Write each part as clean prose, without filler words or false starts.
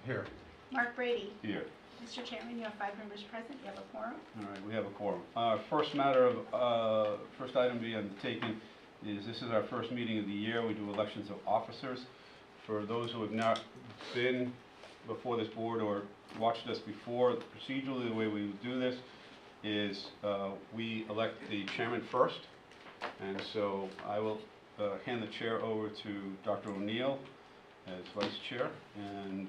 Here. Mark Brady. Here. Mr. Chairman, you have 5 members present. You have a quorum. All right, we have a quorum. First item to be undertaken is this is our first meeting of the year. We do elections of officers. For those who have not been before this board or watched us before, procedurally the way we do this is we elect the chairman first. And so I will hand the chair over to Dr. O'Neill as vice chair, and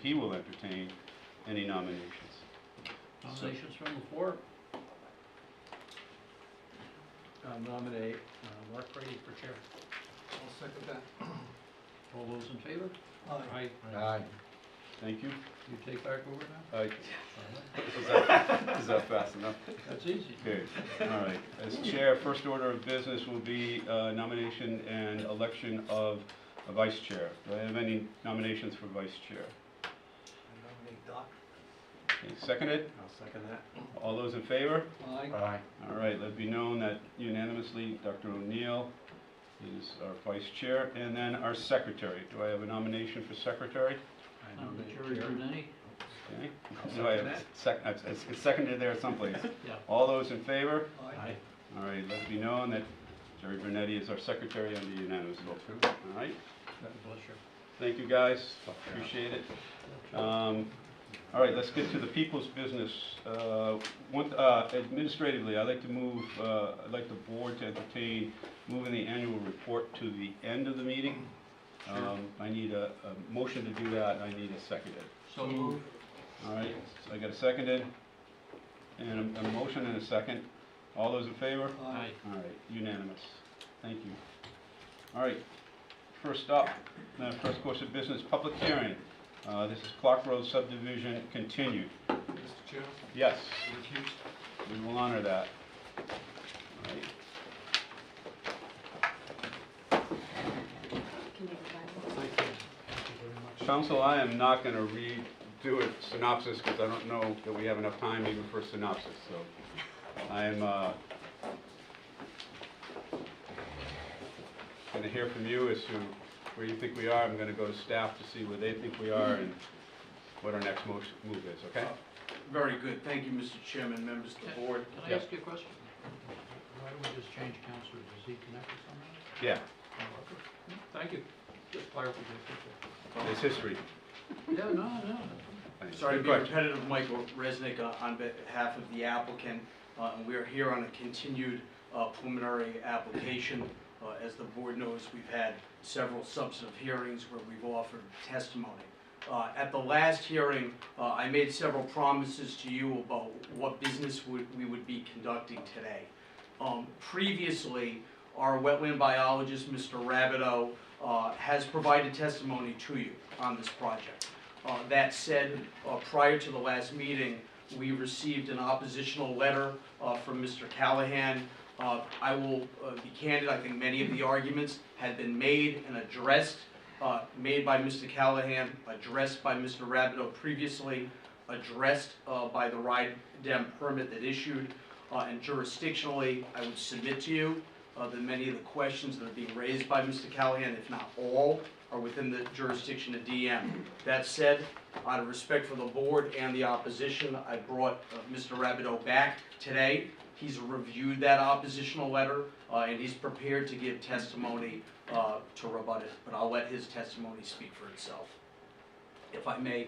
he will entertain any nominations. Nominations from the floor. I'll nominate Mark Brady for chair. I'll second that. All those in favor? Aye. Aye. Thank you. You take back over now? Is that fast enough? That's easy. Okay, all right. As chair, first order of business will be nomination and election of a vice chair. Do I have any nominations for vice chair? I nominate Doc. Okay, seconded? I'll second that. All those in favor? Aye. Aye. All right, let it be known that unanimously Dr. O'Neill is our vice chair. And then our secretary. Do I have a nomination for secretary? I Nominate nominate Jerry Jerry. Bernetti. Okay. I'll Do I second have that. it's seconded there someplace. Yeah. All those in favor? Aye. All right, let it be known that Jerry Bernetti is our secretary under unanimous vote. All right, God bless you. thank you guys, appreciate it. All right, let's get to the people's business. Administratively, I'd like to move, I'd like the board to entertain moving the annual report to the end of the meeting. I need a motion to do that, and I need a seconded. So moved. All right, so I got a seconded, and a motion and a second. All those in favor? Aye. All right, unanimous. Thank you. All right, first up, first course of business, public hearing. This is Clark Road subdivision continued. Mr. Chair, Yes, recused. we will honor that. All right. Thank you. Thank you very much. Council, I am not going to redo a synopsis because I don't know that we have enough time even for a synopsis. So I'm going to hear from you as to where you think we are. I'm going to go to staff to see where they think we are and what our next move is, okay? Very good. Thank you, Mr. Chairman, members of the board. Can I ask you a question? Why don't we just change counselors? Is he connected somehow? Yeah, Oh, okay. Thank you. Just clarification. it's history. Yeah, no. Thanks. Sorry to Good be question. repetitive, Michael Resnick, on behalf of the applicant. And we are here on a continued preliminary application. As the board knows, we've had several substantive hearings where we've offered testimony. At the last hearing, I made several promises to you about what business we would be conducting today. Previously, our wetland biologist, Mr. Rabideau, has provided testimony to you on this project. That said, prior to the last meeting, we received an oppositional letter from Mr. Callahan. I will be candid, I think many of the arguments had been made and addressed, made by Mr. Callahan, addressed by Mr. Rabideau previously, addressed by the RIDEM permit that issued, and jurisdictionally, I would submit to you that many of the questions that are being raised by Mr. Callahan, if not all, are within the jurisdiction of DM. That said, out of respect for the board and the opposition, I brought Mr. Rabideau back today. He's reviewed that oppositional letter, and he's prepared to give testimony to rebut it, but I'll let his testimony speak for itself. If I may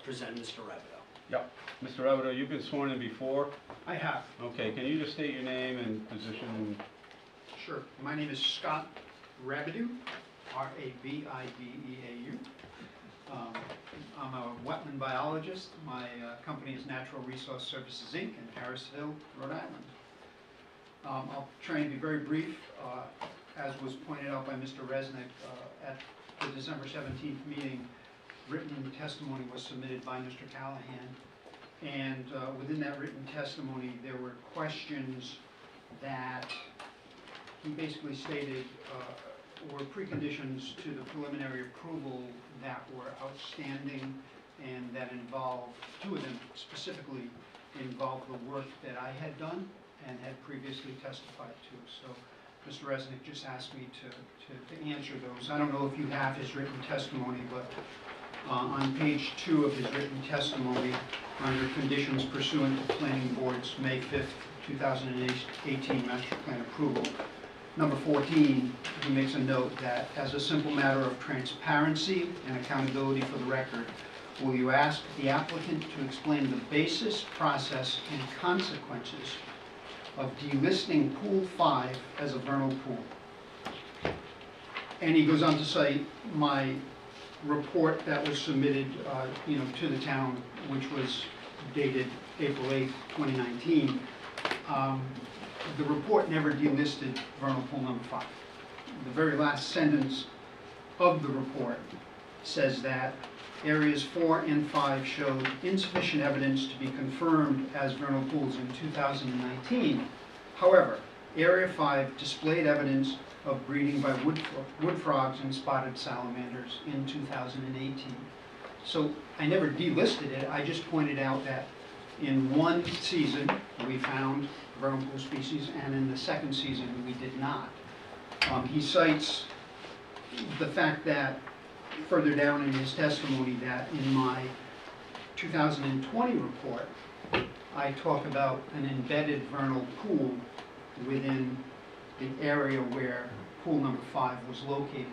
present Mr. Rabideau. Yep. Mr. Rabideau, you've been sworn in before. I have. Okay, can you just state your name and position? Sure. My name is Scott Rabideau, R-A-B-I-D-E-A-U. I'm a wetland biologist. My company is Natural Resource Services, Inc. in Harrisville, Rhode Island. I'll try and be very brief. As was pointed out by Mr. Resnick, at the December 17th meeting, written testimony was submitted by Mr. Callahan. And within that written testimony, there were questions that he basically stated were preconditions to the preliminary approval that were outstanding and that involved, two of them specifically involved the work that I had done and had previously testified to. So Mr. Resnick just asked me to answer those. I don't know if you have his written testimony, but on page 2 of his written testimony under conditions pursuant to Planning Board's May 5th, 2018 master plan approval. Number 14, he makes a note that as a simple matter of transparency and accountability for the record, will you ask the applicant to explain the basis, process, and consequences of delisting Pool 5 as a vernal pool? And he goes on to say, my report that was submitted, to the town, which was dated April 8th, 2019, the report never delisted vernal pool number 5. The very last sentence of the report says that areas 4 and 5 showed insufficient evidence to be confirmed as vernal pools in 2019. However, area 5 displayed evidence of breeding by wood frogs and spotted salamanders in 2018. So I never delisted it, I just pointed out that in one season we found vernal pool species, and in the second season we did not. He cites the fact that further down in his testimony that in my 2020 report I talk about an embedded vernal pool within the area where pool number 5 was located.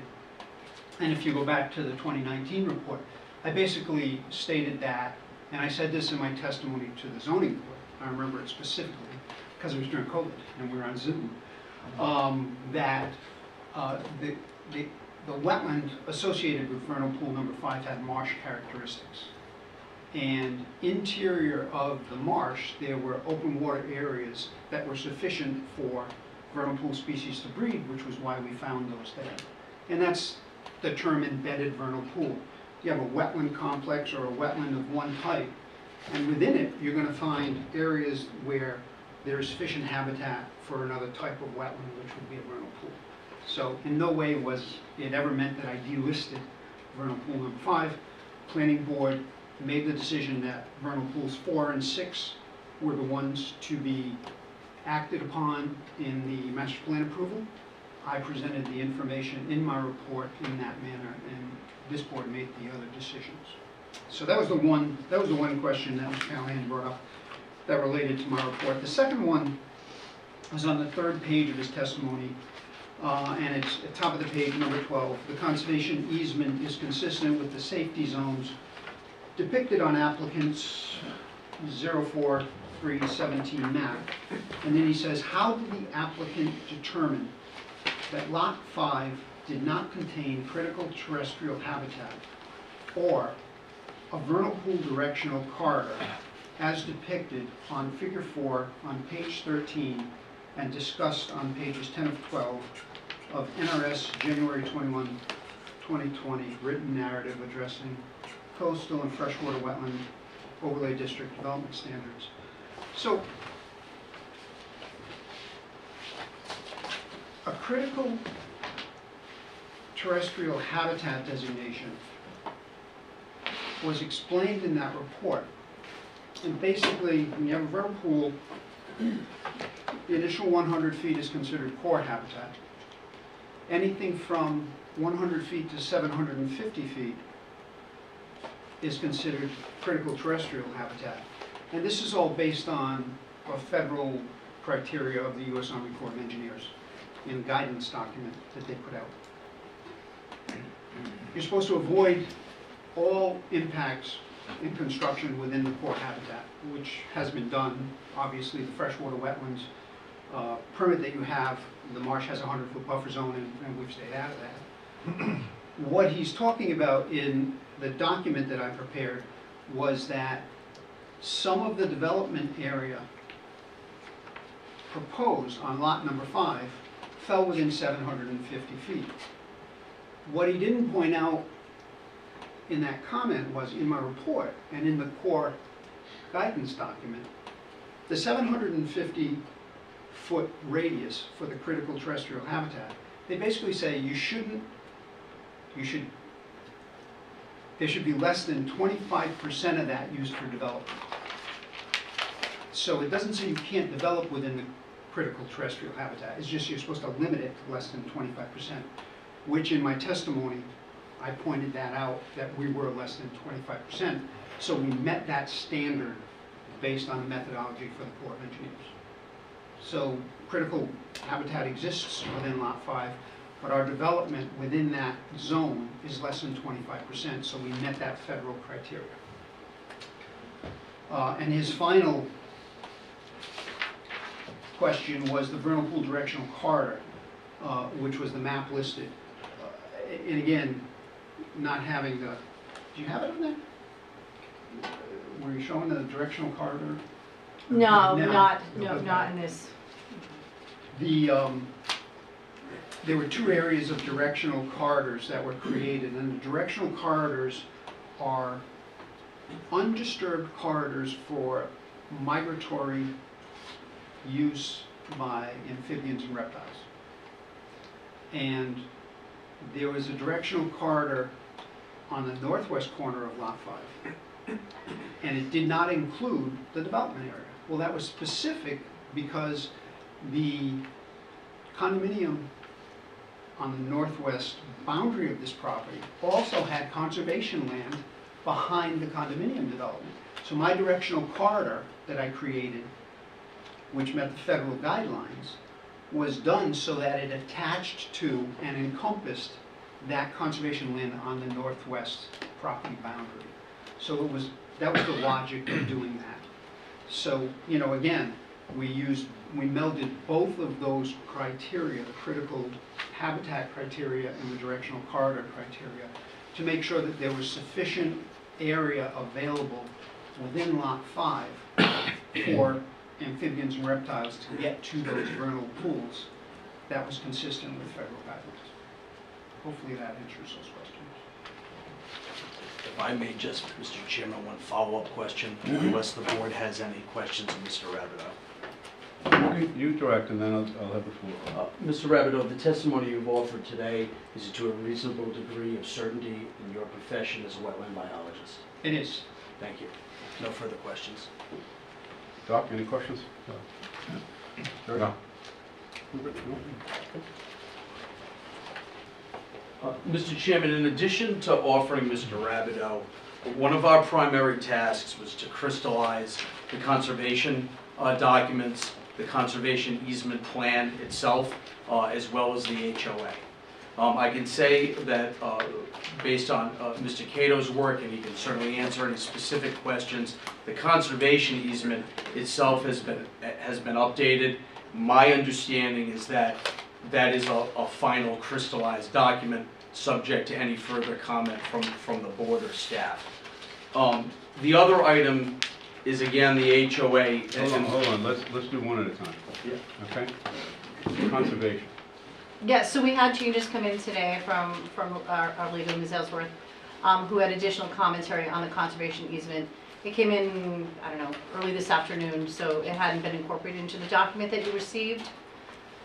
And if you go back to the 2019 report, I basically stated that, and I said this in my testimony to the zoning board, I remember it specifically, because it was during COVID and we were on Zoom, that the wetland associated with vernal pool number 5 had marsh characteristics. And interior of the marsh, there were open water areas that were sufficient for vernal pool species to breed, which was why we found those there. And that's the term embedded vernal pool. You have a wetland complex or a wetland of one type, and within it you're going to find areas where there is sufficient habitat for another type of wetland, which would be a vernal pool. So in no way was it ever meant that I delisted vernal pool number 5. Planning Board made the decision that vernal pools 4 and 6 were the ones to be acted upon in the master plan approval. I presented the information in my report in that manner, and this board made the other decisions. So that was the one question that Mr. Callahan brought up that related to my report. The second one was on the 3rd page of his testimony, and it's at the top of the page, number 12. The conservation easement is consistent with the safety zones depicted on applicant's 04317 map. And then he says, how did the applicant determine that lot 5 did not contain critical terrestrial habitat or a vernal pool directional corridor as depicted on figure 4 on page 13 and discussed on pages 10 of 12 of NRS January 21, 2020 written narrative addressing coastal and freshwater wetland overlay district development standards. So a critical terrestrial habitat designation was explained in that report. And basically, when you have a vernal pool, the initial 100 feet is considered core habitat. Anything from 100 feet to 750 feet is considered critical terrestrial habitat. And this is all based on a federal criteria of the U.S. Army Corps of Engineers in a guidance document that they put out. You're supposed to avoid all impacts in construction within the core habitat, which has been done. Obviously, the freshwater wetlands permit that you have, the marsh has a 100-foot buffer zone, and we've stayed out of that. What he's talking about in the document that I prepared was that some of the development area proposed on lot number 5 fell within 750 feet. What he didn't point out in that comment was in my report and in the core guidance document, the 750-foot radius for the critical terrestrial habitat, they basically say there should be less than 25% of that used for development. So it doesn't say you can't develop within the critical terrestrial habitat. It's just you're supposed to limit it to less than 25%, which in my testimony I pointed that out, that we were less than 25%. So we met that standard based on the methodology for the Corps of Engineers. So critical habitat exists within Lot 5, but our development within that zone is less than 25%, so we met that federal criteria. And his final question was the vernal pool directional corridor, which was the map listed. And again, not having the, do you have it on there? Were you showing the directional corridor? No, No. not Okay. in this. There were two areas of directional corridors that were created, and the directional corridors are undisturbed corridors for migratory use by amphibians and reptiles. And there was a directional corridor on the northwest corner of Lot 5, and it did not include the development area. Well, that was specific because the condominium on the northwest boundary of this property also had conservation land behind the condominium development. So my directional corridor that I created, which met the federal guidelines, was done so that it attached to and encompassed that conservation land on the northwest property boundary. So that was the logic of doing that. So, you know, again, we melded both of those criteria, the critical habitat criteria and the directional corridor criteria, to make sure that there was sufficient area available within Lot 5 for amphibians and reptiles to get to those vernal pools that was consistent with federal guidelines. Hopefully that answers those questions. If I may just, Mr. Chairman, one follow-up question, unless the board has any questions of Mr. Rabideau. You direct, and then I'll have the floor. Mr. Rabideau, the testimony you've offered today, is it to a reasonable degree of certainty in your profession as a wetland biologist? It is. Thank you. No further questions. Doc, any questions? Jerry? No. Mr. Chairman, in addition to offering Mr. Rabideau, one of our primary tasks was to crystallize the conservation documents, the conservation easement plan itself, as well as the HOA. I can say that based on Mr. Cato's work, and he can certainly answer any specific questions, the conservation easement itself has been updated. My understanding is that that is a final crystallized document subject to any further comment from the board or staff. The other item is again the HOA. Hold on, let's do one at a time. Yeah. Okay? Conservation. Yes, so we had changes come in today from our legal, Ms. Ellsworth, who had additional commentary on the conservation easement. It came in, I don't know, early this afternoon, so it hadn't been incorporated into the document that you received.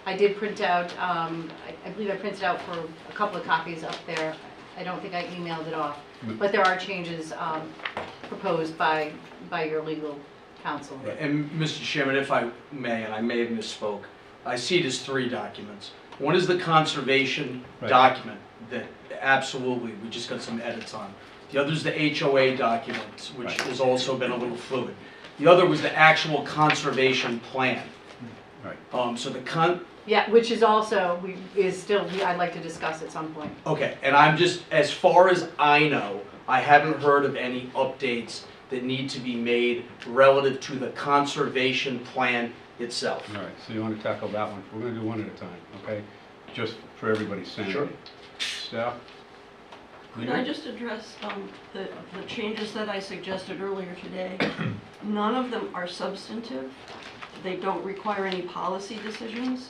I did print out, I believe I printed out for a couple of copies up there. I don't think I emailed it off, but there are changes proposed by your legal counsel. And Mr. Chairman, if I may, and I may have misspoke, I see it as 3 documents. One is the conservation document that absolutely, we just got some edits on. The other is the HOA document, which has also been a little fluid. The other was the actual conservation plan. Right. So the Yeah, which is also, I'd like to discuss at some point. okay, and I'm just, as far as I know, I haven't heard of any updates that need to be made relative to the conservation plan itself. All right, so you want to tackle that one. We're going to do one at a time, okay? Just for everybody's sanity. Sure. Staff? Could I just address the changes that I suggested earlier today? None of them are substantive. They don't require any policy decisions.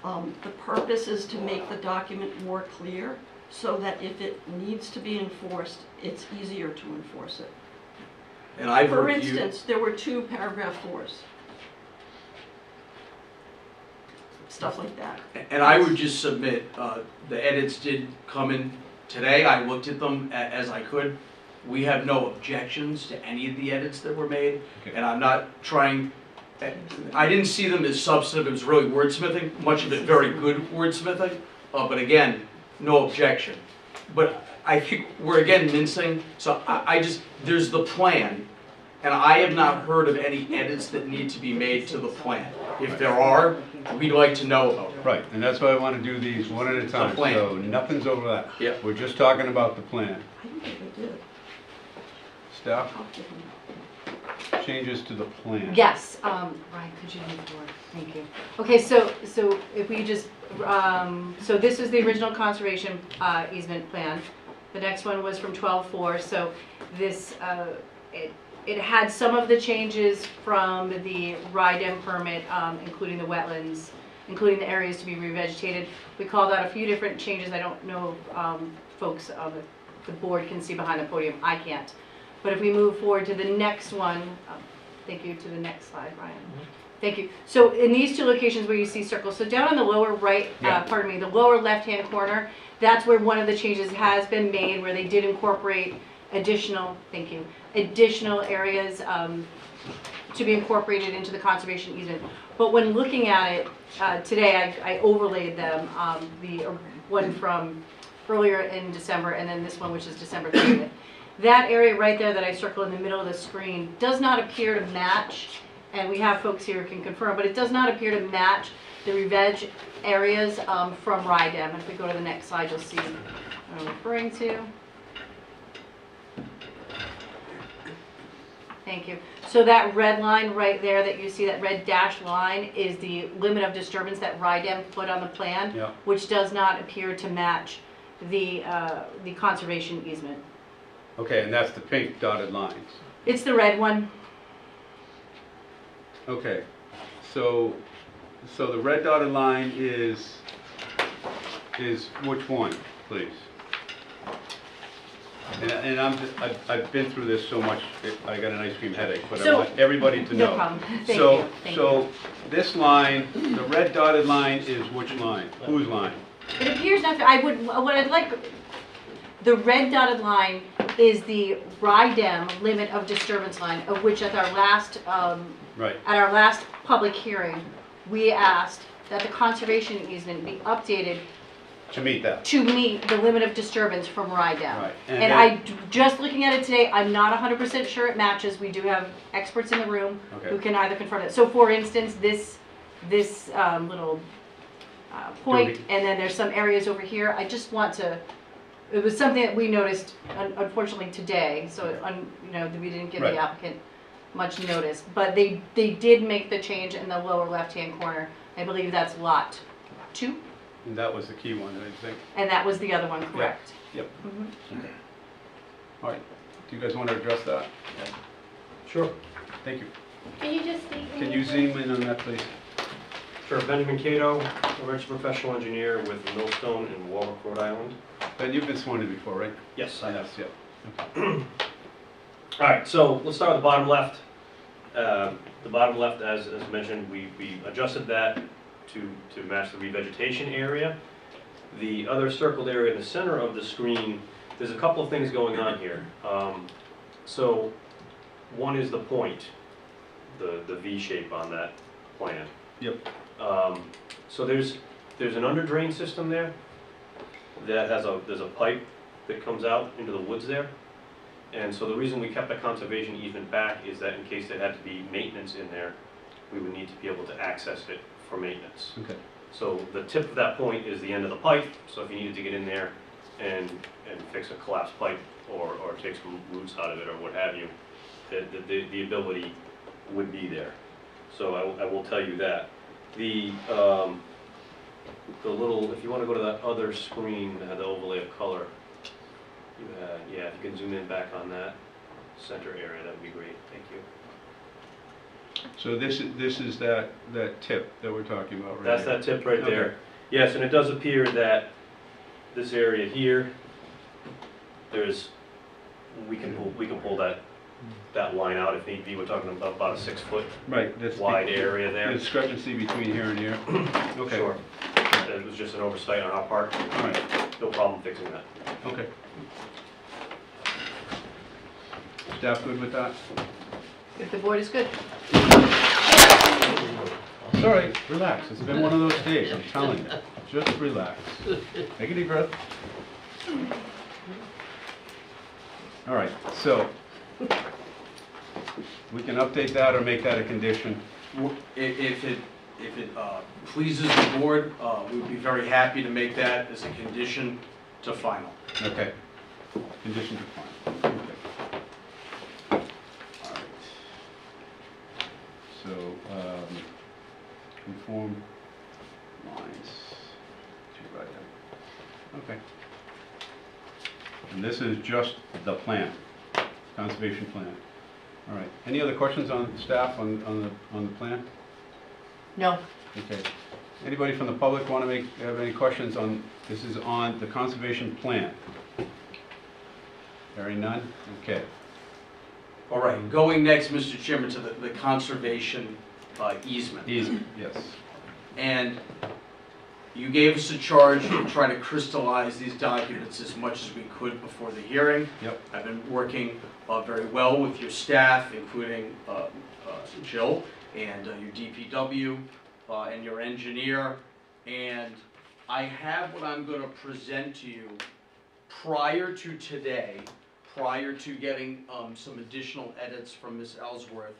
The purpose is to make the document more clear so that if it needs to be enforced, it's easier to enforce it. And I've For reviewed. instance, there were 2 paragraph 4s. Stuff like that. And I would just submit, the edits did come in today. I looked at them as I could. We have no objections to any of the edits that were made. Okay. And I'm not trying, I didn't see them as substantive. It was really wordsmithing, much of it very good wordsmithing. But again, no objection. But I think we're again mincing, so I just, there's the plan, and I have not heard of any edits that need to be made to the plan. If there are, we'd like to know about it. Right, and that's why I want to do these one at a time, plan. so nothing's overlap. Yep. We're just talking about the plan. I don't think they did. Staff, I'll give them changes to the plan. Yes, Ryan, could you move forward? Thank you. Okay, so if we just, so this is the original conservation easement plan. The next one was from 12/4, so this, it had some of the changes from the RIDEM permit, including the wetlands, including the areas to be revegetated. We called out a few different changes. I don't know if folks on the board can see behind the podium. I can't. But if we move forward to the next one, thank you, to the next slide, Ryan. Thank you. So in these two locations where you see circles, so down on the lower right, Yeah. the lower left-hand corner, that's where one of the changes has been made, where they did incorporate additional, thank you, additional areas to be incorporated into the conservation easement. But when looking at it today, I overlaid them, the one from earlier in December, and then this one, which is December 30th. That area right there that I circled in the middle of the screen does not appear to match, and we have folks here who can confirm, but it does not appear to match the re-veg areas from RIDEM. And if we go to the next slide, you'll see what I'm referring to. Thank you. So that red line right there that you see, that red dashed line, is the limit of disturbance that RIDEM put on the plan, Yeah. which does not appear to match the conservation easement. Okay, and that's the pink dotted lines. It's the red one. Okay, so the red dotted line is which one, please? And I've been through this so much, I got an ice cream headache, but I So- want everybody to know. No problem. Thank So, you. Thank so this line, the red dotted line is which line? Whose line? It appears not to, what I'd like, the red dotted line is the RIDEM limit of disturbance line, of which at our last, Right, at our last public hearing, we asked that the conservation easement be updated to meet that. to meet the limit of disturbance from RIDEM. Right, And then- just looking at it today, I'm not 100% sure it matches. We do have experts in the room who Okay. can either confirm it. So for instance, this little point, Derby. and then there's some areas over here, I just want to, it was something that we noticed unfortunately today, so, we didn't give Right. the applicant much notice. But they did make the change in the lower left-hand corner. I believe that's lot 2, And that was the key one, I think. and that was the other one, correct? Yep. Mhm. All right, do you guys want to address that? Sure. Thank you. Can you just state your Can name, you please? zoom in on that, please? Sure, Benjamin Cato, a registered professional engineer with Millstone in Warwick, Rhode Island. Ben, you've been sworn in before, right? Yes, I have. Yes, yeah. All right, so let's start with the bottom left. The bottom left, as mentioned, we adjusted that to match the revegetation area. The other circled area in the center of the screen, there's a couple of things going on here. So one is the point, the V shape on that plan. Yep. So there's an under drain system there that there's a pipe that comes out into the woods there. And so the reason we kept the conservation easement back is that in case there had to be maintenance in there, we would need to be able to access it for maintenance. Okay. So the tip of that point is the end of the pipe, so if you needed to get in there and fix a collapsed pipe or take some roots out of it or what have you, the ability would be there. So I will tell you that. The little, if you want to go to that other screen that had the overlay of color, yeah, if you can zoom in back on that center area, that would be great. Thank you. So this is that tip that we're talking about, right? That's that tip right there. Okay. Yes, and it does appear that this area here, we can pull that line out if need be. We're talking about a 6 foot Right. That's wide the area there. discrepancy between here and here. Okay. Sure. It was just an oversight on our part. All right. No problem fixing that. Okay. Staff good with that? If the board is good. It's all right. Relax. It's been one of those days. I'm telling you. Just relax. Take a deep breath. All right, so we can update that or make that a condition. If it pleases the board, we'd be very happy to make that as a condition to final. Okay. Condition to final. Okay. All right. So, conform lines to right down. Okay. And this is just the plan, conservation plan. All right. Any other questions on staff on the plan? No. Okay. Anybody from the public want to have any questions on, this is on the conservation plan? Hearing none? Okay. All right, going next, Mr. Chairman, to the conservation easement. Easement, yes. And you gave us a charge to try to crystallize these documents as much as we could before the hearing. Yep. I've been working very well with your staff, including Jill and your DPW and your engineer. And I have what I'm going to present to you prior to today, prior to getting some additional edits from Ms. Ellsworth.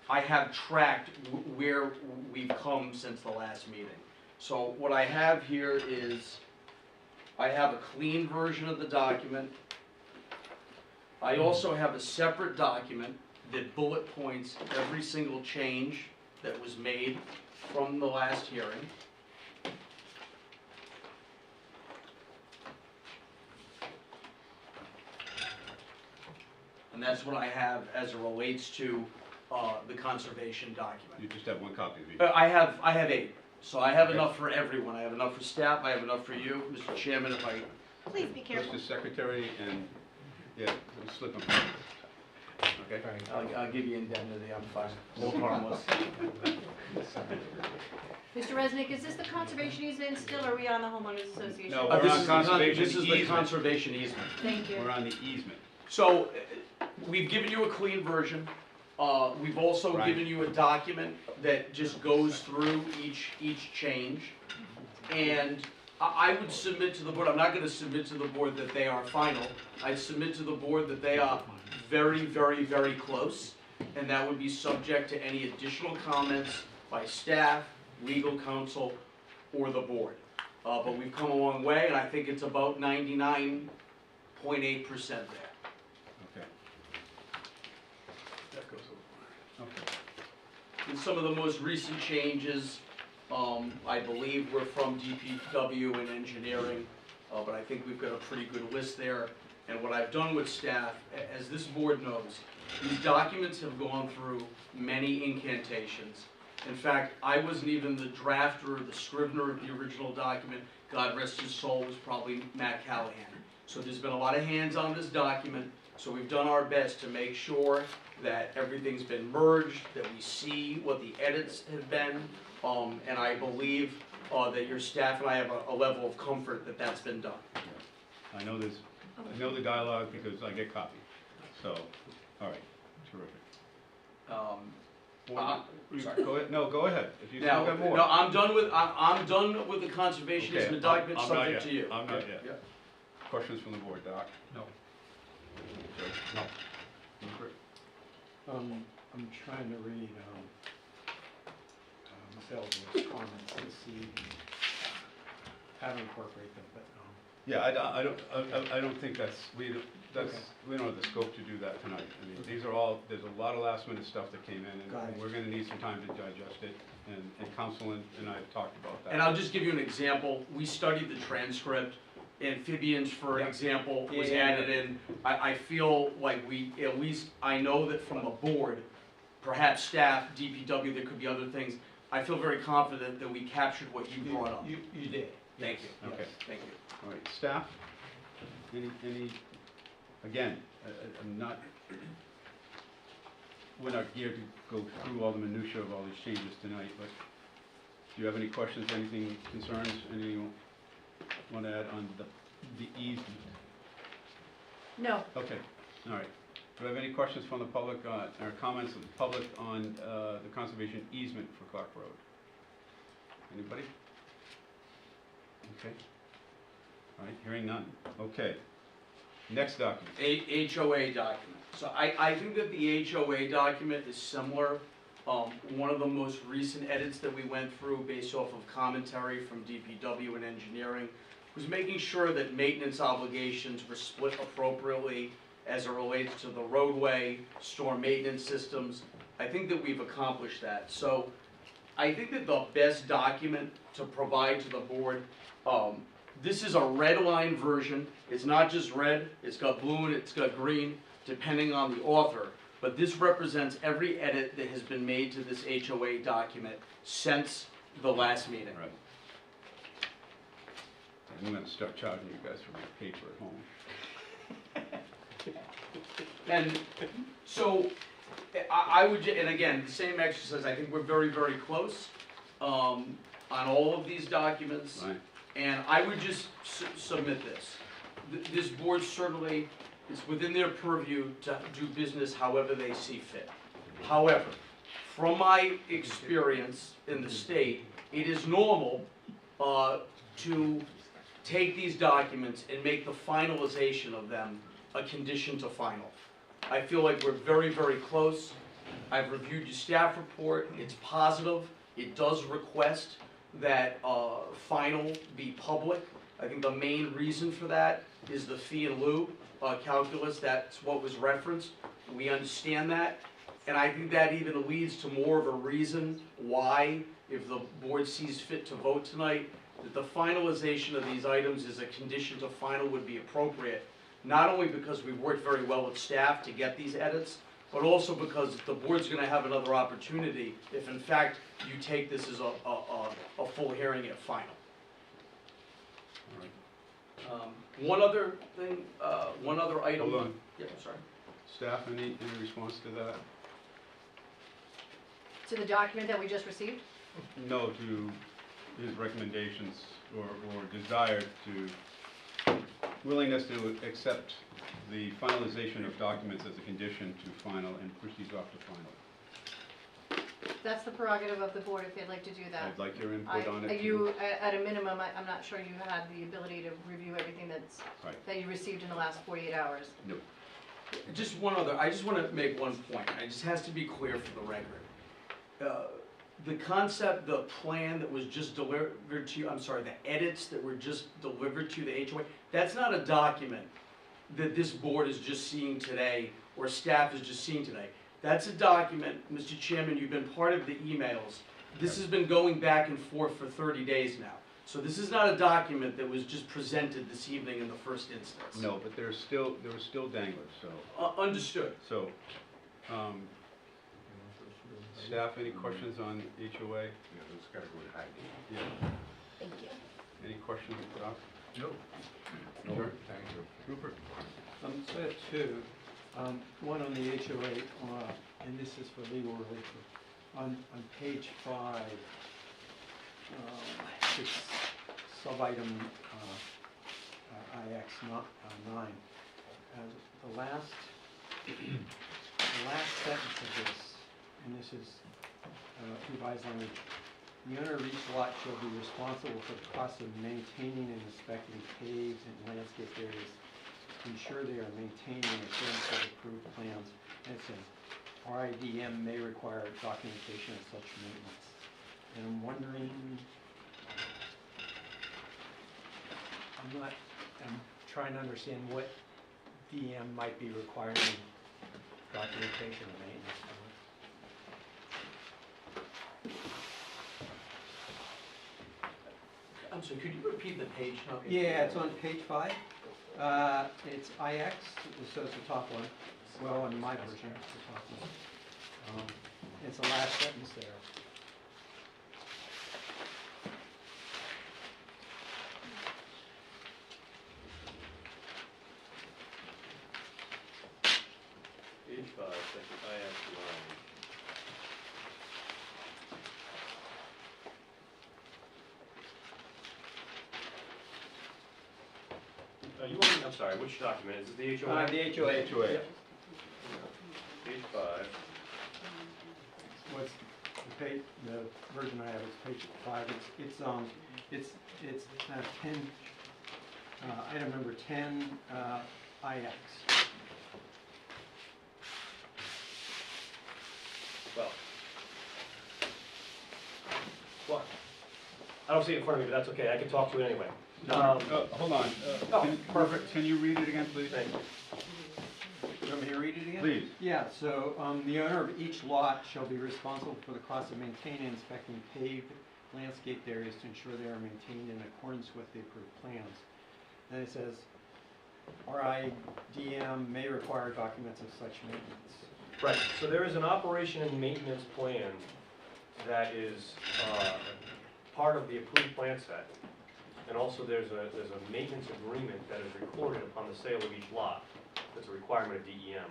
I have tracked where we've come since the last meeting. So what I have here is, I have a clean version of the document. I also have a separate document that bullet points every single change that was made from the last hearing. And that's what I have as it relates to the conservation document. You just have one copy of each. I have 8, so I have enough for everyone. I have enough for staff, I have enough for you, Mr. Chairman, if I... Please be careful. Mr. Secretary and, yeah, slip them. Okay? I'll give you indemnity, I'm fine. Hold harmless. Mr. Resnick, is this the conservation easement still, or are we on the homeowners association? No, This we're on is conservation this is the easement. conservation easement. Thank you. We're on the easement. So, we've given you a clean version. We've also Right. given you a document that just goes through each change. And I would submit to the board, I'm not gonna submit to the board that they are final. I submit to the board that they are very, very, very close. And that would be subject to any additional comments by staff, legal counsel, or the board. But we've come a long way, and I think it's about 99.8% there. Okay. That goes over. Okay. And some of the most recent changes, I believe, were from DPW and engineering, but I think we've got a pretty good list there. And what I've done with staff, as this board knows, these documents have gone through many incantations. In fact, I wasn't even the drafter or the scrivener of the original document. God rest his soul, was probably Matt Callahan. So there's been a lot of hands on this document, so we've done our best to make sure that everything's been merged, that we see what the edits have been, and I believe that your staff and I have a level of comfort that that's been done. I know the dialogue because I get copied. So, all right, terrific. Sorry. Go ahead. No, go ahead. If you still got more. No, I'm done with the conservation Okay, easement document, I'm not subject yet. to you. I'm not Yeah, yet. yeah. Questions from the board, Doc? No. Okay. No. Rupert? I'm trying to read Ms. Ellsworth's comments to see how to incorporate them, but Yeah, I don't think we don't have the scope to do that tonight. I mean, there's a lot of last minute stuff that came in, Got it. and we're gonna need some time to digest it, and council and I have talked about that. And I'll just give you an example. We studied the transcript. Amphibians, for Yeah. example, was Yeah. added in. I feel like at least, I know that from the board, perhaps staff, DPW, there could be other things. I feel very confident that we captured what you brought up. you did. Thank you. Okay. Yes, thank you. All right, staff? Again, I'm not, we're not here to go through all the minutia of all these changes tonight, but do you have any questions, anything, concerns, anything you want to add on the easement? No. Okay, all right. Do I have any questions from the public, or comments of the public on the conservation easement for Clark Road? Anybody? Okay. All right, hearing none. Okay. Next document. HOA document. So I think that the HOA document is similar. One of the most recent edits that we went through based off of commentary from DPW and engineering was making sure that maintenance obligations were split appropriately as it relates to the roadway, storm maintenance systems. I think that we've accomplished that. So I think that the best document to provide to the board, this is a red line version. It's not just red, it's got blue and it's got green, depending on the author. But this represents every edit that has been made to this HOA document since the last meeting. Right. I'm gonna start charging you guys for my paper at home. And so, I would, and again, the same exercise, I think we're very, very close on all of these documents. Right. And I would just submit this. This board certainly is within their purview to do business however they see fit. However, from my experience in the state, it is normal to take these documents and make the finalization of them a condition to final. I feel like we're very, very close. I've reviewed your staff report. It's positive. It does request that final be public. I think the main reason for that is the fee in lieu calculus. That's what was referenced. We understand that. And I think that even leads to more of a reason why, if the board sees fit to vote tonight, that the finalization of these items as a condition to final would be appropriate. Not only because we worked very well with staff to get these edits, but also because the board's going to have another opportunity if in fact you take this as a full hearing at final. All right. One other thing, one other item. Hold on. Yeah, sorry. Staff, any response to that? To the document that we just received? No, to his recommendations or desire to, willingness to accept the finalization of documents as a condition to final and push these off to final. That's the prerogative of the board if they'd like to do that. I'd like your input on it. You, at a minimum, I'm not sure you had the ability to review everything that you received in the last 48 hours. Nope. Just one other, I just want to make one point. It just has to be clear for the record. The concept, the plan that was just delivered to you, I'm sorry, the edits that were just delivered to the HOA, that's not a document that this board is just seeing today or staff is just seeing today. That's a document, Mr. Chairman, you've been part of the emails. This has been going back and forth for 30 days now. So this is not a document that was just presented this evening in the first instance. No, but there were still danglers, so. Understood. So, staff, any questions on HOA? Yeah, it's gotta go to hiding. Yeah. Thank you. Any questions, Doc? No. Sure. Thank you. Rupert? So I have two. One on the HOA, and this is for legal relief. On page 5, it's sub-item IX 9. The last sentence of this, and this is revised language, the owner of each lot shall be responsible for the cost of maintaining and inspecting caves and landscape areas to ensure they are maintained in accordance with approved plans. And it says, RIDM may require documentation of such maintenance. And I'm wondering, I'm trying to understand what DM might be requiring documentation of maintenance for. I'm sorry, could you repeat the page number? Yeah, it's on page 5. It's IX, so it's the top one. Well, in my version, it's the top one. It's the last sentence there. Page 5, section IX line. You want, I'm sorry, which document? Is it the HOA? The HOA. HOA. Yep. Page 5. What's the page, the version I have is page 5. It's 10, item number 10, IX. Well, I don't see it in front of me, but that's okay, I can talk to it anyway. Hold on. Oh, perfect. Can you read it again, please? Thank you. You want me to read it again? Please. Yeah, so the owner of each lot shall be responsible for the cost of maintaining and inspecting paved landscaped areas to ensure they are maintained in accordance with the approved plans. And it says, RIDM may require documents of such maintenance. Right, so there is an operation and maintenance plan that is part of the approved plan set. And also there's a maintenance agreement that is recorded upon the sale of each lot. That's a requirement of DEM.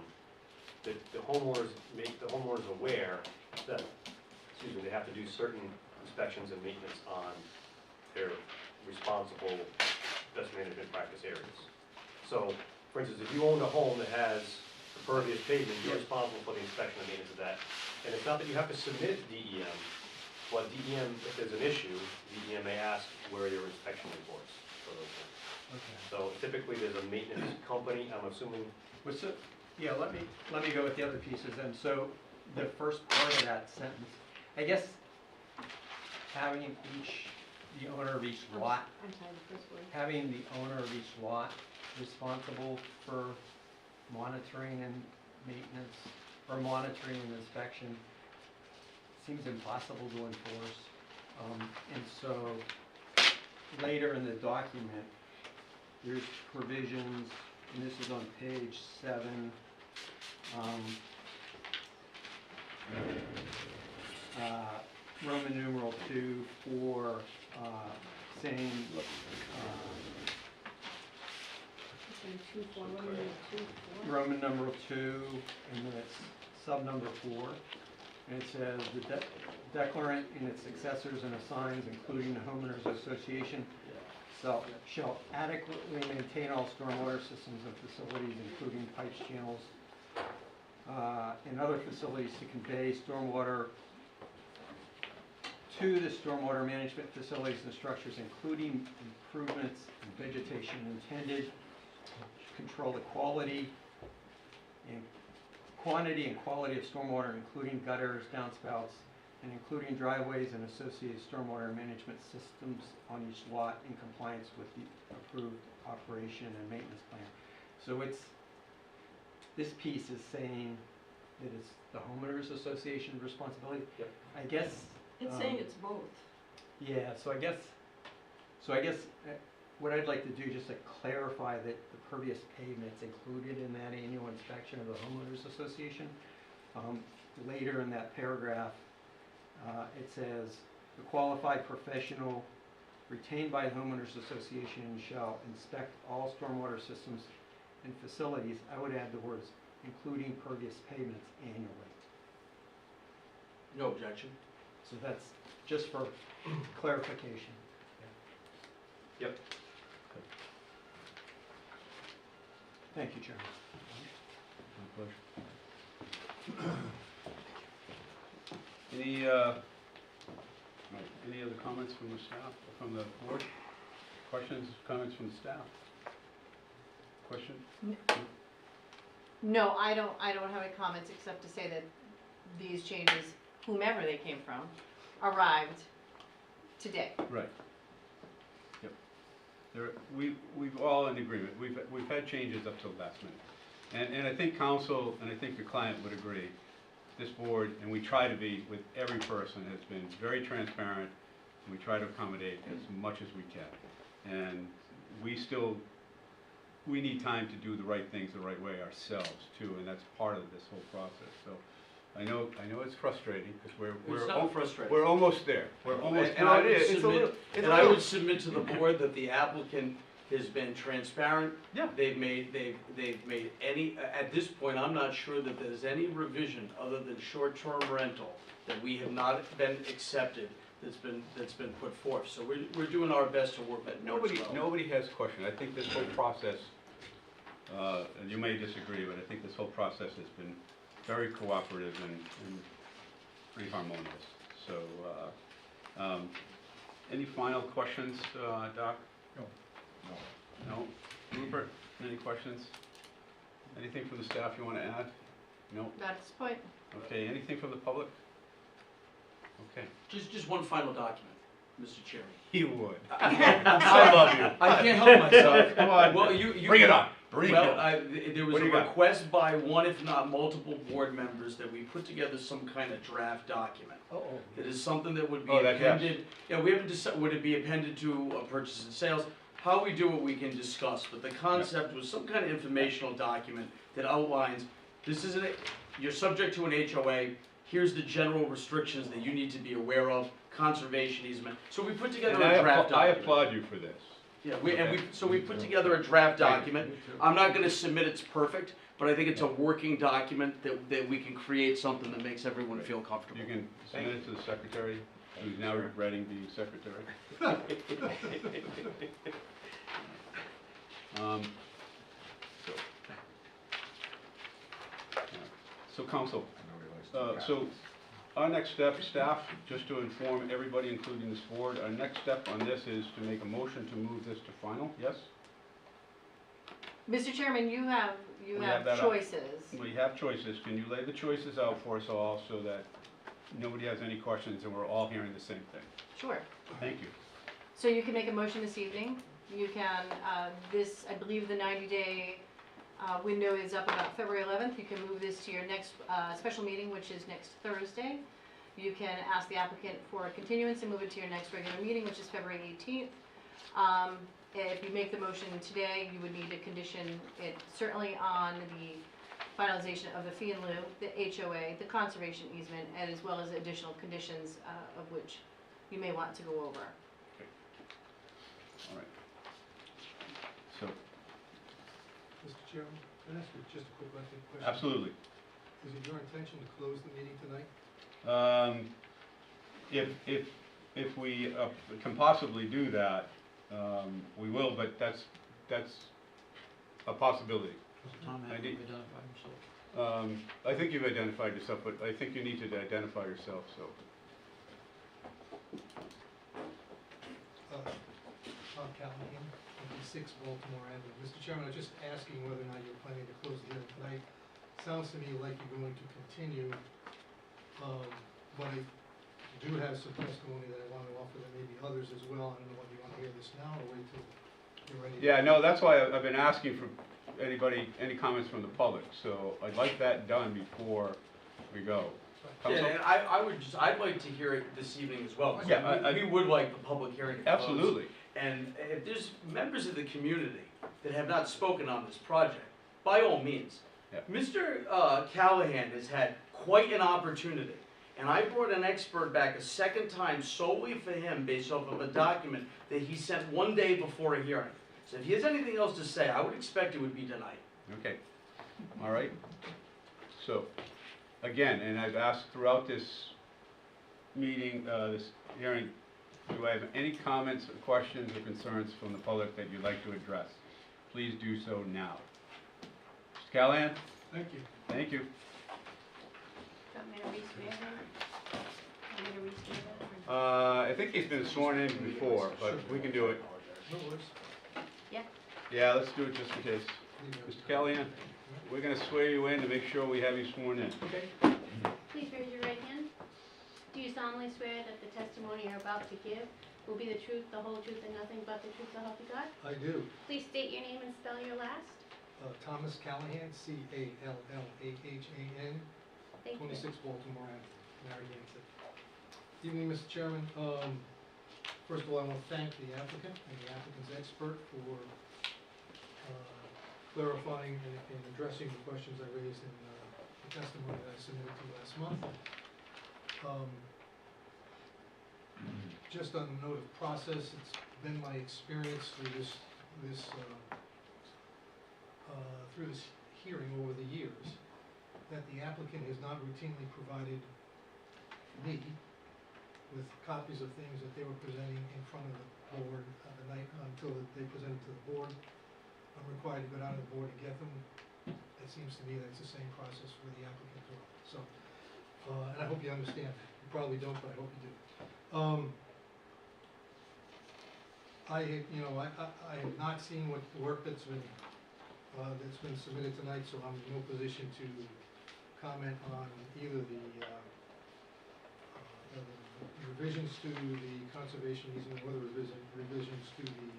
The homeowners make the homeowners aware that, they have to do certain inspections and maintenance on their responsible best management practice areas. So, for instance, if you own a home that has pervious pavement, you're responsible for the inspection and maintenance of that. And it's not that you have to submit it to DEM, but DEM, if there's an issue, DEM may ask where are your inspection reports for those things. Okay. So typically there's a maintenance company, I'm assuming. Yeah, let me go with the other pieces then. So the first part of that sentence, I guess having the owner of each lot, I'm sorry, the first word. having the owner of each lot responsible for monitoring and maintenance, or monitoring and inspection, seems impossible to enforce. And so later in the document, there's provisions, and this is on page 7. Roman numeral 2 for saying, Roman numeral 2, and then it's sub number 4. And it says, the declarant and its successors and assigns, including the homeowners association, shall adequately maintain all stormwater systems and facilities, including pipes, channels, and other facilities to convey stormwater to the stormwater management facilities and structures, including improvements in vegetation intended to control the quality and quantity and quality of stormwater, including gutters, downspouts, and including driveways and associated stormwater management systems on each lot in compliance with the approved operation and maintenance plan. So this piece is saying that it's the homeowners association's responsibility. Yep. I guess. It's saying it's both. Yeah, so I guess what I'd like to do, just to clarify that the pervious pavement's included in that annual inspection of the homeowners association. Later in that paragraph, it says, the qualified professional retained by the homeowners association shall inspect all stormwater systems and facilities. I would add the words, including pervious pavements annually. No objection. So that's just for clarification. Yep. Thank you, Chairman. My pleasure. Any other comments from the staff, or from the board? Questions, comments from the staff? Question? No, I don't have any comments except to say that these changes, whomever they came from, arrived today. Right. Yep. We've all in agreement. We've had changes up till the last minute. And I think council, and I think the client would agree, this board, and we try to be with every person, has been very transparent, and we try to accommodate as much as we can. And we need time to do the right things the right way ourselves too, and that's part of this whole process. So I know it's frustrating because It's not frustrating. we're almost there. We're almost. And I it would is. It's a submit, little. It's and a I little. would submit to the board that the applicant has been transparent. Yeah. They've made any, at this point, I'm not sure that there's any revision other than short-term rental that we have not been accepted that's been put forth. So we're doing our best to work that Nobody has question. I think this whole process, and you may disagree, but I think this whole process has been very cooperative and pretty harmonious. So, any final questions, Doc? No. Rupert, any questions? Anything from the staff you want to add? No? Not at this point. Okay, anything from the public? Okay. Just one final document, Mr. Chairman. You would. I love you. I can't help myself. Come on. Well, you. Bring it on. Bring it Well, on. there was What a do you got? request by one, if not multiple, board members that we put together some kind of draft document. That is something that would be Oh, that, yes. appended, yeah, we haven't decided, would it be appended to purchases and sales? How we do it, we can discuss, but the concept was some kind of informational document that outlines, this is you're subject to an HOA, here's the general restrictions that you need to be aware of, conservation easement. So we put together And a draft I document. applaud you for this. Yeah, so we put together a draft document. I'm not gonna submit it's perfect, but I think it's a working document that we can create something that makes everyone feel comfortable. You can submit it to the secretary, who's now regretting being secretary. So, So council, so our next step, staff, just to inform everybody, including this board, our next step on this is to make a motion to move this to final, yes? Mr. Chairman, you have We have that up. choices. We have choices, can you lay the choices out for us all so that nobody has any questions and we're all hearing the same thing? Sure. Thank you. So you can make a motion this evening. You can, I believe the 90-day window is up about February 11th. You can move this to your next special meeting, which is next Thursday. You can ask the applicant for a continuance and move it to your next regular meeting, which is February 18th. If you make the motion today, you would need to condition it certainly on the finalization of the fee in lieu, the HOA, the conservation easement, and as well as additional conditions of which you may want to go over. All right. So, Mr. Chairman, can I ask you just a quick question? absolutely. Is it your intention to close the meeting tonight? If we can possibly do that, we will, but that's a possibility. Does Tom I have to did- identify himself? I think you've identified yourself, but I think you need to identify yourself, so. Tom Callahan, 56 Baltimore Avenue. Mr. Chairman, I was just asking whether or not you're planning to close the hearing tonight. Sounds to me like you're going to continue, but I do have some testimony that I want to offer. There may be others as well. I don't know whether you want to hear this now or wait till you're ready. Yeah, no, that's why I've been asking for any comments from the public, so I'd like that done before we go. Yeah, Counsel? and I'd like to hear it this evening as well. 'Cause Yeah, we would like the public hearing to close. Absolutely. And if there's members of the community that have not spoken on this project, by all means. Yeah. Mr. Callahan has had quite an opportunity, and I brought an expert back a second time solely for him based off of a document that he sent one day before a hearing. So if he has anything else to say, I would expect it would be tonight. Okay, all right. So, again, and I've asked throughout this meeting, this hearing, do I have any comments, or questions, or concerns from the public that you'd like to address? Please do so now. Mr. Callahan? Thank you. Thank you. Want me to reswear him? Want me to reswear that? I think he's been sworn in before, but we can do it. No worries. Yeah, let's do it just in case. Mr. Callahan, we're gonna swear you in to make sure we have you sworn in. Okay. Please raise your right hand. Do you solemnly swear that the testimony you're about to give will be the truth, the whole truth, and nothing but the truth, so help you God? I do. Please state your name and spell your last. Thomas Callahan, Callahan, Thank you. 26 Baltimore Avenue, Narragansett. Evening, Mr. Chairman. First of all, I want to thank the applicant and the applicant's expert for clarifying and addressing the questions I raised in the testimony that I submitted to you last month. Just on the note of process, it's been my experience through this hearing over the years that the applicant has not routinely provided me with copies of things that they were presenting in front of the board the night until they presented to the board. I'm required to go down to the board and get them. It seems to me that it's the same process for the applicant as well. So, and I hope you understand that. You probably don't, but I hope you do. I have not seen what work that's been that's been submitted tonight, so I'm in no position to comment on either the revisions to the conservation easement or the revisions to the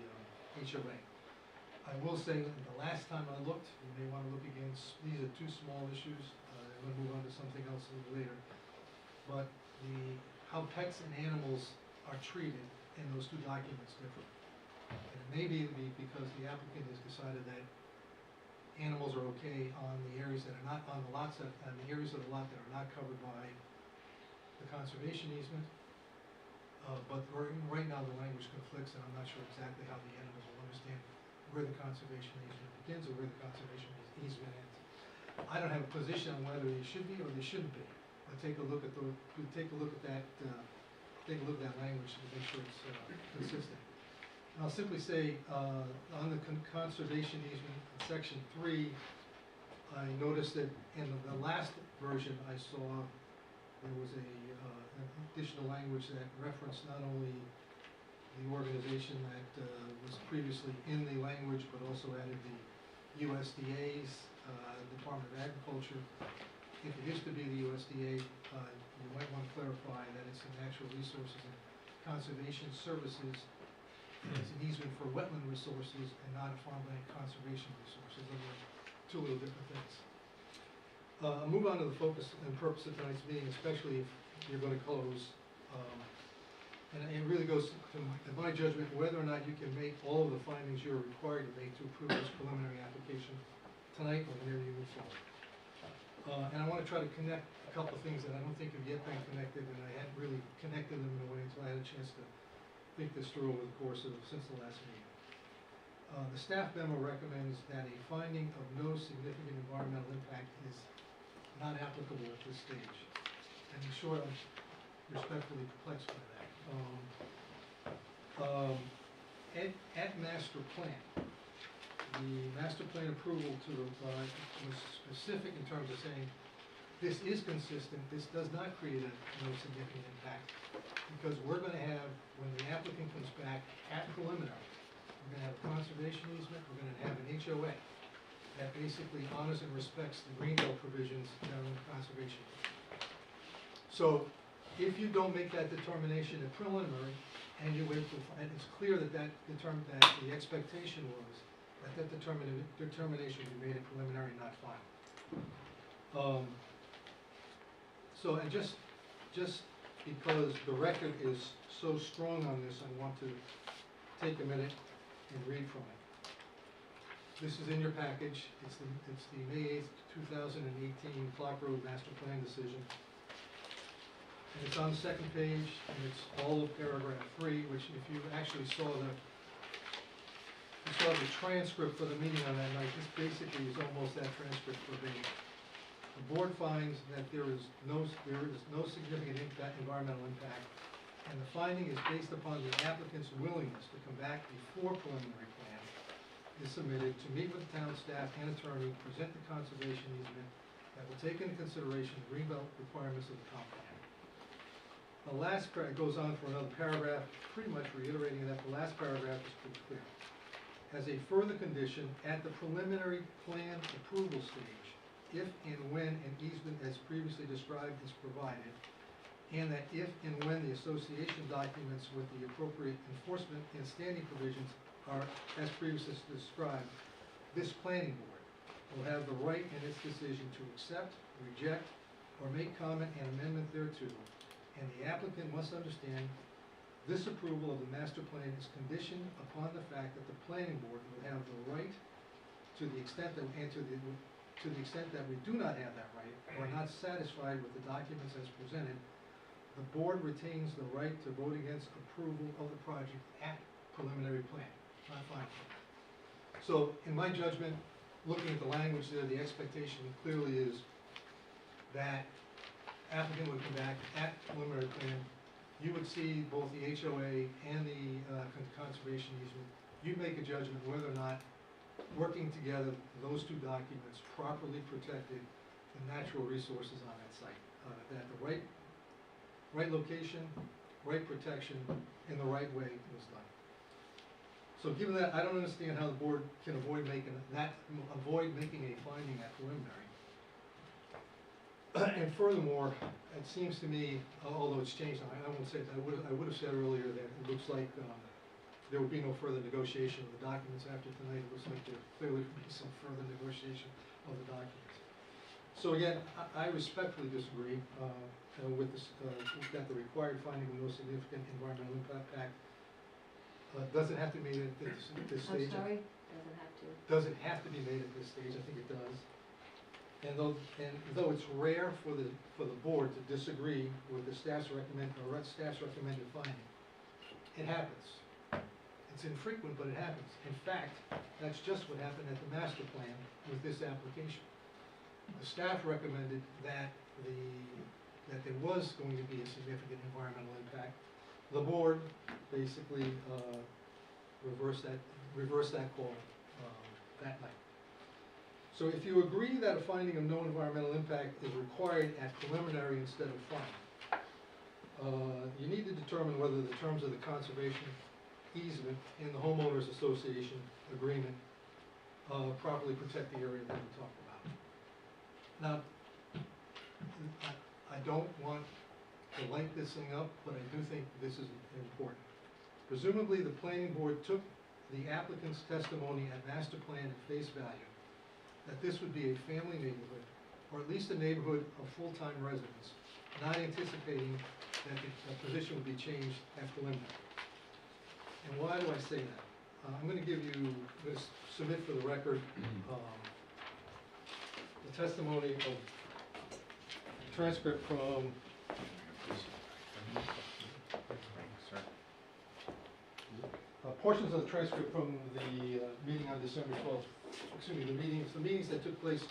HOA. I will say that the last time I looked, you may want to look again, these are two small issues. I'm going to move on to something else a little later. But how pets and animals are treated in those two documents differ. And it may be because the applicant has decided that animals are okay on the areas that are not, on the lots that, on the areas of the lot that are not covered by the conservation easement. But right now the language conflicts, and I'm not sure exactly how the animals will understand where the conservation easement begins or where the conservation easement ends. I don't have a position on whether they should be or they shouldn't be. I'll take a look at take a look at that language to make sure it's consistent. And I'll simply say, on the conservation easement, in section 3, I noticed that in the last version I saw, there was an additional language that referenced not only the organization that was previously in the language, but also added the USDA's, Department of Agriculture. If it is to be the USDA, you might want to clarify that it's the Natural Resources and Conservation Services. It's an easement for wetland resources and not a farmland conservation resources. Those are two little different things. I'll move on to the focus and purpose of tonight's meeting, especially if you're going to close. And it really goes to my judgment whether or not you can make all of the findings you're required to make to approve this preliminary application tonight or whenever you move forward. And I want to try to connect a couple of things that I don't think have yet been connected, and I hadn't really connected them in a way until I had a chance to think this through over the course of since the last meeting. The staff memo recommends that a finding of no significant environmental impact is not applicable at this stage. And in short, I'm respectfully perplexed by that. At master plan, the master plan approval was specific in terms of saying this is consistent, this does not create no significant impact, because we're going to have, when the applicant comes back at preliminary, we're going to have a conservation easement, we're going to have an HOA that basically honors and respects the greenbelt provisions down in the conservation easement. So if you don't make that determination at preliminary, and you wait till, and it's clear that that the expectation was that determination would be made at preliminary, not final. So, and just because the record is so strong on this, I want to take a minute and read from it. This is in your package. It's the May 8th, 2018 Clark Road Master Plan decision. And it's on the second page, and it's all of paragraph 3, which if you actually saw the transcript for the meeting on that night, this basically is almost that transcript verbatim. The board finds that there is no significant environmental impact, and the finding is based upon the applicant's willingness to come back before preliminary plan is submitted to meet with the town staff and attorney, present the conservation easement that will take into consideration the greenbelt requirements of the comp plan. The last paragraph goes on for another paragraph, pretty much reiterating that the last paragraph is pretty clear. As a further condition, at the preliminary plan approval stage, if and when an easement as previously described is provided, and that if and when the association documents with the appropriate enforcement and standing provisions are as previously described, this planning board will have the right in its decision to accept, reject, or make comment and amendment thereto, and the applicant must understand this approval of the master plan is conditioned upon the fact that the planning board will have the right, to the extent that, to the extent that we do not have that right, or are not satisfied with the documents as presented, the board retains the right to vote against approval of the project at preliminary plan, not final. So, in my judgment, looking at the language there, the expectation clearly is that applicant would come back at preliminary plan, you would see both the HOA and the conservation easement. You'd make a judgment whether or not working together, those two documents properly protected the natural resources on that site. That the right location, right protection, in the right way was done. So given that, I don't understand how the board can avoid making a finding at preliminary. And furthermore, it seems to me, although it's changed, I won't say, I would have said earlier that it looks like, there will be no further negotiation of the documents after tonight. It looks like there clearly will be some further negotiation of the documents. So again, I respectfully disagree, with this, that the required finding of no significant environmental impact doesn't have to be made at this stage. I'm sorry, doesn't have to. Doesn't have to be made at this stage, I think it does. And though it's rare for the board to disagree with the staff's recommended finding, it happens. It's infrequent, but it happens. In fact, that's just what happened at the master plan with this application. The staff recommended that there was going to be a significant environmental impact. The board basically reversed that call that night. So if you agree that a finding of no environmental impact is required at preliminary instead of final, you need to determine whether the terms of the conservation easement in the homeowners association agreement properly protect the area that we talked about. Now, I don't want to light this thing up, but I do think this is important. Presumably, the planning board took the applicant's testimony at master plan at face value, that this would be a family neighborhood, or at least a neighborhood of full-time residents, not anticipating that the position would be changed at preliminary. And why do I say that? I'm going to submit for the record the testimony of the transcript from portions of the transcript from the meeting on December 12th. Excuse me, the meetings that took place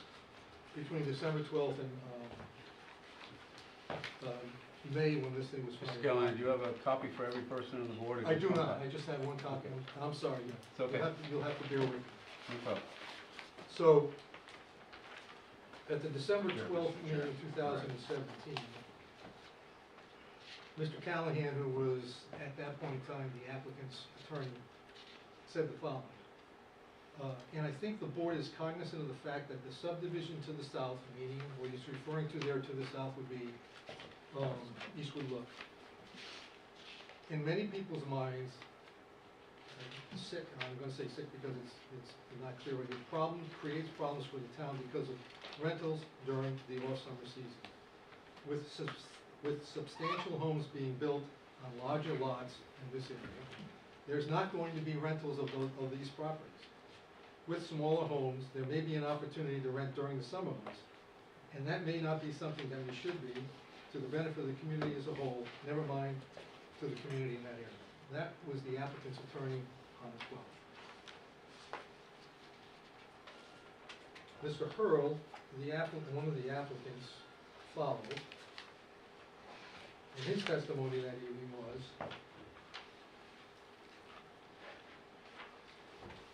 between December 12th and May, when this thing was Mr. finalized. Callahan, do you have a copy for every person on the board? or I just do one not, copy? I just have one copy. I'm sorry, yeah. It's okay. You'll have to bear with me. No problem. So, at the December Sure, 12th Mr. meeting, Chair. 2017, Mr. Callahan, who was at that point in time the applicant's attorney, said the following. And I think the board is cognizant of the fact that the subdivision to the south, meaning what he's referring to there to the south would be Eastwood Look. In many people's minds, sick, and I'm going to say sick because it's not clear, but it creates problems for the town because of rentals during the off-summer season. With substantial homes being built on larger lots in this area, there's not going to be rentals of these properties. With smaller homes, there may be an opportunity to rent during the summer months, and that may not be something that we should be to the benefit of the community as a whole, never mind to the community in that area. That was the applicant's attorney on the 12th. Mr. Hurl, one of the applicants, followed. And his testimony that evening was,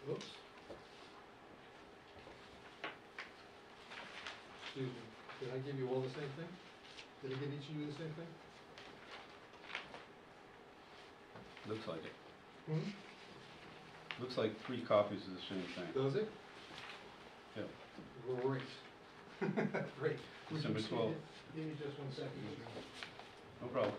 oops. Excuse me, did I give you all the same thing? Did I give each of you the same thing? Looks like it. Hmm? Looks like 3 copies of the same thing. Does it? Yeah. Great. Great. Would you December 12th. Give me just 1 second. No problem.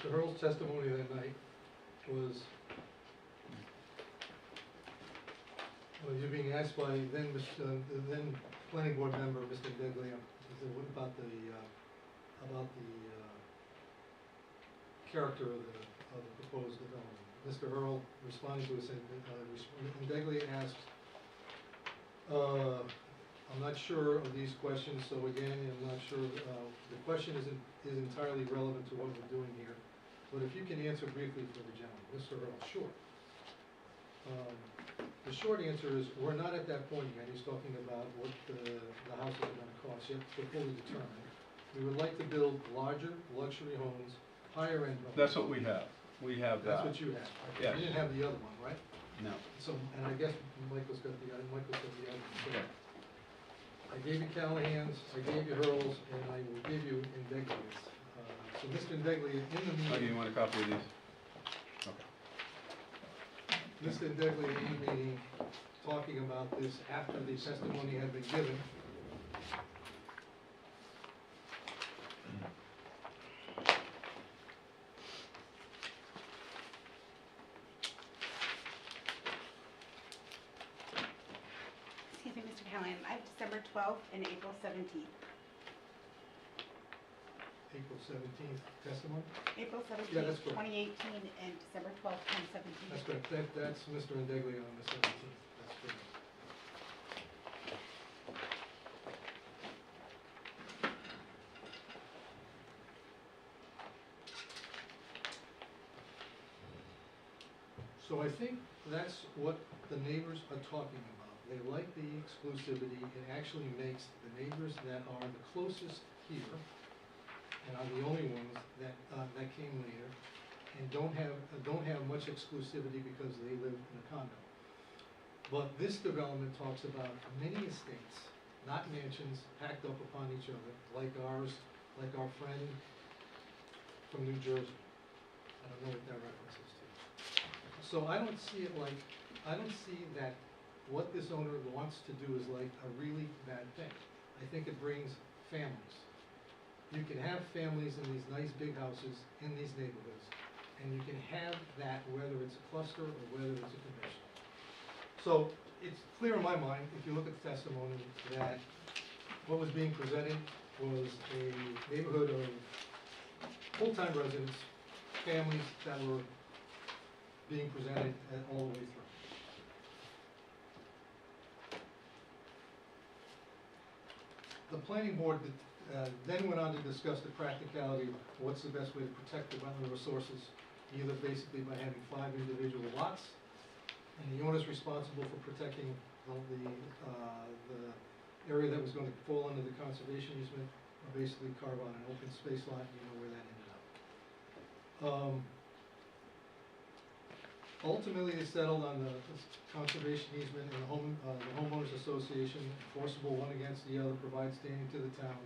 Mr. Hurl's testimony that night was, you're being asked by the then planning board member, Mr. Degley, about the character of the proposed development. Mr. Hurl responding to us, and Degley asked, I'm not sure of these questions, so again, I'm not sure, the question is entirely relevant to what we're doing here. But if you can answer briefly for the gentleman, Mr. Earl, sure. The short answer is, we're not at that point yet. He's talking about what the houses are gonna cost yet, to fully determined. We would like to build larger luxury homes, higher end homes. That's what we have. We have that. That's what you have. Yes. You didn't have the other one, right? No. So, and I guess Michael's got the other one. Okay. I gave you Callahan's, I gave you Hurl's, and I will give you Indeglia's. So Mr. Indeglia, in the Oh, you meeting, want a copy of these? Okay. Mr. Indeglia in the meeting, talking about this after the testimony had been given. Excuse me, Mr. Callahan, I have December 12th and April 17th. April 17th testimony? April Yeah, that's 17th, correct. 2018, and December 12th, 2017. That's correct. That's Mr. Indeglia on the 17th. That's correct. So I think that's what the neighbors are talking about. They like the exclusivity. It actually makes the neighbors that are the closest here, and are the only ones that, that came later, and don't have much exclusivity because they live in a condo. But this development talks about many estates, not mansions, packed up upon each other, like ours, like our friend from New Jersey. I don't know what that reference is to. So I don't see it like, I don't see that what this owner wants to do is like a really bad thing. I think it brings families. You can have families in these nice big houses in these neighborhoods, and you can have that whether it's a cluster or whether it's a conventional. So it's clear in my mind, if you look at the testimony, that what was being presented was a neighborhood of full-time residents, families that were being presented all the way through. The planning board then went on to discuss the practicality of what's the best way to protect the wetland resources, either basically by having 5 individual lots, and the owner's responsible for protecting the area that was going to fall under the conservation easement, or basically carve out an open space lot. You know where that ended up. Ultimately, they settled on the conservation easement, and the homeowners association, enforceable one against the other, provides standing to the town.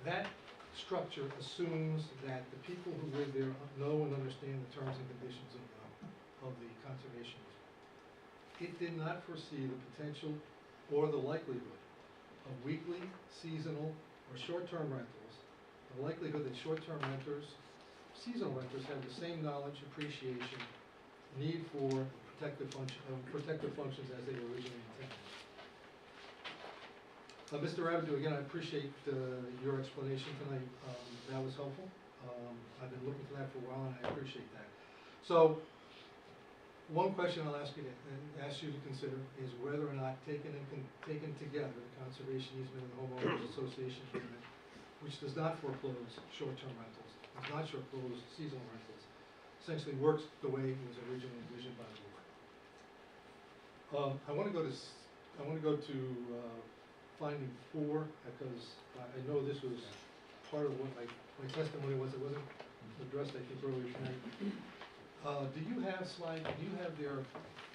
That structure assumes that the people who live there know and understand the terms and conditions of the conservation easement. It did not foresee the potential or the likelihood of weekly, seasonal, or short-term rentals. The likelihood that short-term renters, seasonal renters have the same knowledge, appreciation, need for protective functions as they were originally intended. Mr. Avenue, again, I appreciate your explanation tonight. That was helpful. I've been looking for that for a while, and I appreciate that. So, one question I'll ask you to consider is whether or not taken together, the conservation easement and the homeowners association easement, which does not foreclose short-term rentals, does not foreclose seasonal rentals, essentially works the way it was originally envisioned by the board. I want to go to finding 4, because I know this was part of what my testimony was. It wasn't addressed, I think, earlier tonight. Do you have their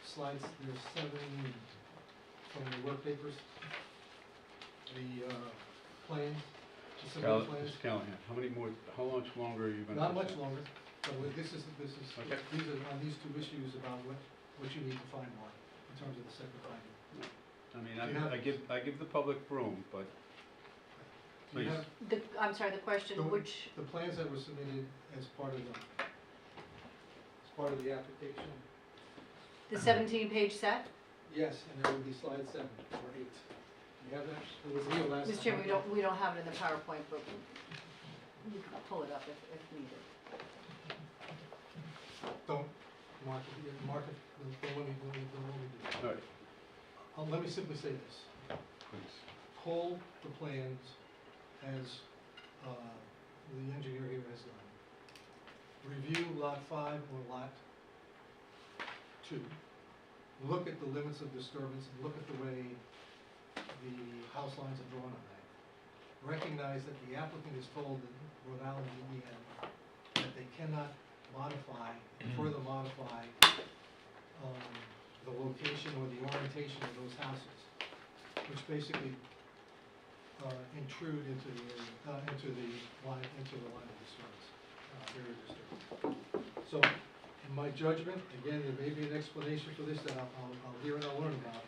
slides, their 7 from the work papers? The plans, the submitted plans? Mr. Callahan, how much longer are you going to? Not much longer. So this is, Okay. these are on these 2 issues about what you need to find, Mark, in terms of the second finding. I mean, Do you have- I give the public room, but Do you please. have I'm sorry, the question, The- which, the plans that were submitted as part of the application? the 17-page set? Yes, and there would be slide 7 or 8. You have that? It was here last time. Mr. Chairman, we don't have it in the PowerPoint, but you can pull it up if needed. Don't mark it, don't let me do that. All right. Let me simply say this. please. pull the plans as the engineer here has done. Review lot 5 or lot 2. Look at the limits of disturbance and look at the way the house lines are drawn on that. Recognize that the applicant is told in Rhode Island DEM that they cannot modify, further modify the location or the orientation of those houses, which basically intrude into the area, into the line of disturbance, area of disturbance. So, in my judgment, again, there may be an explanation for this that I'll hear and I'll learn about,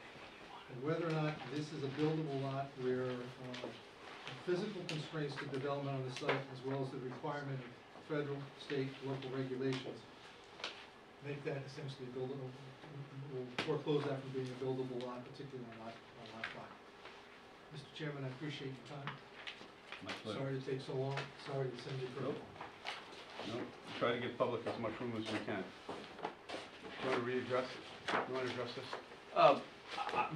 and whether or not this is a buildable lot where physical constraints to development on the site, as well as the requirement of federal, state, local regulations, make that essentially buildable, will foreclose that from being a buildable lot, particularly on lot 5. Mr. Chairman, I appreciate your time. My pleasure. Sorry to take so long, sorry to send you further. No, try to give public as much room as we can. Do you want to readdress it? You want to address this?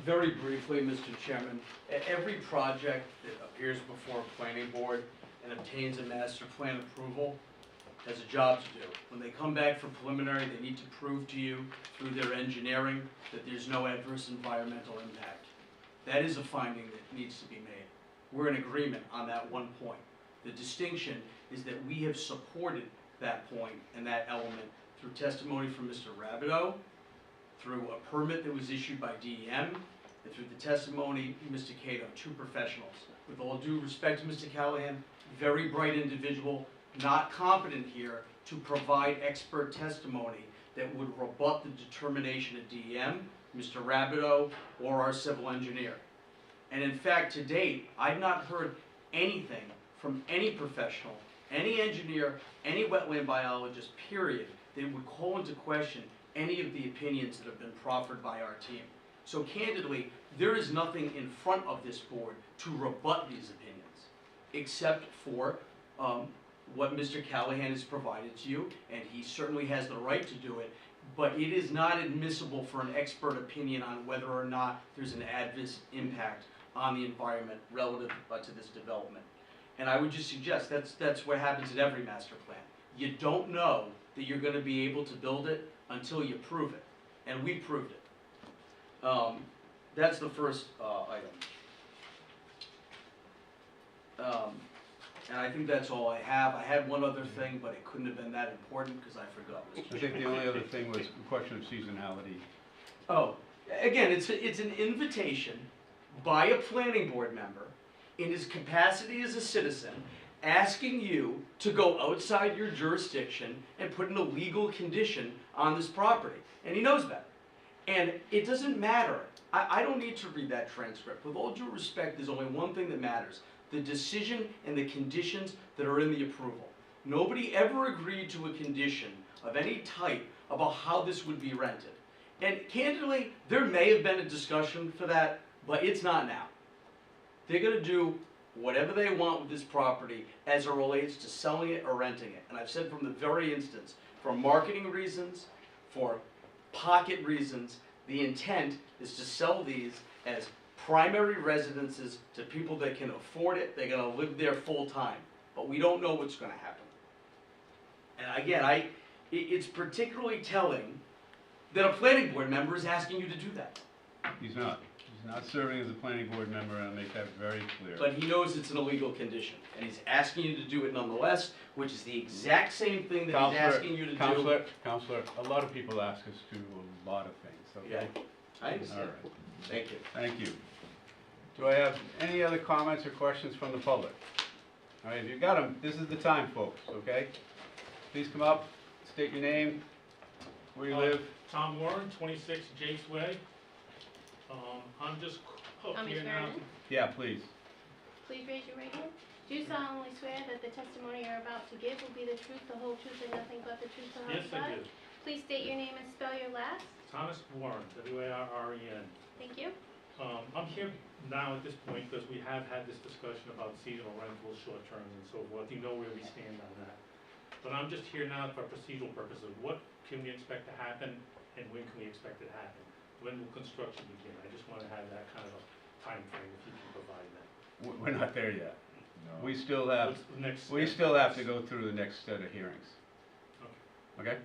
Very briefly, Mr. Chairman, every project that appears before a planning board and obtains a master plan approval has a job to do. When they come back for preliminary, they need to prove to you through their engineering that there's no adverse environmental impact. That is a finding that needs to be made. We're in agreement on that one point. The distinction is that we have supported that point and that element through testimony from Mr. Rabideau, through a permit that was issued by DEM, and through the testimony of Mr. Cato, 2 professionals. With all due respect to Mr. Callahan, very bright individual, not competent here to provide expert testimony that would rebut the determination of DEM, Mr. Rabideau, or our civil engineer. And in fact, to date, I've not heard anything from any professional, any engineer, any wetland biologist, period, that would call into question any of the opinions that have been proffered by our team. So candidly, there is nothing in front of this board to rebut these opinions, except for what Mr. Callahan has provided to you, and he certainly has the right to do it, but it is not admissible for an expert opinion on whether or not there's an adverse impact on the environment relative to this development. And I would just suggest that's what happens in every master plan. You don't know that you're going to be able to build it until you prove it, and we proved it. That's the first item. And I think that's all I have. I had one other thing, but it couldn't have been that important because I forgot. I think the only other thing was a question of seasonality. Oh, again, it's an invitation by a planning board member in his capacity as a citizen, asking you to go outside your jurisdiction and put an illegal condition on this property. And he knows better. And it doesn't matter. I don't need to read that transcript. With all due respect, there's only one thing that matters: the decision and the conditions that are in the approval. Nobody ever agreed to a condition of any type about how this would be rented. And candidly, there may have been a discussion for that, but it's not now. They're going to do whatever they want with this property as it relates to selling it or renting it. And I've said from the very instance, for marketing reasons, for pocket reasons, the intent is to sell these as primary residences to people that can afford it. They're going to live there full time. But we don't know what's going to happen. And again, it's particularly telling that a planning board member is asking you to do that. He's not. He's not serving as a planning board member, and I'll make that very clear. But he knows it's an illegal condition, and he's asking you to do it nonetheless, which is the exact same thing that he's asking you to do. Counselor, a lot of people ask us to do a lot of things, okay? Yeah, I understand. All right. Thank you. Thank you. Do I have any other comments or questions from the public? All right, if you've got them, this is the time, folks, okay? Please come up, state your name, where you live. Tom Warren, 26 Jace Way. I'm just up here now. Yeah, please. Please raise your right hand. Do you solemnly swear that the testimony you're about to give will be the truth, the whole truth, and nothing but the truth, so help you Yes, God? I do. Please state your name and spell your last. Thomas Warren, W-A-R-R-E-N. Thank you. I'm here now at this point because we have had this discussion about seasonal rentals, short terms, and so forth. You know where we stand on that. But I'm just here now for procedural purposes. What can we expect to happen, and when can we expect it to happen? When will construction begin? I just want to have that kind of a timeframe, if you can provide that. We're not there yet. No. We still have, What's the next we step? still have to go through the next set of hearings. Okay?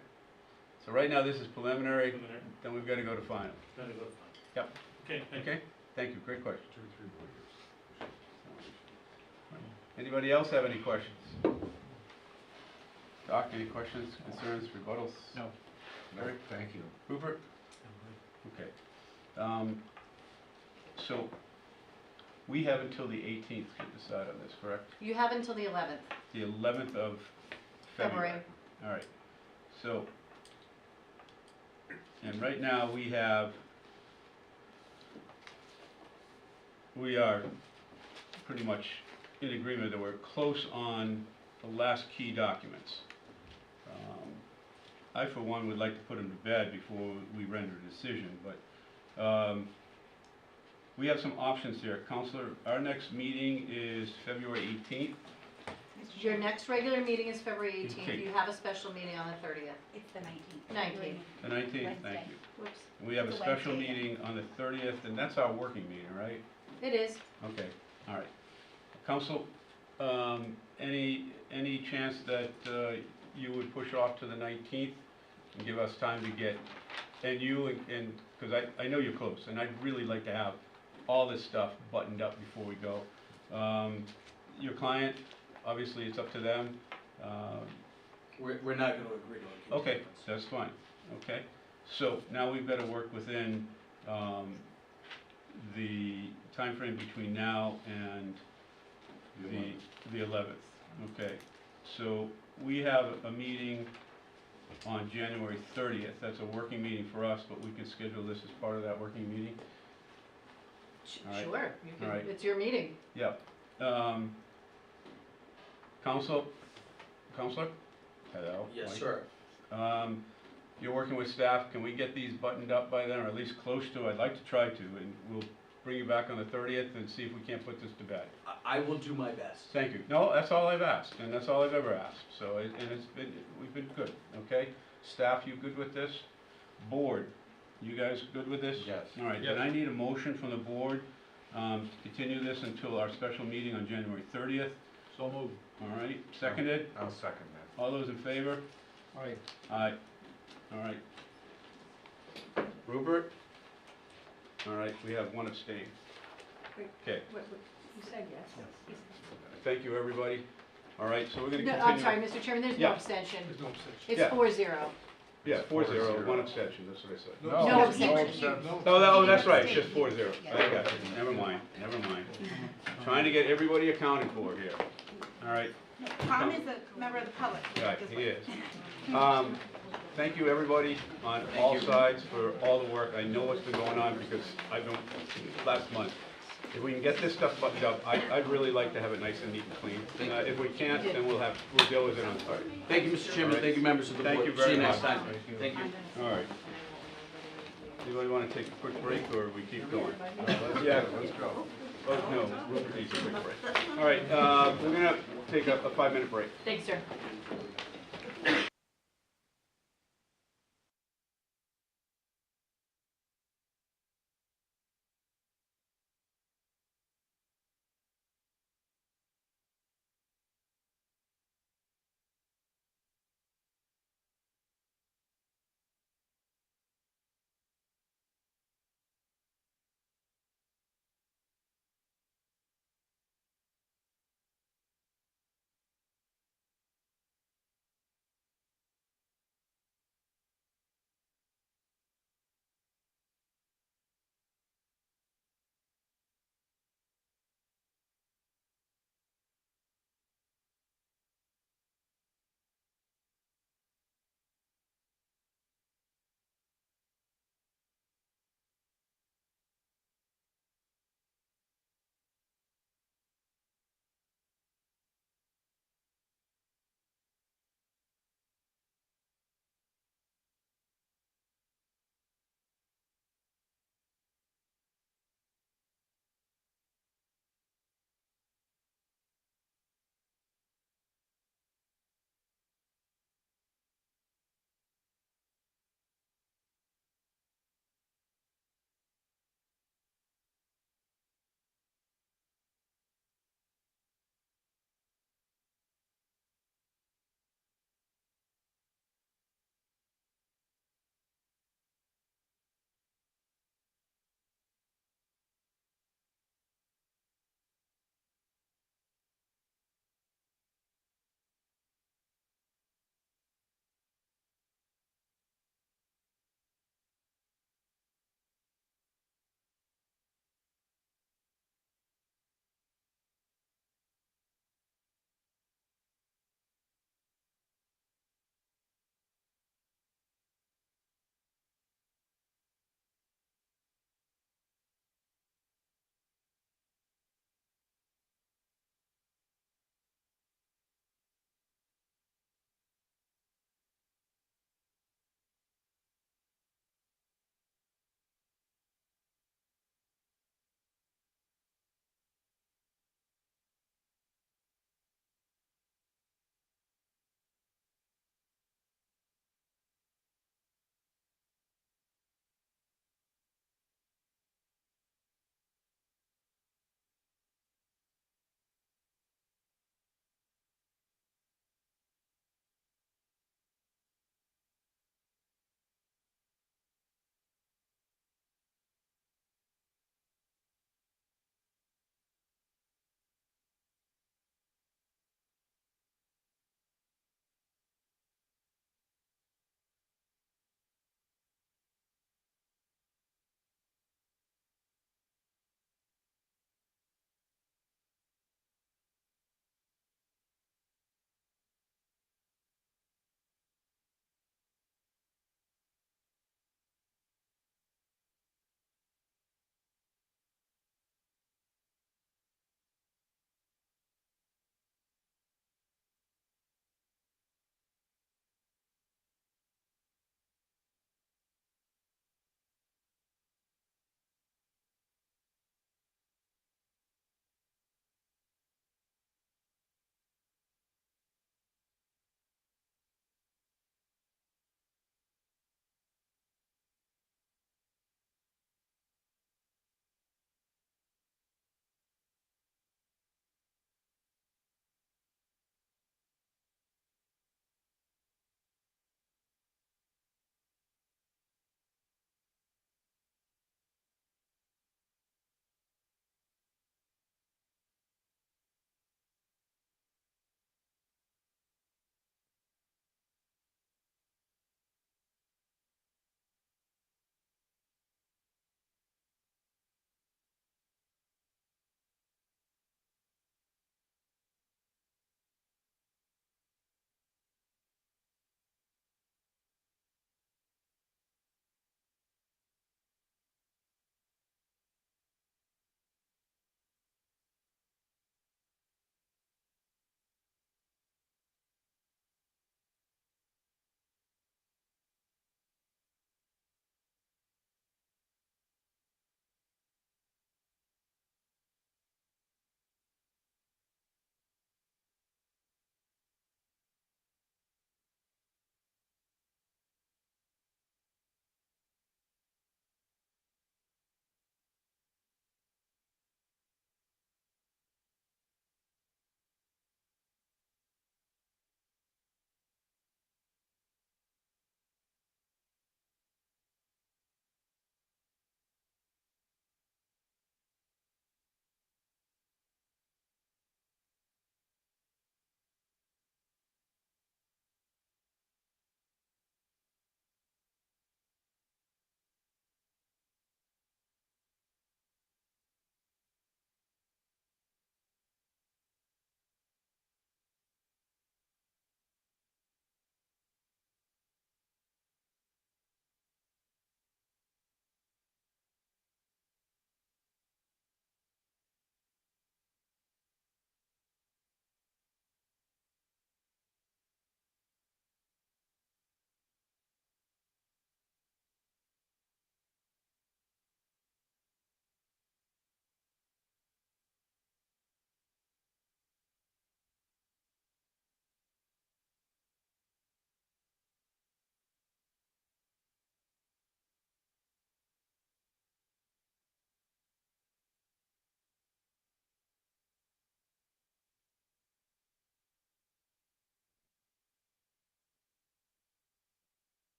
So right now, this is preliminary, Preliminary, then we've got to go to final. then it goes fine. Yep. Okay, thank you. Okay? Thank you, great question. 2 or 3 more years. Anybody else have any questions? Doc, any questions, concerns, rebuttals? No. No, thank you. Rupert? Okay. So, we have until the 18th to decide on this, correct? You have until the 11th, The 11th of February. February. All right. So, and right now, we are pretty much in agreement that we're close on the last key documents. I, for one, would like to put them to bed before we render a decision, but we have some options here. Counselor, our next meeting is February 18th. Your next regular meeting is February 18th. Okay. You have a special meeting on the 30th. It's the 19th. 19th. The 19th, thank Wednesday. you. Whoops. And we have a It's a special Wednesday. meeting on the 30th, and that's our working meeting, right? It is. Okay, all right. Council, any chance that you would push off to the 19th and give us time to get, and you, and, because I know you're close, and I'd really like to have all this stuff buttoned up before we go. Your client, obviously, it's up to them. We're not gonna agree to a Okay, continuance. that's fine, okay. So now we've got to work within the timeframe between now and the 11th. Okay, so we have a meeting on January 30th. That's a working meeting for us, but we can schedule this as part of that working meeting. All right. Sure. You can, All right. It's your meeting. Yep. Counselor? Hello? Yes, Mike? sir. You're working with staff, can we get these buttoned up by then, or at least close to? I'd like to try to, and we'll bring you back on the 30th and see if we can't put this to bed. I will do my best. Thank you. No, that's all I've asked, and that's all I've ever asked, so, and it's been, we've been good, okay? Staff, you good with this? Board, you guys good with this? Yes. All right, then I need a motion from the board to continue this until our special meeting on January 30th. So moved. All right, seconded? I'll second that. All those in favor? Aye. Aye. All right. Rupert? All right, we have one abstain. Okay, You said yes. thank you, everybody. All right, so we're gonna No, continue. I'm sorry, Mr. Chairman, there's Yeah. no abstention. There's no abstention. It's Yeah. 4-0. Yeah, 4-0, 4-0. one abstention, that's what I said. No abstention. Oh, that's right, it's just 4-0. I got you, never mind. Trying to get everybody accounted for here. All right, Tom is a member of the public. right, This he way. is. Thank you, everybody, on all sides for all the work. I know what's been going on because I've been, last month. If we can get this stuff buttoned up, I'd really like to have it nice and neat and clean. If we can't, then we'll deal with it on Friday. Thank you, Mr. Chairman. Thank you, members of the board. Thank you See you very next much. time. Thank you. All right. Anybody want to take a quick break, or we keep going? Yeah, let's go. Oh, no, Rupert needs a quick break. All right, we're gonna take a 5-minute break. Thanks, sir.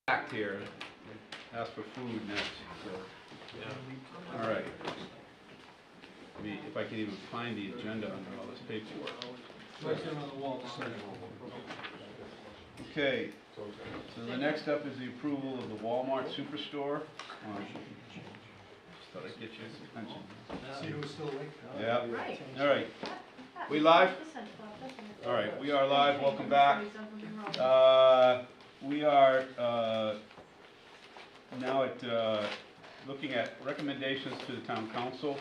Act here, ask for food next, so. All right. If I can even find the agenda under all this paperwork. Right there on the wall, the second. Okay, so the next up is the approval of the Walmart Superstore. Just thought I'd get you some attention. See who was still awake? Yeah, Right. all right. We live? All right, we are live, welcome back. We are now at looking at recommendations to the town council.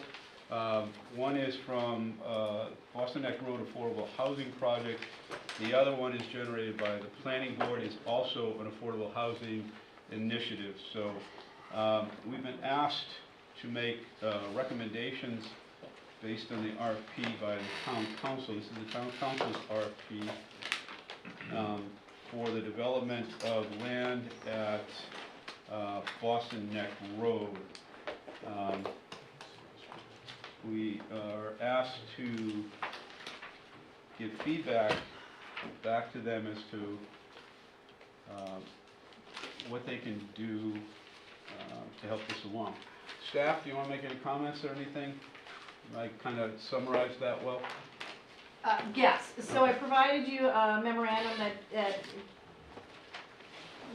One is from Boston Neck Road Affordable Housing Project. The other one is generated by the planning board, is also an affordable housing initiative. So we've been asked to make recommendations based on the RFP by the town council. This is the town council's RFP for the development of land at Boston Neck Road. We are asked to give feedback back to them as to what they can do to help this along. Staff, do you want to make any comments or anything? I kind of summarized that well. Yes, so I provided you a memorandum that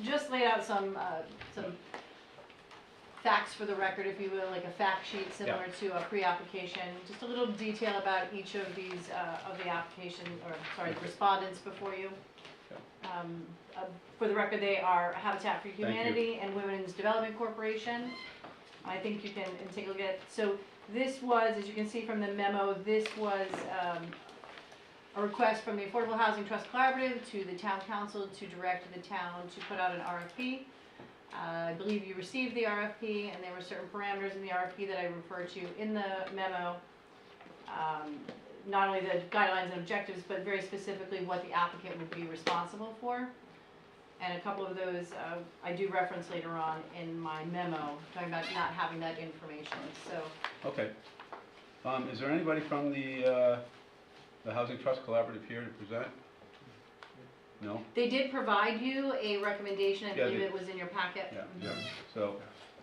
just laid out some facts for the record, if you will, like a fact sheet similar to a pre-application, just a little detail about each of these, of the application, or sorry, the respondents before you. For the record, they are Habitat for Humanity and Women's Development Corporation. I think you can take a look at it. So this was, as you can see from the memo, this was a request from the Affordable Housing Trust Collaborative to the town council to direct the town to put out an RFP. I believe you received the RFP, and there were certain parameters in the RFP that I referred to in the memo. Not only the guidelines and objectives, but very specifically what the applicant would be responsible for. And a couple of those I do reference later on in my memo, talking about not having that information. So. Okay. Is there anybody from the Housing Trust Collaborative here to present? No? They did provide you a recommendation, I Yeah, believe it was in your packet. Yeah. So,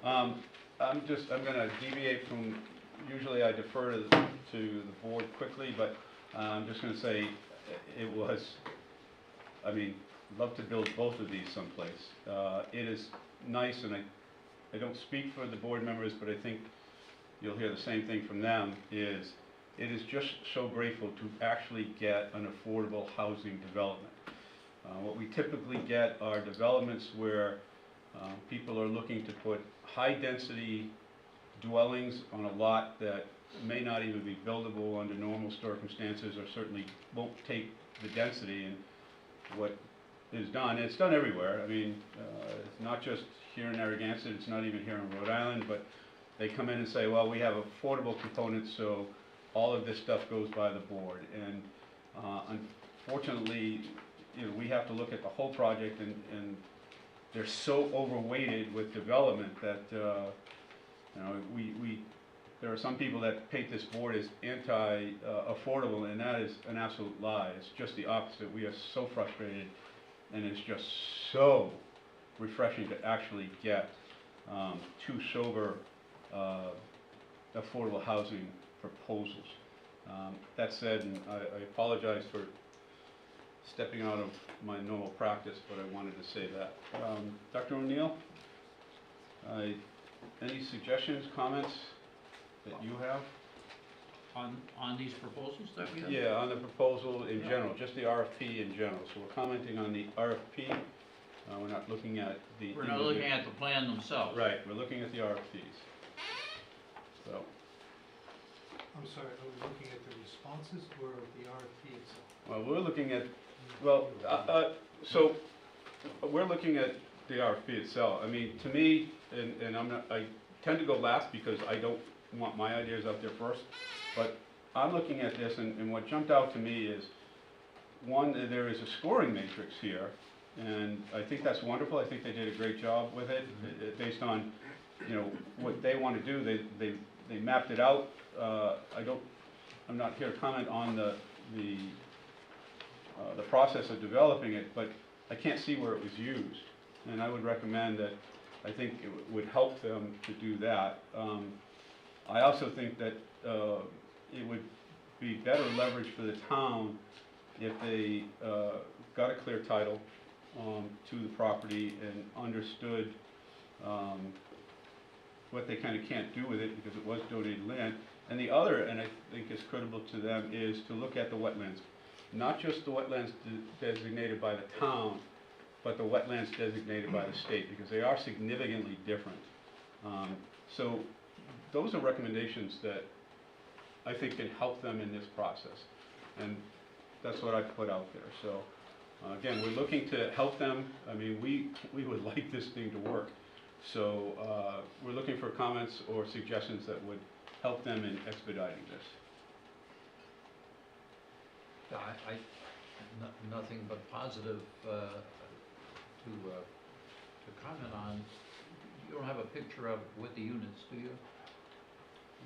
I'm gonna deviate from, usually I defer to the board quickly, but I'm just gonna say it was, I mean, love to build both of these someplace. It is nice, and I don't speak for the board members, but I think you'll hear the same thing from them, it is just so grateful to actually get an affordable housing development. What we typically get are developments where people are looking to put high-density dwellings on a lot that may not even be buildable under normal circumstances, or certainly won't take the density. And what is done, it's done everywhere. I mean, it's not just here in Narragansett, it's not even here in Rhode Island, but they come in and say, well, we have affordable components, so all of this stuff goes by the board. And unfortunately, you know, we have to look at the whole project, and they're so overweighted with development that you know, there are some people that paint this board as anti-affordable, and that is an absolute lie. It's just the opposite. We are so frustrated, and it's just so refreshing to actually get two sober affordable housing proposals. That said, and I apologize for stepping out of my normal practice, but I wanted to say that. Dr. O'Neill, any suggestions, comments that you have? On these proposals that we have? Yeah, on the proposal in general, just the RFP in general. So we're commenting on the RFP. We're not looking at the... We're not looking at the plan themselves. Right, we're looking at the RFPs. So, I'm sorry, are we looking at the responses or the RFP itself? well, we're looking at, well, so we're looking at the RFP itself. I mean, to me, and I tend to go last because I don't want my ideas out there first, but I'm looking at this, and what jumped out to me is, one, there is a scoring matrix here, and I think that's wonderful. I think they did a great job with it, based on, you know, what they want to do. They mapped it out. I'm not here to comment on the process of developing it, but I can't see where it was used. And I would recommend that, I think it would help them to do that. I also think that it would be better leverage for the town if they got a clear title to the property and understood what they kind of can't do with it because it was donated land. And the other, and I think is critical to them, is to look at the wetlands. Not just the wetlands designated by the town, but the wetlands designated by the state, because they are significantly different. So those are recommendations that I think can help them in this process. And that's what I put out there. So again, we're looking to help them. I mean, we would like this thing to work. So we're looking for comments or suggestions that would help them in expediting this. Yeah, nothing but positive to comment on. You don't have a picture of with the units, do you?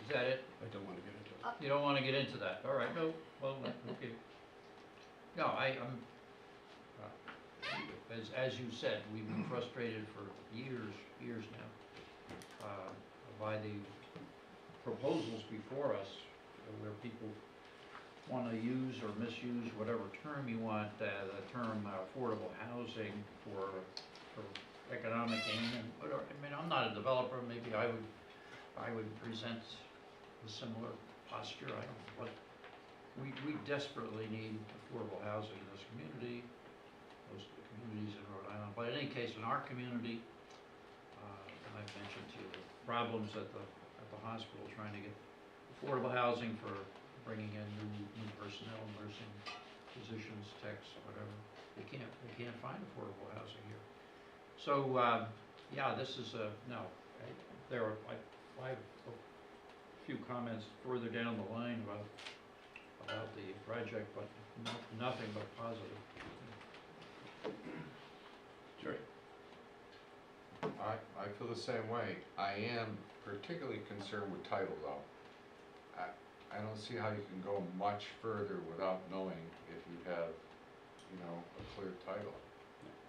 Is that it? I don't want to get into it. You don't want to get into that? All right, no, well, okay. No, I'm, as you said, we've been frustrated for years now, by the proposals before us, where people want to use or misuse whatever term you want, the term affordable housing for economic gain and whatever. I mean, I'm not a developer, maybe I would present a similar posture. I don't know, but we desperately need affordable housing in this community, most of the communities in Rhode Island. But in any case, in our community, I've mentioned to you the problems at the hospital trying to get affordable housing for bringing in new personnel, nursing, physicians, techs, whatever. They can't find affordable housing here. So yeah, this is no. There are I have a few comments further down the line about the project, but nothing but positive. Sure. I feel the same way. I am particularly concerned with title though. I don't see how you can go much further without knowing if you have, you know, a clear title.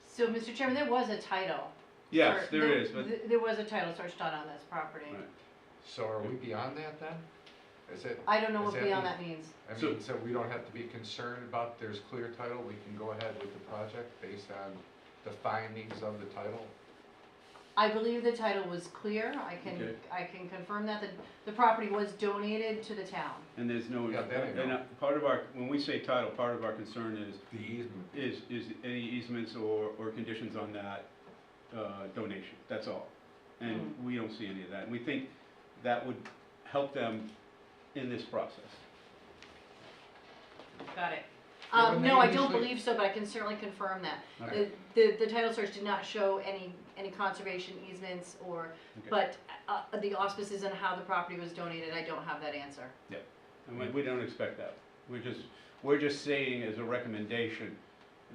So, Mr. Chairman, there was a title. Yes, Or there is, but there was a title search done on this property. right. So are we beyond that then? Is it? I don't know Does what that beyond mean- that means. I mean, so we don't have to be concerned about there's clear title, we can go ahead with the project based on the findings of the title? I believe the title was clear. I Okay. can confirm that the property was donated to the town. And there's no, Yeah, that I know. and part of our, when we say title, part of our concern is The easement. is any easements or conditions on that donation, that's all. And we don't see any of that. And we think that would help them in this process. Got it. Yeah, when they No, I don't initially- believe so, but I can certainly confirm that. Okay. The title search did not show any conservation easements or, Okay. but the auspices and how the property was donated, I don't have that answer. And we don't expect that. We're just saying as a recommendation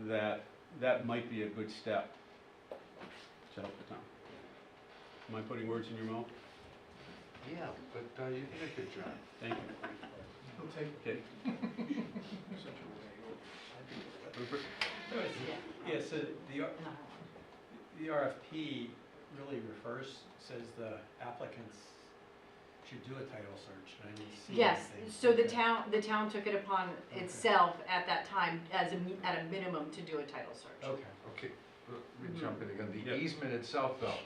that that might be a good step to help the town. Am I putting words in your mouth? Yeah, but you did a good job. Thank you. We'll take Okay. Rupert? Yeah, so the RFP really says the applicants should do a title search, and I didn't see Yes, anything. so the Okay. town took it upon Okay. itself at that time at a minimum to do a title search. Okay. Okay, let me jump in again. The Yeah. easement itself though,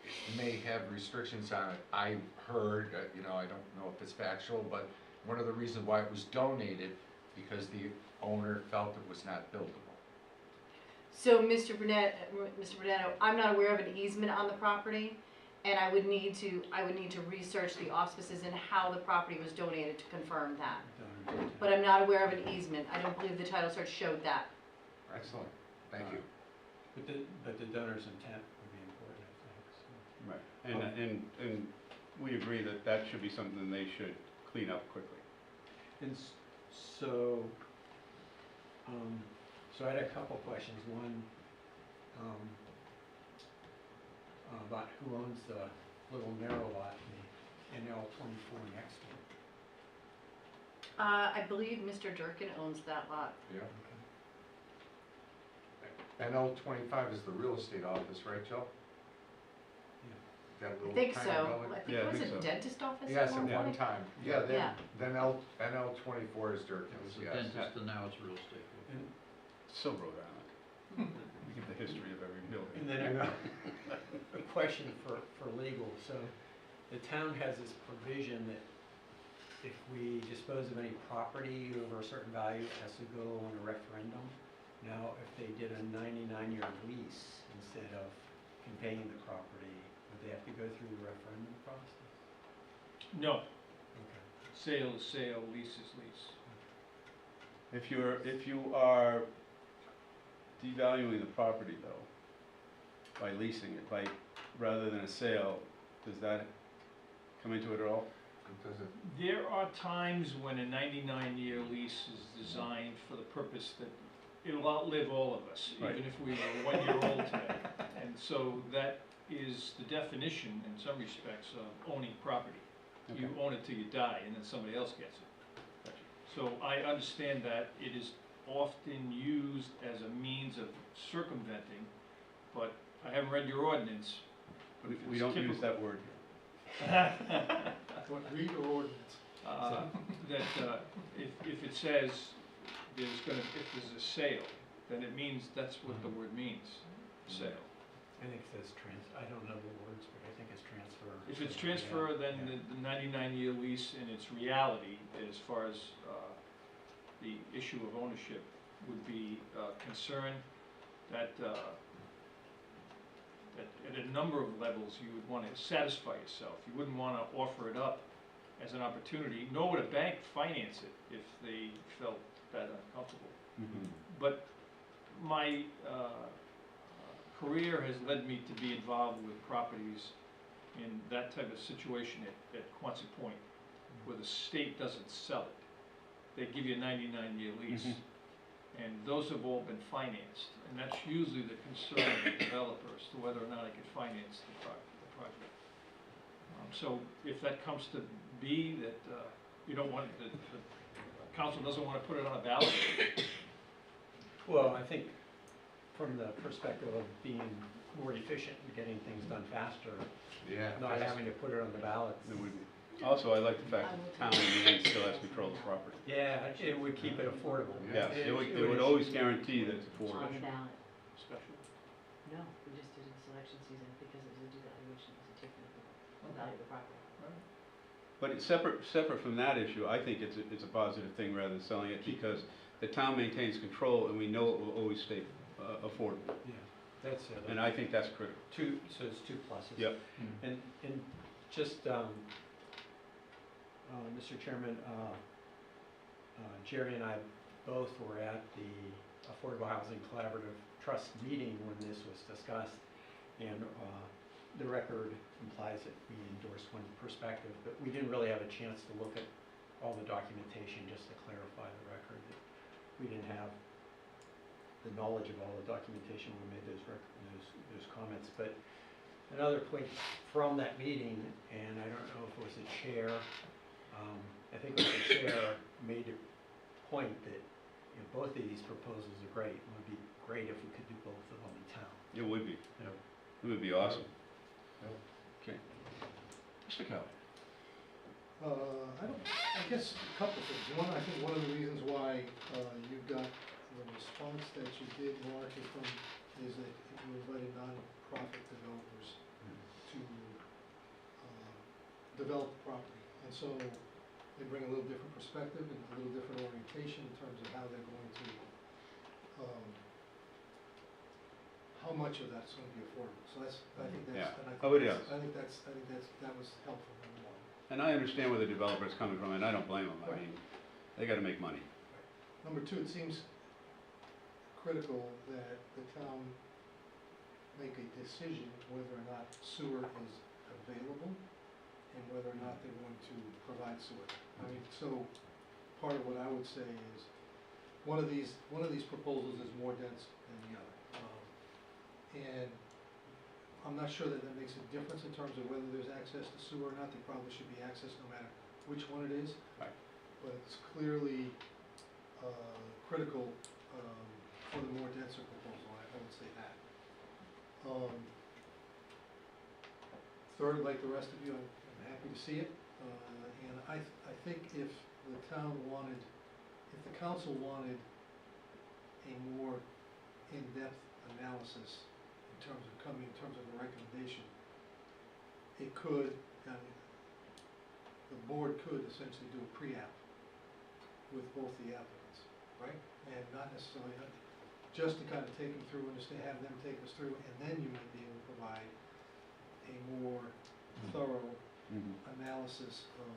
it may have restrictions on it. I heard, you know, I don't know if it's factual, but one of the reasons why it was donated, because the owner felt it was not buildable. So, Mr. Brunetto, I'm not aware of an easement on the property, and I would need to research the auspices and how the property was donated to confirm that. But I'm not aware of an easement. I don't believe the title search showed that. Excellent, thank you. But the donor's intent would be important, I think, so. Right. And we agree that that should be something they should clean up quickly. And so, so I had a couple questions. One, about who owns the little narrow lot in the NL 24 next to it. I believe Mr. Durkin owns that lot. Yeah. NL 25 is the real estate office, right, Joe? That I little think tiny so. building? I think Yeah, I it was think a so. dentist office Yes, at at one one point. time. Yeah, Yeah. then NL 24 is It Durkin's, was a yes. dentist and now it's real estate. Still Rhode Island. We give the history of every building. And I then know. a question for legal. So the town has this provision that if we dispose of any property over a certain value, it has to go on a referendum. Now, if they did a 99-year lease instead of conveying the property, would they have to go through the referendum process? No, Okay. sale is sale, lease is lease. If you are devaluing the property though, by leasing it, rather than a sale, does that come into it at all? It doesn't, There are times when a 99-year lease is designed for the purpose that it'll outlive all of us, Right. even if we were 1 year old today. And so that is the definition, in some respects, of owning property. You own it till you die, and then somebody else gets it. So I understand that it is often used as a means of circumventing, but I haven't read your ordinance. But if We it's don't use typical- that word here. What, read or ordinance? That if it says if there's a sale, then it means that's what the word means, sale. I think it says I don't know the words, but I think it's transfer. If it's transfer, then Yeah. the 99-year lease in its reality, as far as the issue of ownership, would be concerned that at a number of levels, you would want to satisfy yourself. You wouldn't want to offer it up as an opportunity, nor would a bank finance it if they felt that uncomfortable. But my career has led me to be involved with properties in that type of situation at Quonset Point, where the state doesn't sell it. They give you a 99-year lease, and those have all been financed. And that's usually the concern of the developer as to whether or not I can finance the project. So if that comes to be that you don't want, the council doesn't want to put it on a ballot, Well, I think from the perspective of being more efficient and getting things done faster, yeah. not having to put it on the ballot. It would be. Also, I like the fact that the town in the end still has control of the property. Yeah, it would keep it affordable. Yeah, it would always guarantee that it's On affordable. the ballot. special. No, we just did it in selection season because it was a devaluation, it was a taking of the value of the property. But it's separate from that issue, I think it's a positive thing rather than selling it, because the town maintains control and we know it will always stay affordable. Yeah, that's it. And I think that's critical. So it's two pluses. Yep. And just, Mr. Chairman, Jerry and I both were at the Affordable Housing Collaborative Trust meeting when this was discussed, and the record implies that we endorsed one perspective, but we didn't really have a chance to look at all the documentation, just to clarify the record, that we didn't have the knowledge of all the documentation when we made those comments. But another point from that meeting, and I don't know if it was the chair, I think it was the chair made a point that both of these proposals are great. It would be great if we could do both of them in town. It would be. Yeah. It would be awesome. Okay. Mr. Kelly? I guess a couple things. One, I think one of the reasons why you got the response that you did, Mark, is that you invited non-profit developers to develop the property. And so they bring a little different perspective and a little different orientation in terms of how they're going to, how much of that's going to be affordable. So that's, I think that's, Yeah. and I Oh, it think is. that was helpful, number one. And I understand where the developer's coming from, and I don't blame them. I Right. mean, they gotta make money. Number two, it seems critical that the town make a decision whether or not sewer is available and whether or not they're going to provide sewer. I mean, so part of what I would say is, one of these proposals is more dense than the other. And I'm not sure that makes a difference in terms of whether there's access to sewer or not. There probably should be access no matter which one it is. Right. But it's clearly critical for the more denser proposal. I would say that. Third, like the rest of you, I'm happy to see it, and I think if the town wanted, if the council wanted a more in-depth analysis in terms of a recommendation, it could, the board could essentially do a pre-app with both the applicants, right? And not necessarily, just to kind of take them through and just to have them take us through, and then you might be able to provide a more thorough analysis of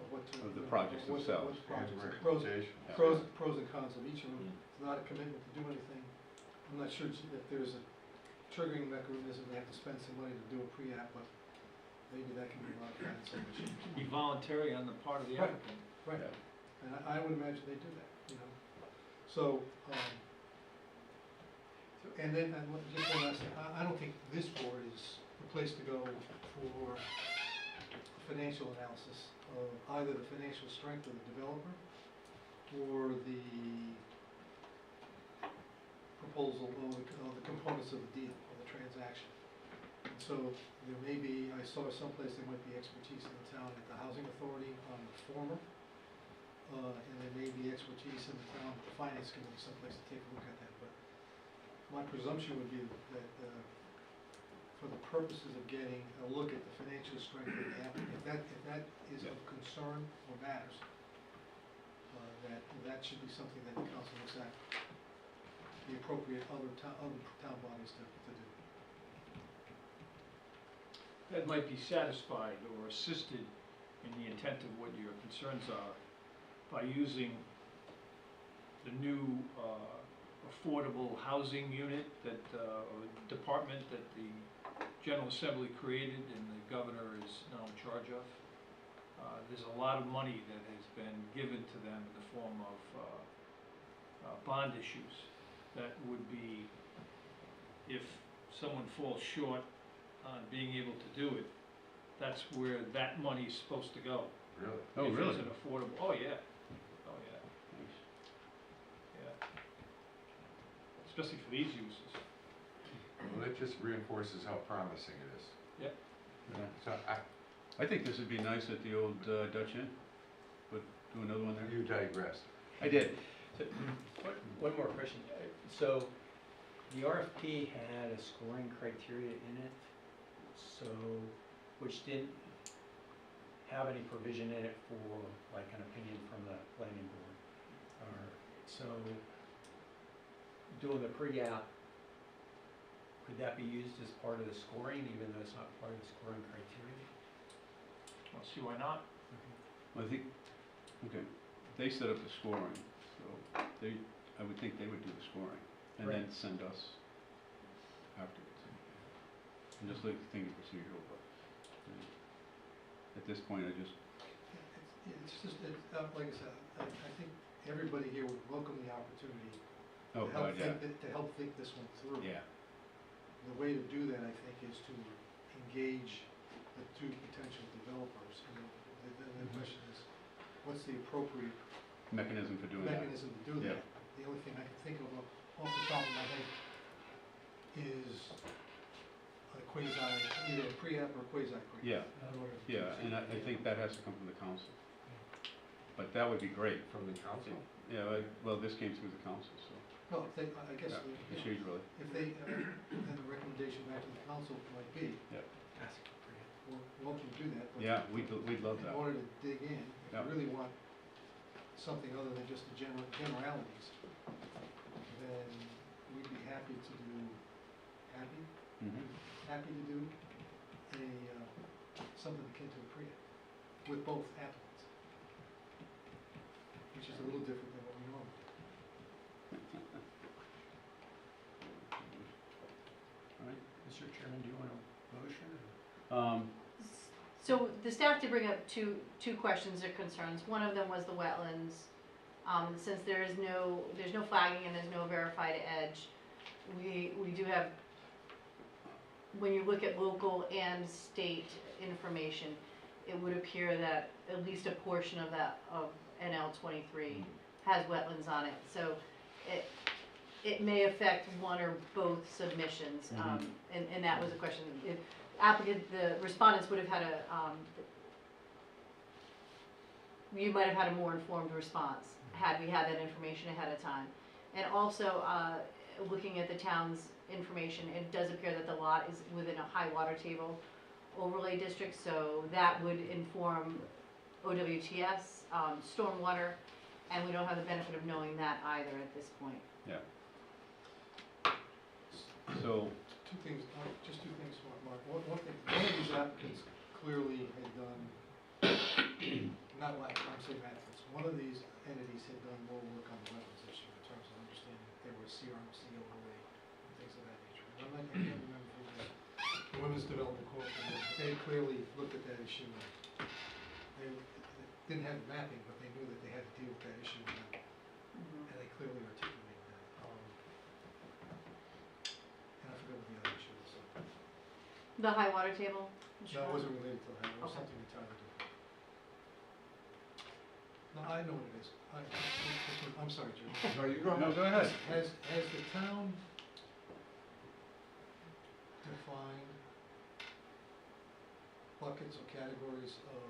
what to. Of the projects themselves. Pros Recommendation. and cons of each of them. It's not a commitment to do anything. I'm not sure if there's a triggering mechanism, they have to spend some money to do a pre-app, but maybe that can be modified in some way. It should be voluntary on the part of the Right. applicant. Right, and I would imagine they do that, you know. So, and then, just one last thing, I don't think this board is the place to go for financial analysis of either the financial strength of the developer or the proposal or the components of the deal, or the transaction. And so there may be, I saw someplace there might be expertise in the town at the housing authority on the former, and there may be expertise in the town at the finance committee someplace to take a look at that. But my presumption would be that for the purposes of getting a look at the financial strength of the applicant, if that is of concern or matters, that should be something that the council looks at the appropriate other town bodies to do. That might be satisfied or assisted in the intent of what your concerns are by using the new affordable housing unit that, or department that the General Assembly created and the governor is now in charge of. There's a lot of money that has been given to them in the form of bond issues that would be, if someone falls short on being able to do it, that's where that money's supposed to go. Really? Oh, If really? it's an affordable, oh, yeah, oh, yeah, yeah. Especially for these uses. Well, that just reinforces how promising it is. Yep. Yeah. So I think this would be nice at the old Dutch Inn, but do another one there. you digress. I did. So, one more question. So, the RFP had a scoring criteria in it, so, which didn't have any provision in it for, like, an opinion from the planning board. So, doing the pre-app, could that be used as part of the scoring, even though it's not part of the scoring criteria? Well, see, why not? Well, I think, okay, they set up the scoring, so I would think they would do the scoring, and then Right. send us afterwards. I'm just like thinking procedural, but at this point, I just, It's just, like I said, I think everybody here would welcome the opportunity oh, God, yeah, to help think this one through. yeah, The way to do that, I think, is to engage the two potential developers. And the question is, what's the appropriate mechanism for doing that. mechanism to do that? The only thing I can think of off the top of my head is a quasi, either a pre-app or a quasi-pre-app. Yeah, yeah, and I think that has to come from the council. But that would be great. From the council? Yeah, well, this came through the council, so, Well, I guess, yeah, you know, procedurally, if they, then the recommendation back to the council might be, yeah. we're welcome to do that, but Yeah, we'd love that. in order to dig in, if Yeah. you really want something other than just the generalities, then we'd be happy to do, Mhm. happy to do something akin to a pre-app with both applicants, which is a little different than what we normally do. All right. Mr. Chairman, do you want a motion? So the staff did bring up two questions or concerns. One of them was the wetlands. Since there's no flagging and there's no verified edge, we do have, when you look at local and state information, it would appear that at least a portion of that, of NL 23 has wetlands on it. So it may affect one or both submissions, Mhm. and that was a question. If applicant, the respondents would have had you might have had a more informed response had we had that information ahead of time. And also, looking at the town's information, it does appear that the lot is within a high water table overlay district, so that would inform OWTS, stormwater, and we don't have the benefit of knowing that either at this point. Yeah. So, Two things, just two things, Mark. One thing, one of these applicants clearly had done, not like, I'm saying applicants, one of these entities had done more work on the wetlands issue in terms of understanding if there was CRMC overlay and things of that nature. And I can't remember who the Women's Development Corporation, but they clearly looked at that issue. They didn't have the mapping, but they knew that they had to deal with that issue, and they clearly articulated that. And I forgot what the other issue was. The high water table? No, it wasn't related to that, it was Okay. something entirely different. No, I know what it is. I'm sorry, Jim. No, you go no, ahead. go ahead. Has the town defined buckets or categories of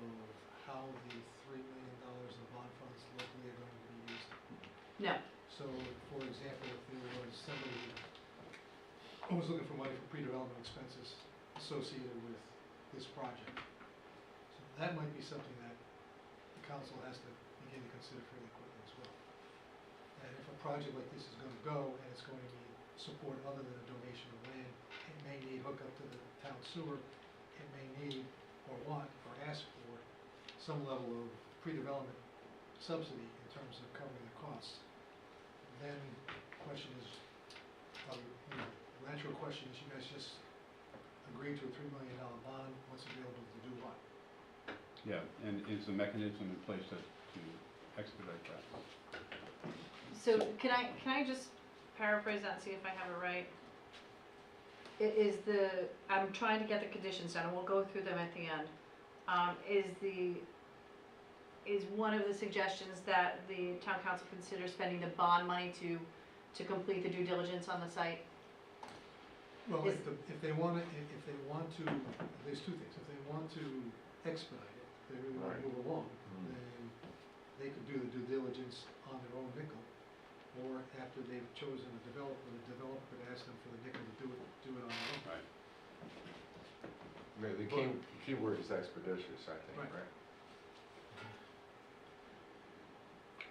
how the $3 million of bond funds locally are going to be used? No. So, for example, if there was somebody who was looking for money for pre-development expenses associated with this project, so that might be something that the council has to begin to consider fairly quickly as well. And if a project like this is going to go and it's going to need support other than a donation of land, it may need hookup to the town sewer, it may need or want or ask for some level of pre-development subsidy in terms of covering the costs. Then the question is, the natural question is, you guys just agreed to a $3 million bond, what's available to do what? yeah, and is the mechanism in place to expedite that? So can I just paraphrase that and see if I have it right? I'm trying to get the conditions down, and we'll go through them at the end. Is one of the suggestions that the town council consider spending the bond money to complete the due diligence on the site? Well, Is- if they want to, there's two things. If they want to expedite it, if they really want to Right. move along, Mhm. then they could do the due diligence on their own nickel. Or after they've chosen a developer, the developer could ask them for the nickel to do it on their own. Right. The key word is expeditious, I think, Right. right?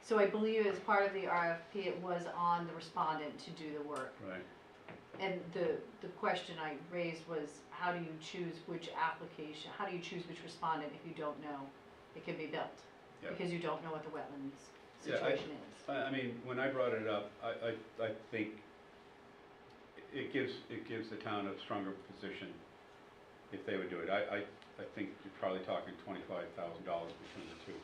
So I believe as part of the RFP, it was on the respondent to do the work. Right. And the question I raised was, how do you choose which application, how do you choose which respondent if you don't know it can be built? Yeah. Because you don't know what the wetlands Yeah, situation is. I mean, when I brought it up, I think it gives the town a stronger position if they would do it. I think you're probably talking $25,000 between the two.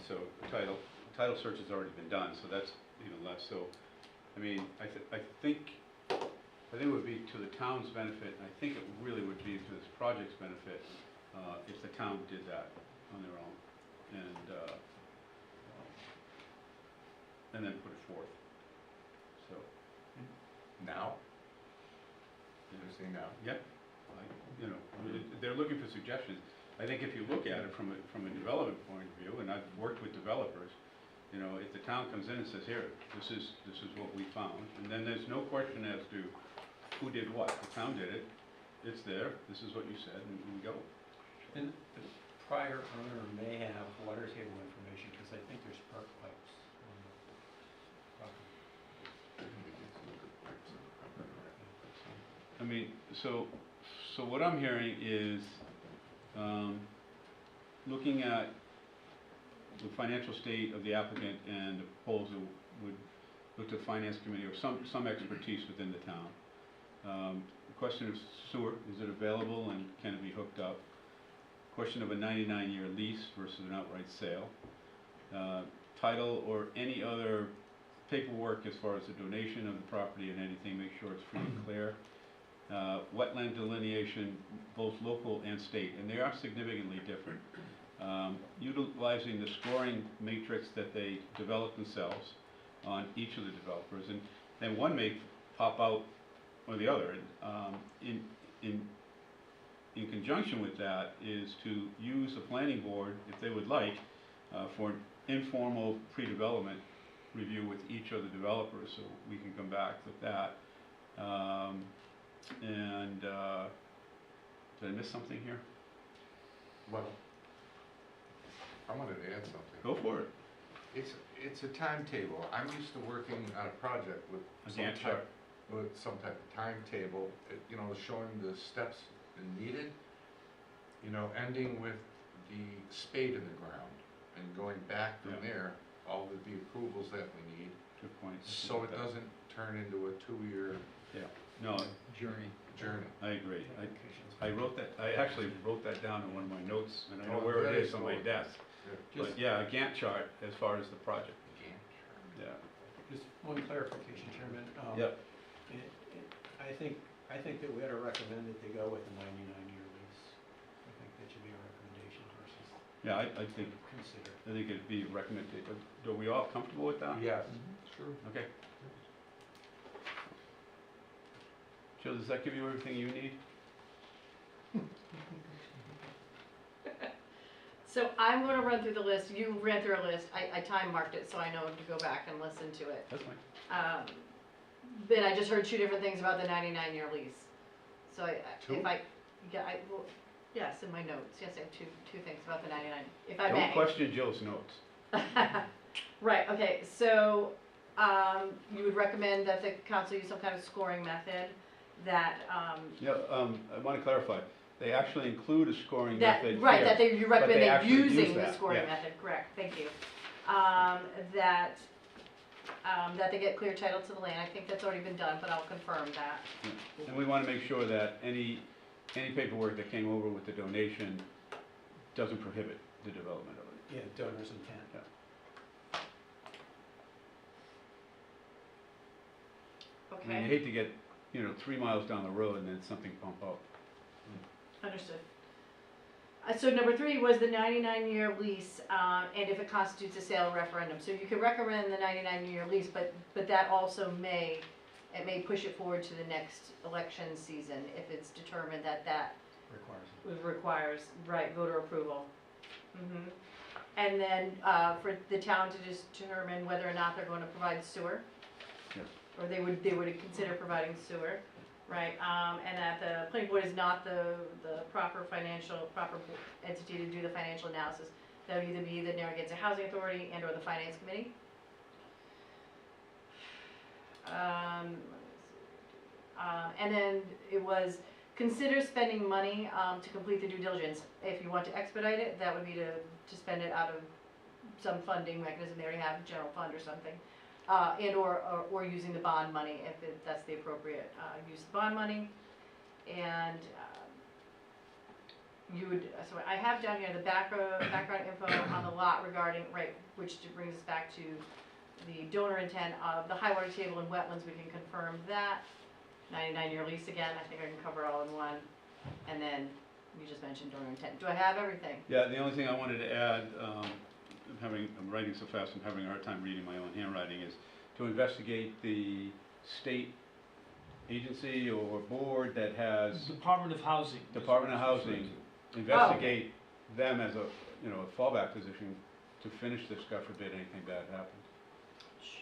So the title search has already been done, so that's even less. So, I mean, I think it would be to the town's benefit, and I think it really would be to this project's benefit if the town did that on their own and then put it forth. So, Now? You're saying now? yeah, they're looking for suggestions. I think if you look at it from a development point of view, and I've worked with developers, if the town comes in and says, here, this is what we found, and then there's no question as to who did what. The town did it, it's there, this is what you said, and we go. And the prior owner may have water table information, because I think there's perk pipes on the property. I mean, so what I'm hearing is, looking at the financial state of the applicant and the proposal would look to the finance committee or some expertise within the town. The question of sewer, is it available and can it be hooked up? Question of a 99-year lease versus an outright sale. Title or any other paperwork as far as the donation of the property and anything, make sure it's free and clear. Wetland delineation, both local and state, and they are significantly different. Utilizing the scoring matrix that they developed themselves, on each of the developers, and then one may pop out or the other. In, in conjunction with that is to use the planning board, if they would like, for an informal pre-development review with each of the developers, so we can come back with that. Did I miss something here? Well, I wanted to add something. Go for it. It's a timetable. I'm used to working on a project with A some Gantt type, chart. with some type of timetable, you know, showing the steps needed, you know, ending with the spade in the ground and going back from Yeah. there, all of the approvals that we need, Good point. so it doesn't turn into a 2-year Yeah, no, Journey. journey. I agree. I wrote that, I actually wrote that down in one of my notes, and I know Oh, where it very is on my cool. desk. Yeah. But yeah, a Gantt chart as far as the project, yeah. Just one clarification, Chairman. Yep. I think that we ought to recommend that they go with a 99-year lease. I think that should be our recommendation versus Yeah, I think consider. it'd be recommended. Are we all comfortable with that? Yes. Sure. Okay. Jill, does that give you everything you need? So I'm gonna run through the list, you ran through a list, I time marked it, so I know to go back and listen to it. That's fine. But I just heard two different things about the 99-year lease. So Two? well, yes, in my notes, yes, I have two things about the 99, if I may. Don't question Jill's notes. Right, okay, so, you would recommend that the council use some kind of scoring method that, Yeah, I want to clarify. They actually include a scoring that, method right, here, that you but recommend they them actually use using the that, scoring yeah. method, correct, thank you. That they get clear title to the land, I think that's already been done, but I'll confirm that. And we want to make sure that any paperwork that came over with the donation doesn't prohibit the development of it. Yeah, donor's intent. I mean, you Okay, hate to get, 3 miles down the road and then something pump up. understood. So number 3 was the 99-year lease, and if it constitutes a sale referendum. So you could recommend the 99-year lease, but that also may push it forward to the next election season if it's determined that requires, right, voter approval. Mhm. And then, for the town to just determine whether or not they're going to provide sewer. Yes. Or they would consider providing sewer, right? And that the planning board is not the proper entity to do the financial analysis. That would either be the Narragansett Housing Authority and or the Finance Committee. And then it was consider spending money to complete the due diligence. If you want to expedite it, that would be to spend it out of some funding mechanism they already have, general fund or something. And or using the bond money if that's the appropriate use of the bond money. And you would, so I have down here the background info on the lot regarding, right, which brings us back to the donor intent of the high water table and wetlands, we can confirm that. 99-year lease again, I think I can cover it all in one. And then you just mentioned donor intent. Do I have everything? Yeah, the only thing I wanted to add, I'm writing so fast I'm having a hard time reading my own handwriting, is to investigate the state agency or board that has Department of Housing. is what Department of it's referred Housing, to. investigate them as a fallback position to finish this, God forbid anything bad happens.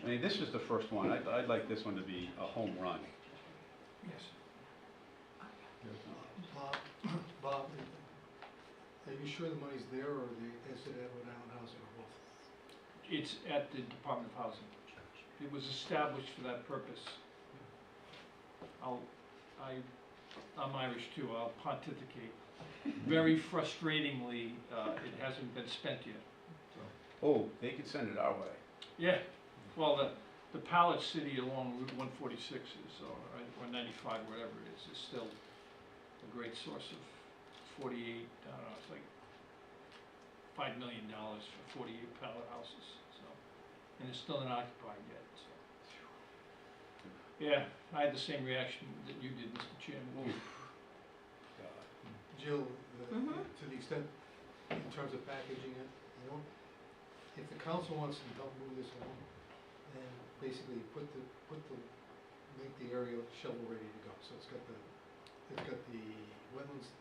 I mean, this is the first one. I'd like this one to be a home run. Yes. Bob, are you sure the money's there, or the SAD Rhode Island Housing, or both? It's at the Department of Housing. It was established for that purpose. I'm Irish too, I'll pontificate. Very frustratingly, it hasn't been spent yet. Oh, they could send it our way. Yeah, well, the Pallet City along Route 146 is, or 95, whatever it is still a great source of 48, I don't know, it's like $5 million for 48 pallet houses, so, and it's still not occupied yet, so. Yeah, I had the same reaction that you did, Mr. Chairman. Jill, Mhm. to the extent, in terms of packaging it, if the council wants to help move this along, then basically make the area shovel ready to go. So it's got the wetlands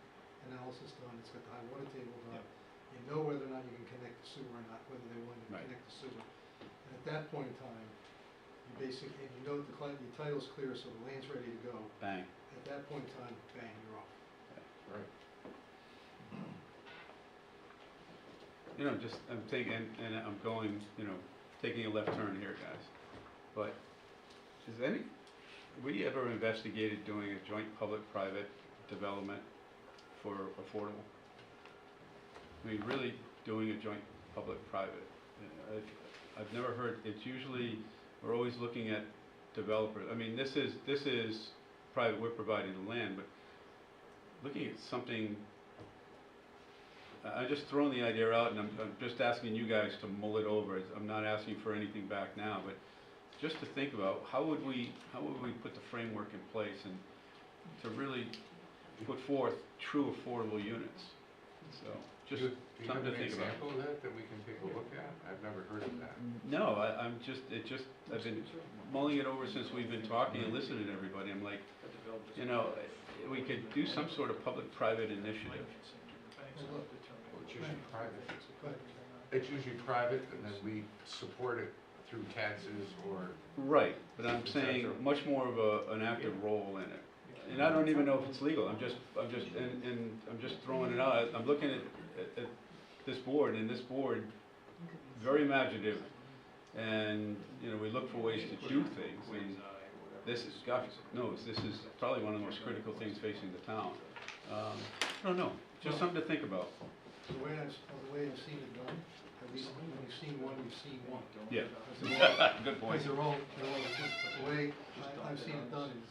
analysis done, it's got the high water table done. You know whether or not you can connect the sewer or not, whether they're willing to Right. connect the sewer. And at that point in time, you basically, and you know your title's clear, so the land's ready to go. Bang. At that point in time, bang, you're off. Right. You know, just, I'm taking, and I'm going, you know, taking a left turn here, guys. But, we ever investigated doing a joint public-private development for affordable? I mean, really doing a joint public-private. I've never heard, it's usually, we're always looking at developers. I mean, this is private, we're providing the land, but looking at something, I'm just throwing the idea out, and I'm just asking you guys to mull it over. I'm not asking for anything back now, but just to think about, how would we put the framework in place and to really put forth true affordable units? So, just Do you have something to an think about. example of that we can take a look at? I've never heard of that. No, I've been mulling it over since we've been talking and listening to everybody. I'm like, you know, we could do some sort of public-private initiative. Well, it's usually private. It's usually private, and then we support it through taxes or. Right, but I'm saying much more of an active role in it. And I don't even know if it's legal. I'm just throwing it out. I'm looking at this board, and this board, very imaginative. And, you know, we look for ways to do things, and this is, gosh knows, this is probably one of the most critical things facing the town. I don't know, just something to think about. The way I've seen it done, at least when you've seen one, you've seen one. Yeah, good point. Because they're all different. But the way I've seen it done is,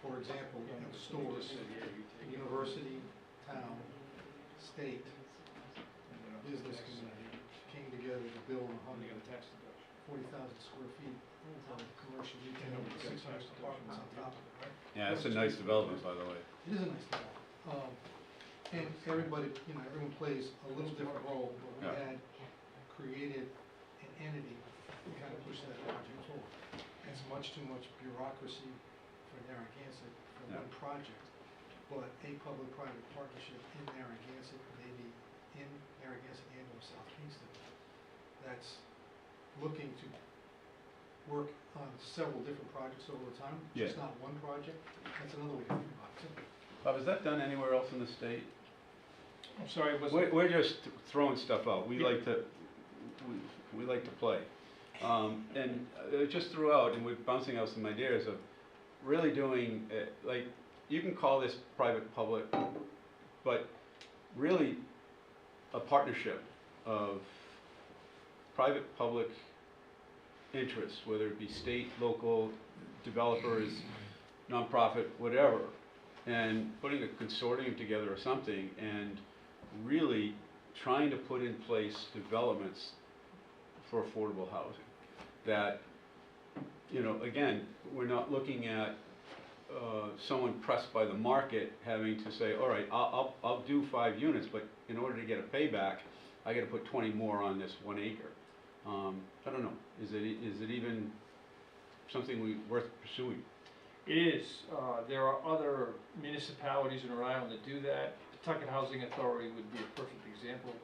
for example, in stores, university, town, state, business community came together to build 140,000 square feet of commercial retail with 600 apartments on top of it, right? Yeah, it's a nice development, by the way. It is a nice development. And everybody, you know, everyone plays a little different role, but we Yeah. had created an entity to kind of push that project forward. It's much too much bureaucracy for Narragansett for Yeah. one project, but a public-private partnership in Narragansett, maybe in Narragansett and or South Kingston, that's looking to work on several different projects over time, just not one project. That's another way to think about it too. Bob, is that done anywhere else in the state? I'm sorry, was We're just throwing stuff out. We like to play. And just threw out, and we're bouncing out some ideas of really doing, like, you can call this private-public, but really a partnership of private-public interests, whether it be state, local, developers, nonprofit, whatever, and putting a consortium together or something, and really trying to put in place developments for affordable housing. That, you know, again, we're not looking at someone pressed by the market having to say, all right, I'll do 5 units, but in order to get a payback, I got to put 20 more on this 1 acre. I don't know. Is it even something worth pursuing? It is. There are other municipalities in Rhode Island that do that. Pawtucket Housing Authority would be a perfect example.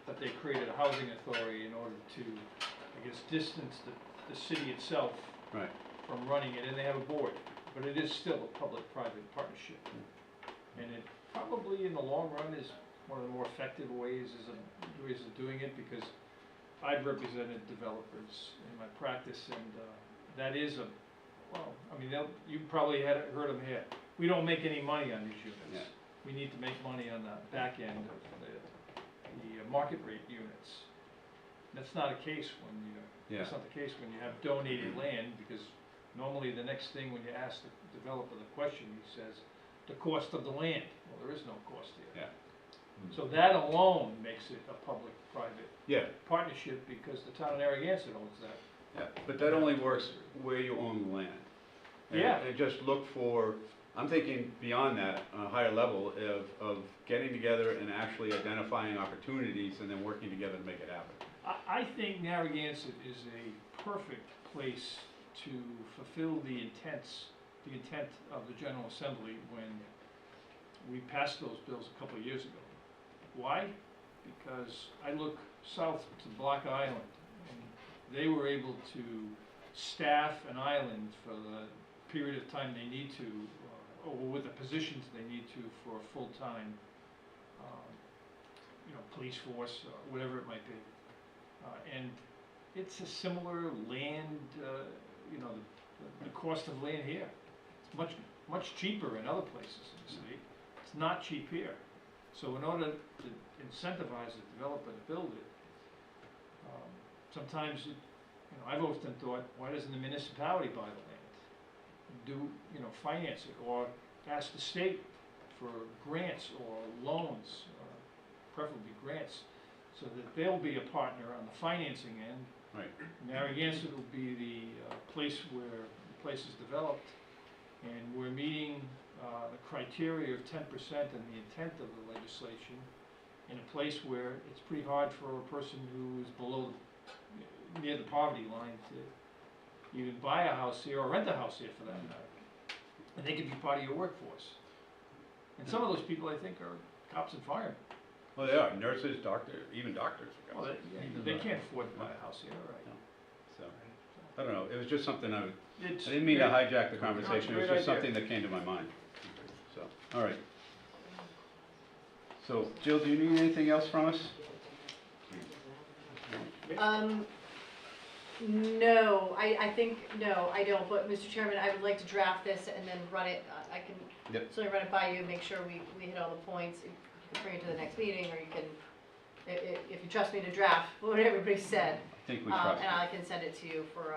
That they created a housing authority in order to, I guess, distance the city itself Right. from running it, and they have a board. But it is still a public-private partnership. And it probably, in the long run, is one of the more effective ways of doing it, because I've represented developers in my practice, and that is well, I mean, you probably heard them here. We don't make any money on these units. Yeah. We need to make money on the back end of the market rate units. That's not a case that's not the case when you have donated land, because normally the next thing when you ask the developer the question, he says, the cost of the land. Well, there is no cost here. Yeah. So that alone makes it a public-private Yeah. partnership, because the town of Narragansett owns that. Yeah, but that only works where you own the land. Yeah. And just look for, I'm thinking beyond that, on a higher level of getting together and actually identifying opportunities and then working together to make it happen. I think Narragansett is a perfect place to fulfill the intent of the General Assembly when we passed those bills a couple of years ago. Why? Because I look south to Block Island, and they were able to staff an island for the period of time they need to, or with the positions they need to for a full-time, police force, whatever it might be. And it's a similar land, the cost of land here. It's much cheaper in other places in the state. It's not cheap here. So in order to incentivize a developer to build it, sometimes, I've often thought, why doesn't the municipality buy the land? Finance it, or ask the state for grants or loans, preferably grants, so that they'll be a partner on the financing end. Right. Narragansett will be the place where the place is developed, and we're meeting the criteria of 10% and the intent of the legislation in a place where it's pretty hard for a person who is near the poverty line to even buy a house here or rent a house here for that matter. And they could be part of your workforce. And some of those people, I think, are cops and firemen. Well, they are, nurses, doctors, even doctors. Well, they can't afford to buy a house here, right? No. So, I don't know, it was just something I It's didn't mean to great. hijack the conversation, it was great just idea. something that came to my mind. So, all right. So, Jill, do you need anything else from us? No, I think, no, I don't, but Mr. Chairman, I would like to draft this and then run it, I can Yep. certainly run it by you, make sure we hit all the points. You can bring it to the next meeting, or you can, if you trust me to draft what everybody said. I think we trust And I can send it to you for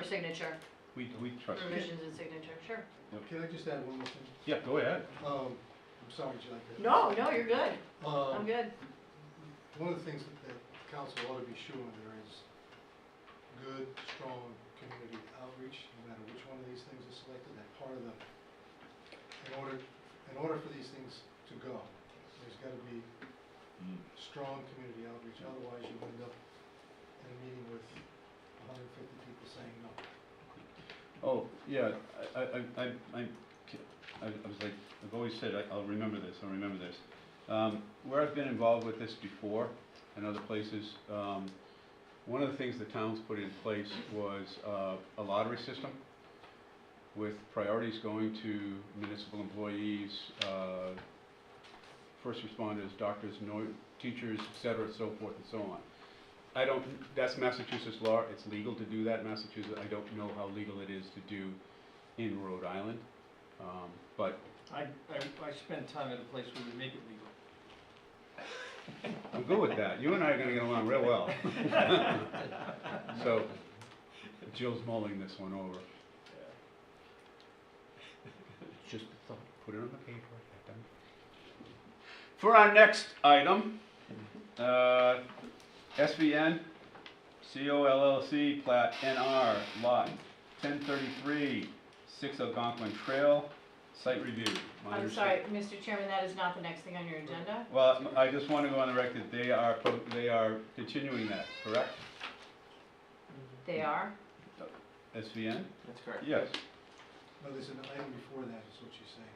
signature, we trust you. revisions and signature, sure. Can I just add one more thing? Yeah, go ahead. I'm sorry, Jill. No, you're good, I'm good. One of the things that council ought to be sure there is good, strong community outreach, no matter which one of these things is selected, that part of in order for these things to go, there's gotta be strong community outreach, otherwise you end up in a meeting with 150 people saying no. Oh, yeah, I was like, I've always said, I'll remember this, where I've been involved with this before, in other places, one of the things the towns put in place was a lottery system with priorities going to municipal employees, first responders, doctors, teachers, et cetera, so forth and so on. That's Massachusetts law, it's legal to do that in Massachusetts. I don't know how legal it is to do in Rhode Island, but. I spend time at a place where we make it legal. I'm good with that. You and I are gonna get along real well. So, Jill's mulling this one over. Just a thought, put it on the paper. For our next item, SVN, COLLC, Plat NR, Lot 1033, 6 Algonquin Trail, site review. I'm sorry, Mr. Chairman, that is not the next thing on your agenda? Well, I just want to go on the record, they are continuing that, correct? They are? SVN? That's correct. Yes. No, there's an item before that, is what she's saying.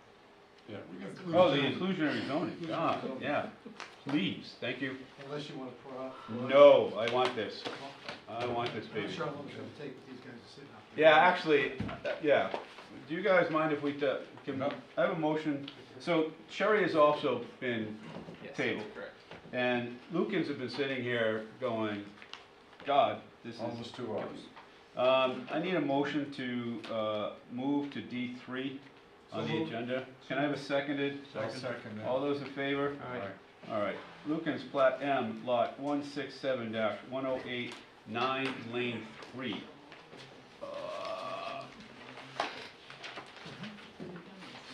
Yeah. Oh, the inclusionary zoning, God, yeah. Please, thank you. Unless you want to pour out. No, I want this. I want this, I'm baby. not sure how long it's going to take, but these guys are sitting out there. Yeah, actually, yeah. Do you guys mind if we, can, I have a motion, so Sherry has also been tabled. Correct. And Lukens have been sitting here going, God, this is. Almost 2 hours. I need a motion to, move to D3 on the agenda. Can I have a seconded? I'll second that. All those in favor? All right. Lukens, Plat M, Lot 167-1089, Lane 3.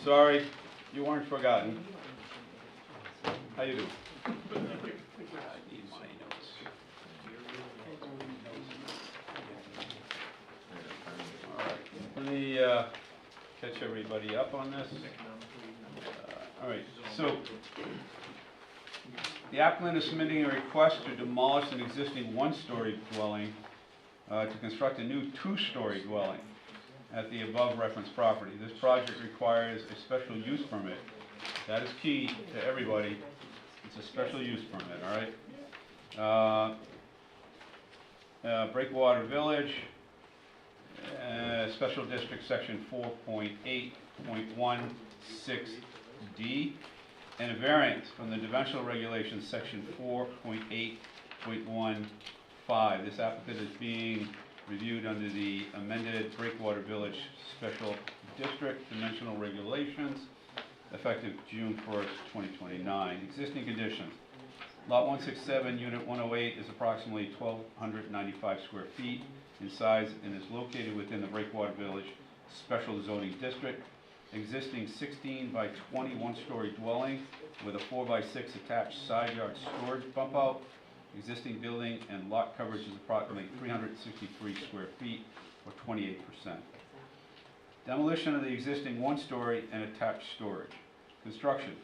Sorry, you weren't forgotten. How you doing? I need my notes. All right, let me catch everybody up on this. All right, so The applicant is submitting a request to demolish an existing one-story dwelling to construct a new two-story dwelling at the above referenced property. This project requires a special use permit. That is key to everybody. It's a special use permit, all right? Breakwater Village, Special District Section 4.8.16D, and a variance from the Dimensional Regulations Section 4.8.15. This applicant is being reviewed under the amended Breakwater Village Special District Dimensional Regulations, effective June 1st, 2029. Existing conditions. Lot 167, Unit 108 is approximately 1,295 square feet in size and is located within the Breakwater Village Special Zoning District. Existing 16 by 20 one-story dwelling with a 4 by 6 attached side yard storage bump out. Existing building and lot coverage is approximately 363 square feet, or 28%. Demolition of the existing one-story and attached storage. Construction,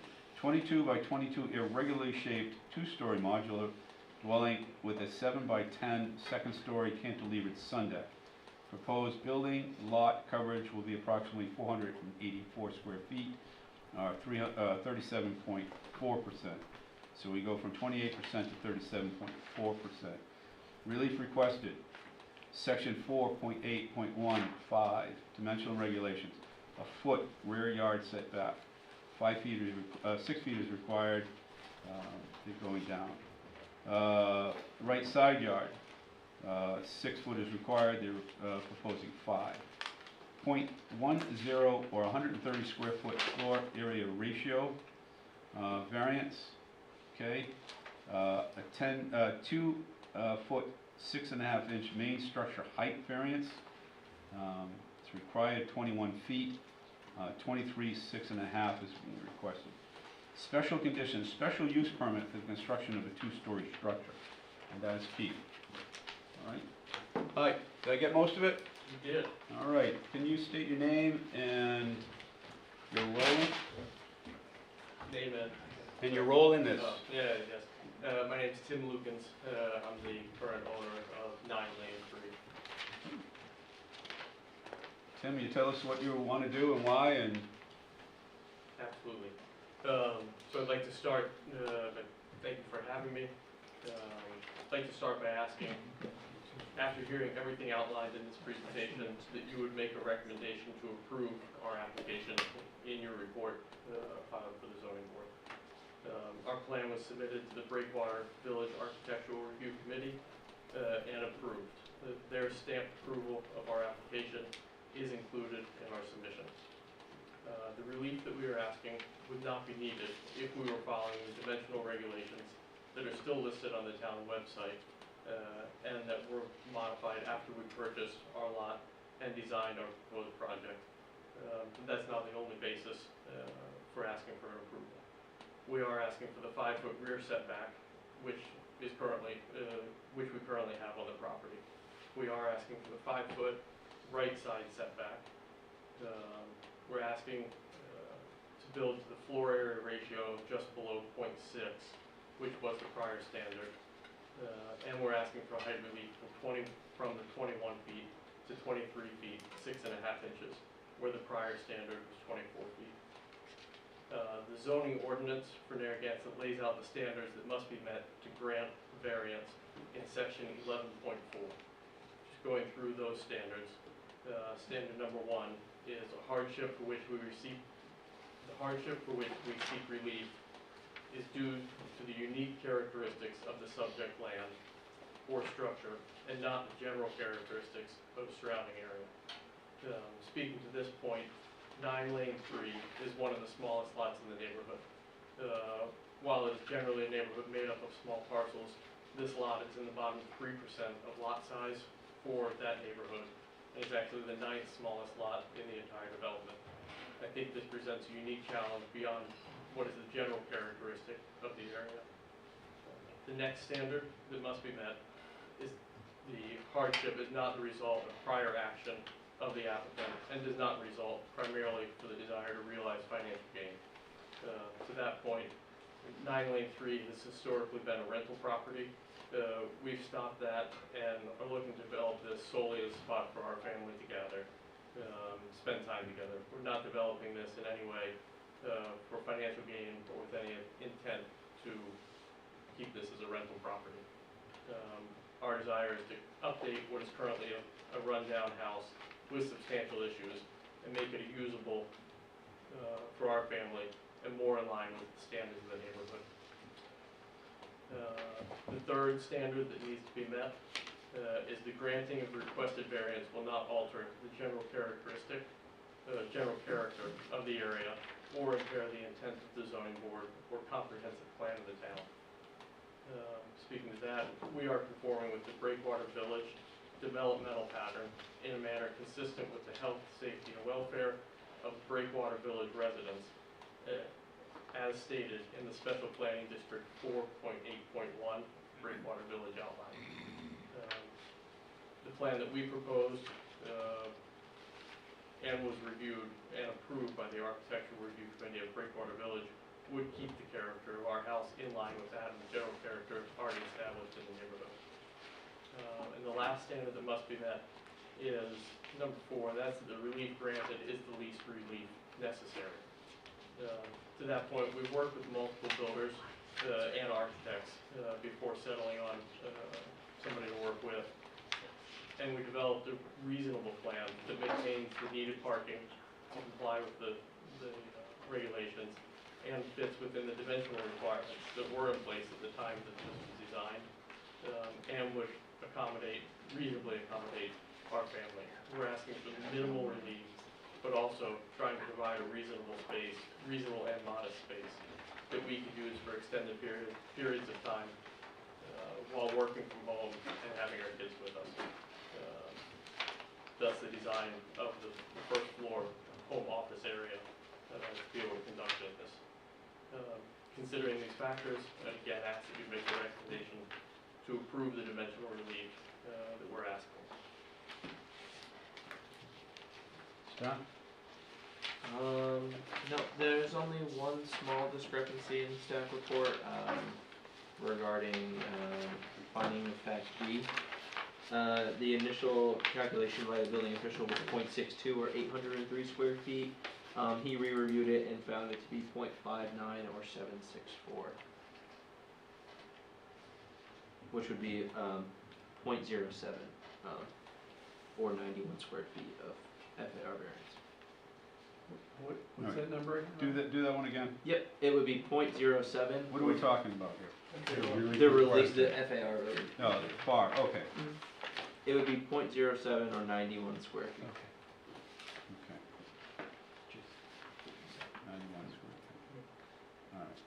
22 by 22 irregularly shaped two-story modular dwelling with a 7 by 10 second-story cantilevered sun deck. Proposed building lot coverage will be approximately 484 square feet, or 37.4%. So we go from 28% to 37.4%. Relief requested, Section 4.8.15, dimensional regulations. A foot rear yard setback. 6 feet is required. They're going down. Right side yard. 6 foot is required. They're proposing 5. 0.10 or 130 square foot floor area ratio variance. Okay. A 2 foot 6.5 inch main structure height variance. It's required 21 feet. 23 6.5 is being requested. Special conditions, special use permit for the construction of a two-story structure, and that is key. All right. Hi. Did I get most of it? You did. All right. Can you state your name and your role? Name and your role in this? Yes. My name is Tim Lukens. I'm the current owner of 9 Lane 3. Tim, you tell us what you want to do and why, and Absolutely. So I'd like to start, thank you for having me. I'd like to start by asking, after hearing everything outlined in this presentation, that you would make a recommendation to approve our application in your report filed for the zoning board. Our plan was submitted to the Breakwater Village Architectural Review Committee and approved. Their stamped approval of our application is included in our submission. The relief that we are asking would not be needed if we were following the dimensional regulations that are still listed on the town website and that were modified after we purchased our lot and designed our proposed project. That's not the only basis for asking for approval. We are asking for the 5 foot rear setback, which we currently have on the property. We are asking for the 5 foot right side setback. We're asking to build to the floor area ratio of just below 0.6, which was the prior standard. And we're asking for height relief from the 21 feet to 23 feet, 6.5 inches, where the prior standard was 24 feet. The zoning ordinance for Narragansett lays out the standards that must be met to grant variance in section 11.4. Just going through those standards. Standard number 1 is a hardship for which we seek relief is due to the unique characteristics of the subject land or structure and not the general characteristics of the surrounding area. Speaking to this point, 9 Lane 3 is one of the smallest lots in the neighborhood. While it is generally a neighborhood made up of small parcels, this lot is in the bottom 3% of lot size for that neighborhood. And it's actually the 9th smallest lot in the entire development. I think this presents a unique challenge beyond what is the general characteristic of the area. The next standard that must be met is the hardship is not the result of prior action of the applicant and does not result primarily for the desire to realize financial gain. To that point, 9 Lane 3 has historically been a rental property. We've stopped that and are looking to develop this solely as a spot for our family to gather, spend time together. We're not developing this in any way for financial gain or with any intent to keep this as a rental property. Our desire is to update what is currently a rundown house with substantial issues and make it usable for our family and more in line with the standards of the neighborhood. The third standard that needs to be met is the granting of requested variance will not alter the general character of the area or impair the intent of the zoning board or comprehensive plan of the town. Speaking to that, we are conforming with the Breakwater Village developmental pattern in a manner consistent with the health, safety, and welfare of Breakwater Village residents, as stated in the Special Planning District 4.8.1 Breakwater Village outline. The plan that we proposed and was reviewed and approved by the Architectural Review Committee of Breakwater Village would keep the character of our house in line with that and the general character already established in the neighborhood. And the last standard that must be met is number 4, that's the relief granted is the least relief necessary. To that point, we've worked with multiple builders and architects before settling on somebody to work with. And we developed a reasonable plan that maintains the needed parking to comply with the regulations and fits within the dimensional requirements that were in place at the time that this was designed, and would reasonably accommodate our family. We're asking for minimal relief, but also trying to provide a reasonable and modest space that we could use for extended periods of time while working from home and having our kids with us. Thus the design of the first floor home office area to be able to conduct business. Considering these factors, I again ask that you make a recommendation to approve the dimensional relief that we're asking. John? No, there's only one small discrepancy in the staff report regarding finding of fact B. The initial calculation by the building official was 0.62 or 803 square feet. He re-reviewed it and found it to be 0.59 or 764, which would be 0.07 or 91 square feet of FAR variance. What's that number again? Do that one again. Yep, it would be 0.07. What are we talking about here? The release, the FAR release. No, the FAR, okay. It would be 0.07 or 91 square feet. Okay. 91 square feet. All right.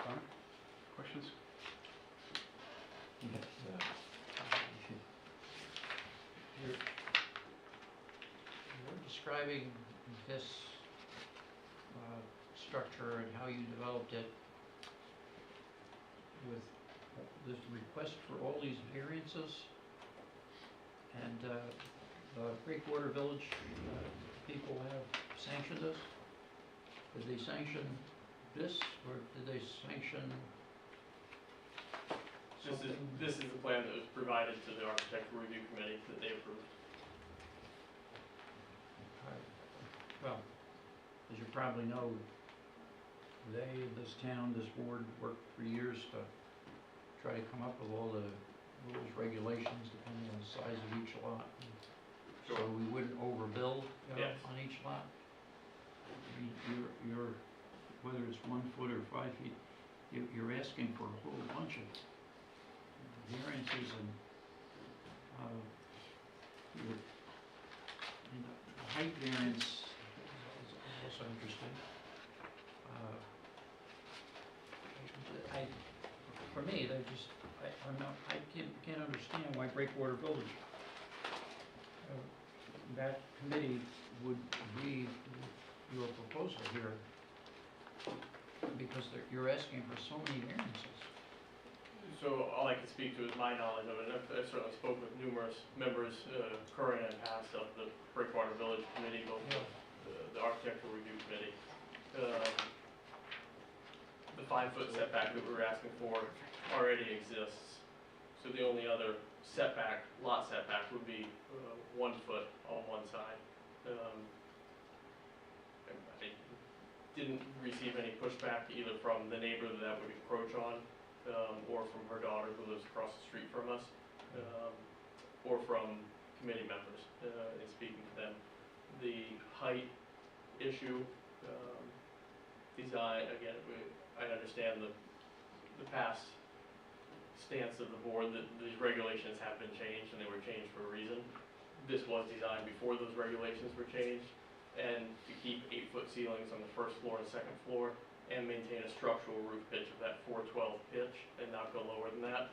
Connor, questions? You're describing this structure and how you developed it with this request for all these variances, and the Breakwater Village people have sanctioned this? Did they sanction this, or did they sanction something? This is the plan that was provided to the Architectural Review Committee that they approved. Well, as you probably know, this town, this board worked for years to try to come up with all the rules, regulations, depending on the size of each lot. So we wouldn't overbuild Yes. on each lot. I mean, you're, whether it's 1 foot or 5 feet, you're asking for a whole bunch of variances and the height variance is also interesting. For me, I can't understand why Breakwater Village, that committee would agree to your proposal here, because you're asking for so many variances. So all I can speak to is my knowledge of it. I've certainly spoken with numerous members, current and past, of the Breakwater Village Committee, both the architectural review committee. The 5-foot setback that we were asking for already exists. So the only other setback, lot setback, would be 1 foot on one side. I didn't receive any pushback either from the neighbor that would encroach on, or from her daughter who lives across the street from us, or from committee members in speaking to them. The height issue, design, again, I understand the past stance of the board that these regulations have been changed and they were changed for a reason. This was designed before those regulations were changed, and to keep 8-foot ceilings on the first floor and second floor and maintain a structural roof pitch of that 412 pitch and not go lower than that.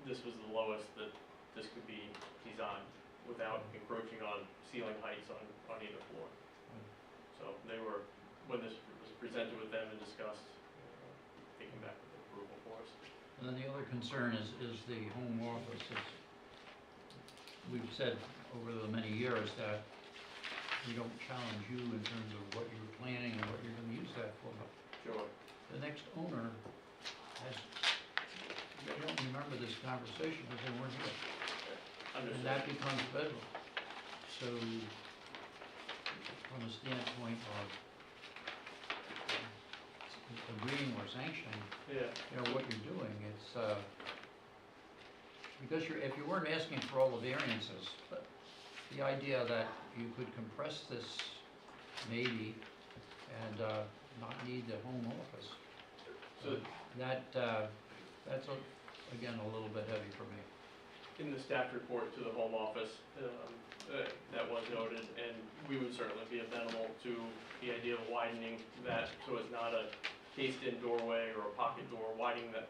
This was the lowest that this could be designed without encroaching on ceiling heights on either floor. So they were, when this was presented with them and discussed, they came back with approval for us. And then the other concern is the home office. We've said over the many years that we don't challenge you in terms of what you're planning and what you're gonna use that for. Sure. The next owner has, I don't remember this conversation because they weren't here. And that becomes federal. So, from a standpoint of agreeing or sanctioning, Yeah. you know, what you're doing, it's, because if you weren't asking for all the variances, but the idea that you could compress this maybe and not need the home office, So that's again a little bit heavy for me. in the staff report to the home office, that was noted, and we would certainly be amenable to the idea of widening that so it's not a cased-in doorway or a pocket door, widening that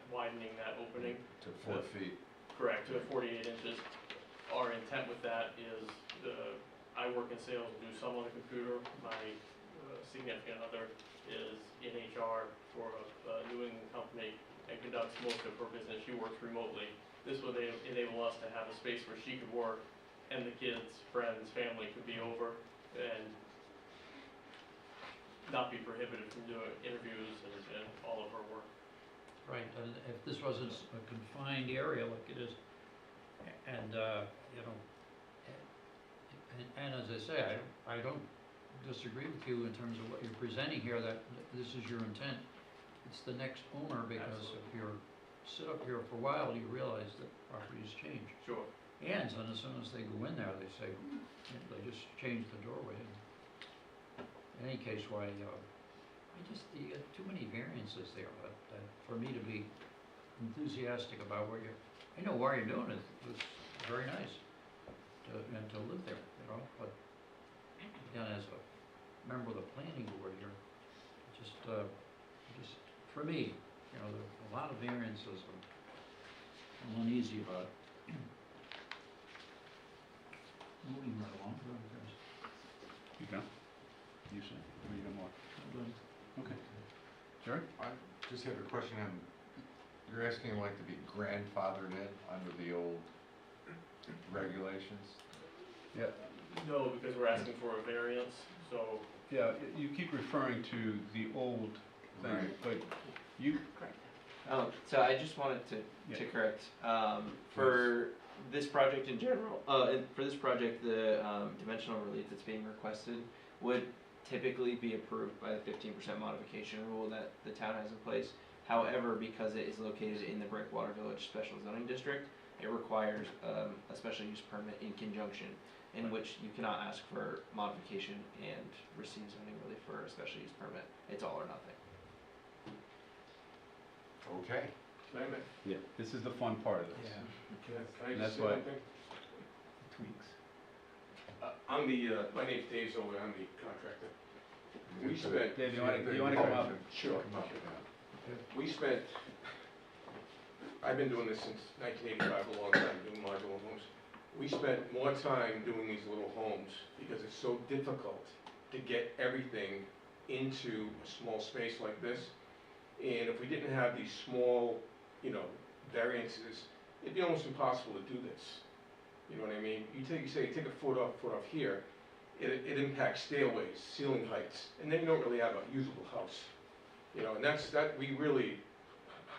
opening. To 4 feet. Correct, to 48 inches. Our intent with that is, I work in sales and do some on the computer. My significant other is in HR for a New England company and conducts most of her business. She works remotely. This would enable us to have a space where she could work and the kids, friends, family could be over and not be prohibited from doing interviews and all of her work. Right, and if this wasn't a confined area like it is, and, you know, and as I say, I don't disagree with you in terms of what you're presenting here, that this is your intent. It's the next owner, because if you're, sit up here for a while, you realize that properties change. Sure. And so as soon as they go in there, they say, they just change the doorway. In any case, why, you get too many variances there, but for me to be enthusiastic about where you're, I know why you're doing it, it's very nice to live there, you know, but again, as a member of the planning board here, just for me, you know, there are a lot of variances I'm uneasy about. Moving right along, You can? You say, or you got more? Okay. Jerry? I just have a question on, you're asking like to be grandfathered in under the old regulations? Yeah. No, because we're asking for a variance, so. Yeah, you keep referring to the old thing, Right. but you, So I just wanted to correct, for this project in general, and for this project, the dimensional relief that's being requested would typically be approved by the 15% modification rule that the town has in place. However, because it is located in the Breakwater Village Special Zoning District, it requires a special use permit in conjunction, in which you cannot ask for modification and receive zoning relief for a special use permit. It's all or nothing. Okay. yeah, this is the fun part of this. Yeah. And that's why tweaks. I'm the, my name's Dave Zoller, I'm the contractor. We spent. Dave, you wanna come up? Sure. We spent, I've been doing this since 1985, a long time, doing modular homes. We spent more time doing these little homes because it's so difficult to get everything into a small space like this. And if we didn't have these small, you know, variances, it'd be almost impossible to do this. You know what I mean? You say, take a foot off here, it impacts stairways, ceiling heights, and then you don't really have a usable house. You know, and we really,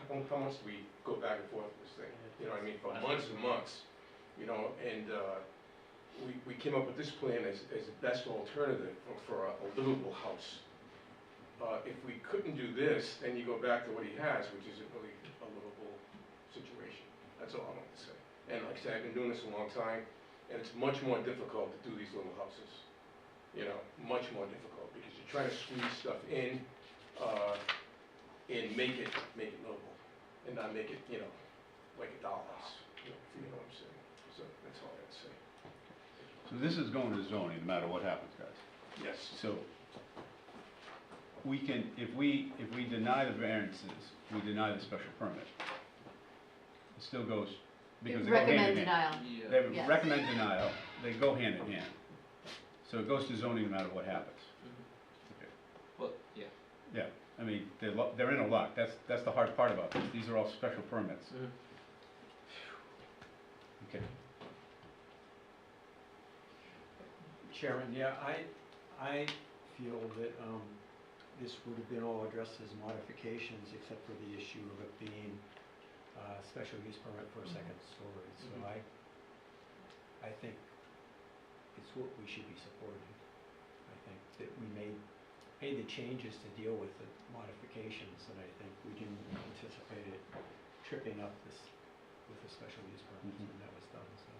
how much do we go back and forth with this thing? You know what I mean, for months and months, you know, and, we came up with this plan as the best alternative for a livable house. If we couldn't do this, then you go back to what he has, which isn't really a livable situation. That's all I want to say. And like I said, I've been doing this a long time, and it's much more difficult to do these little houses. You know, much more difficult, because you're trying to squeeze stuff in, and make it livable, and not make it, you know, like a dollhouse, you know, if you know what I'm saying. So that's all I got to say. So this is going to zoning, no matter what happens, guys. Yes. So we can, if we deny the variances, we deny the special permit. It still goes, because they go hand in Recommend hand. denial. They Yes. recommend denial, they go hand in hand. So it goes to zoning no matter what happens. Okay. Well, yeah. Yeah, I mean, they're in a lot, that's the hard part about this, these are all special permits. Okay. Chairman, yeah, I feel that this would have been all addressed as modifications, except for the issue of it being special use permit for a second story. So I think it's what we should be supporting. I think that we made the changes to deal with the modifications, and I think we didn't anticipate it tripping up this with the special use permits when that was done. So.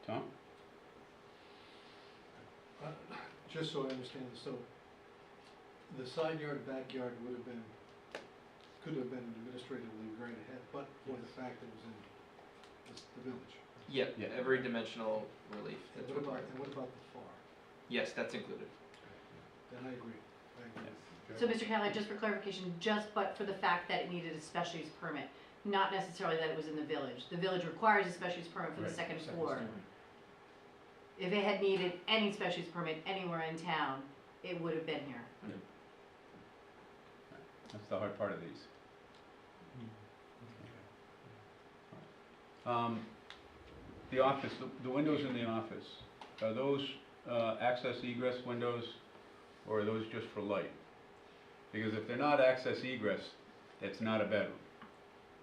Tom? Just so I understand, so the side yard, backyard could have been administratively granted ahead, but for the fact that it was in the village. Yep, Yeah. every dimensional relief And that's required. what about the FAR? Yes, that's included. Then I agree. So, Mr. Callahan, just for clarification, but for the fact that it needed a special use permit, not necessarily that it was in the village. The village requires a special use permit for the Right, second second floor. story. If it had needed any special use permit anywhere in town, it would have been here. That's the hard part of these. The office, the windows in the office, are those access egress windows, or are those just for light? Because if they're not access egress, it's not a bedroom.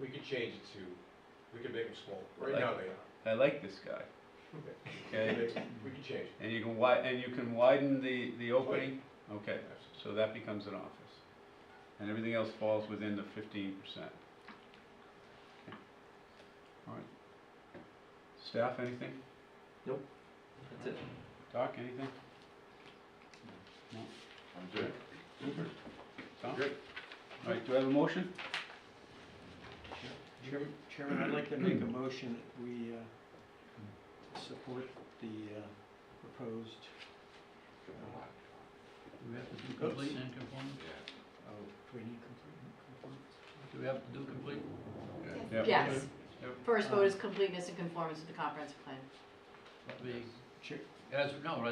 We could change it to, we could make them small. Right now they are. I like this guy. Okay? We could change it. And you can widen the opening? Okay, so that becomes an office. And everything else falls within the 15%. All right. Staff, anything? Nope. That's it. Doc, anything? No? I'm good. Super. Tom? Good. All right, do I have a motion? Chairman, I'd like to make a motion that we support the proposed. Do we have to do complete and conformance? Oh, do we need complete conformance? Do we have to do complete? Yep. Yes. Yep. First vote is completeness and conformance with the comprehensive plan. As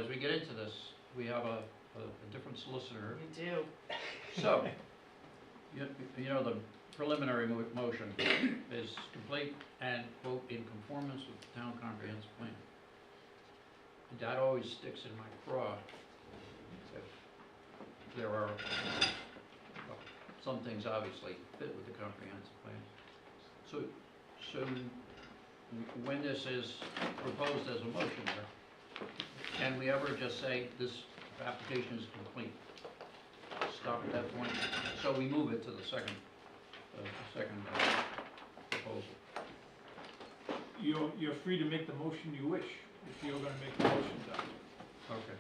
we get into this, we have a different solicitor. We do. So, you know, the preliminary motion is complete and, quote, in conformance with the town comprehensive plan. That always sticks in my craw. There are, well, some things obviously fit with the comprehensive plan. So when this is proposed as a motion, can we ever just say this application is complete? Stop at that point, so we move it to the second proposal. You're free to make the motion you wish, if you're gonna make the motion, Doc. Okay.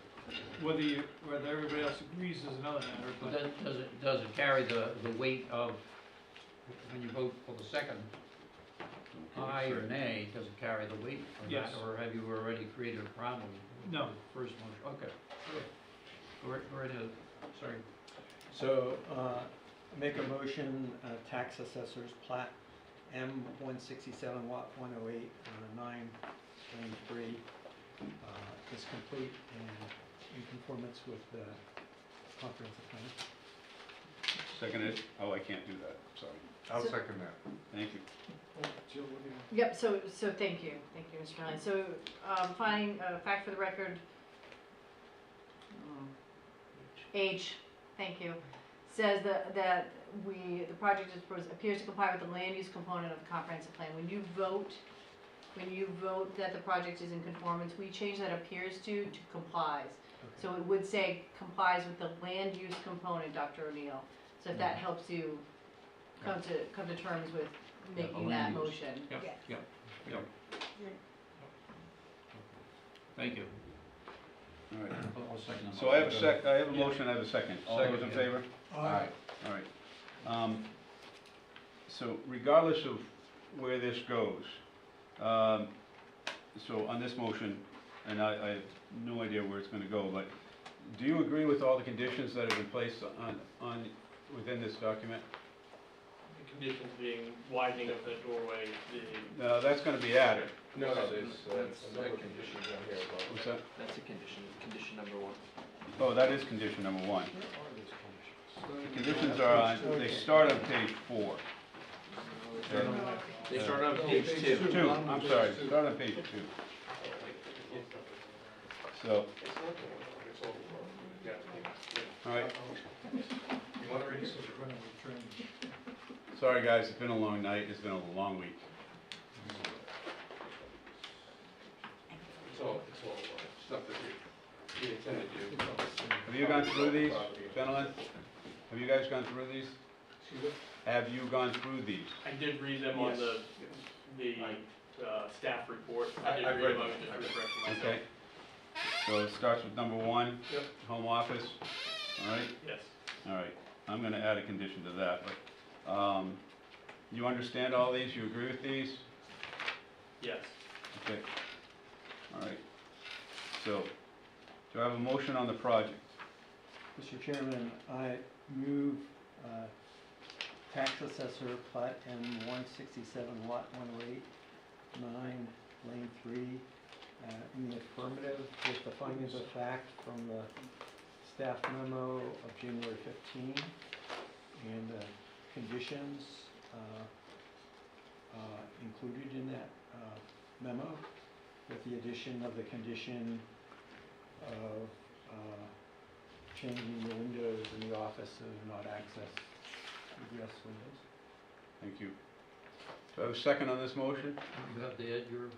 Whether everybody else agrees is another matter, But but then, does it carry the weight of, when you vote for the second, aye or nay, does it carry the weight of that? Yes. Or have you already created a problem with No. the first motion? Okay. Go right ahead, sorry. So, make a motion, tax assessors plat M167 lot 108 9.3 is complete and in conformance with the comprehensive plan. Seconded, oh, I can't do that, sorry. I'll So- second that. Thank you. Jill, what do you? Yep, so thank you, Mr. Callahan. So, finding, fact for the record, H, thank you, says that the project appears to comply with the land use component of the comprehensive plan. When you vote that the project is in conformance, we change that appears to complies. So it would say complies with the land use component, Dr. O'Neill. So if that helps you come to terms with making that land use. motion. Yep, Yes. yep. Thank you. All right. I'll second the So I have motion. I have a motion, I have a second. All those in Second, yeah. favor? Aye. All right. So regardless of where this goes, so on this motion, and I have no idea where it's gonna go, but do you agree with all the conditions that have been placed within this document? The conditions being widening of the doorway, No, that's gonna be added. No, there's That's a number of second. conditions on here as well. What's that? That's a condition number 1. Oh, that is condition number 1. The conditions are on, they start on page 4. Okay. They start on page 2. 2, I'm sorry, start on page 2. So, It's not the one, it's all, yeah. all right, You wanna read it? sorry guys, it's been a long night, it's been a long week. It's all stuff that we intended to do. Have you gone through these, gentlemen? Have you guys gone through these? Have you gone through these? I did read them on Yes. the staff report. I- I did I've read read them, I was them. just I've read refreshing myself. Okay. So it starts with number 1, Yep. home office, all right? Yes, All right, I'm gonna add a condition to that, but, you understand all these, you agree with these? yes. Okay. All right. So, do I have a motion on the project? Mr. Chairman, I move tax assessor plat M 167 lot 108, 9, lane 3, in the affirmative with the findings of fact from the staff memo of January 15 and conditions included in that memo with the addition of the condition of changing the windows in the office so not access egress windows. Thank you. Do I have a second on this motion? You have to add your,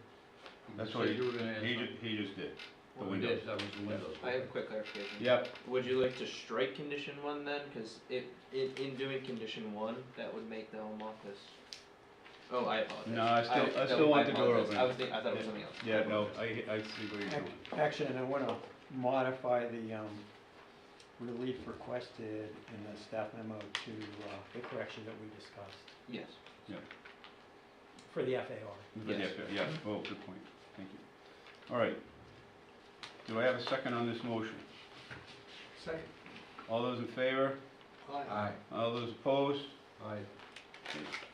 That's you what said you were gonna add something. he just did. The Well, we windows. did, that was the windows. I have a quick clarification. Yep, Would you like to strike condition 1 then? Because in doing condition 1, that would make the home office. Oh, I apologize. No, I still want the door open. I thought it was something else. yeah, no, I see where you're going. Actually, and I want to modify the relief requested in the staff memo to the correction that we discussed Yes. for the FAR. But Yes. yeah, oh, good point, thank you. All right. Do I have a second on this motion? Second. All those in favor? Aye. All those opposed? Aye.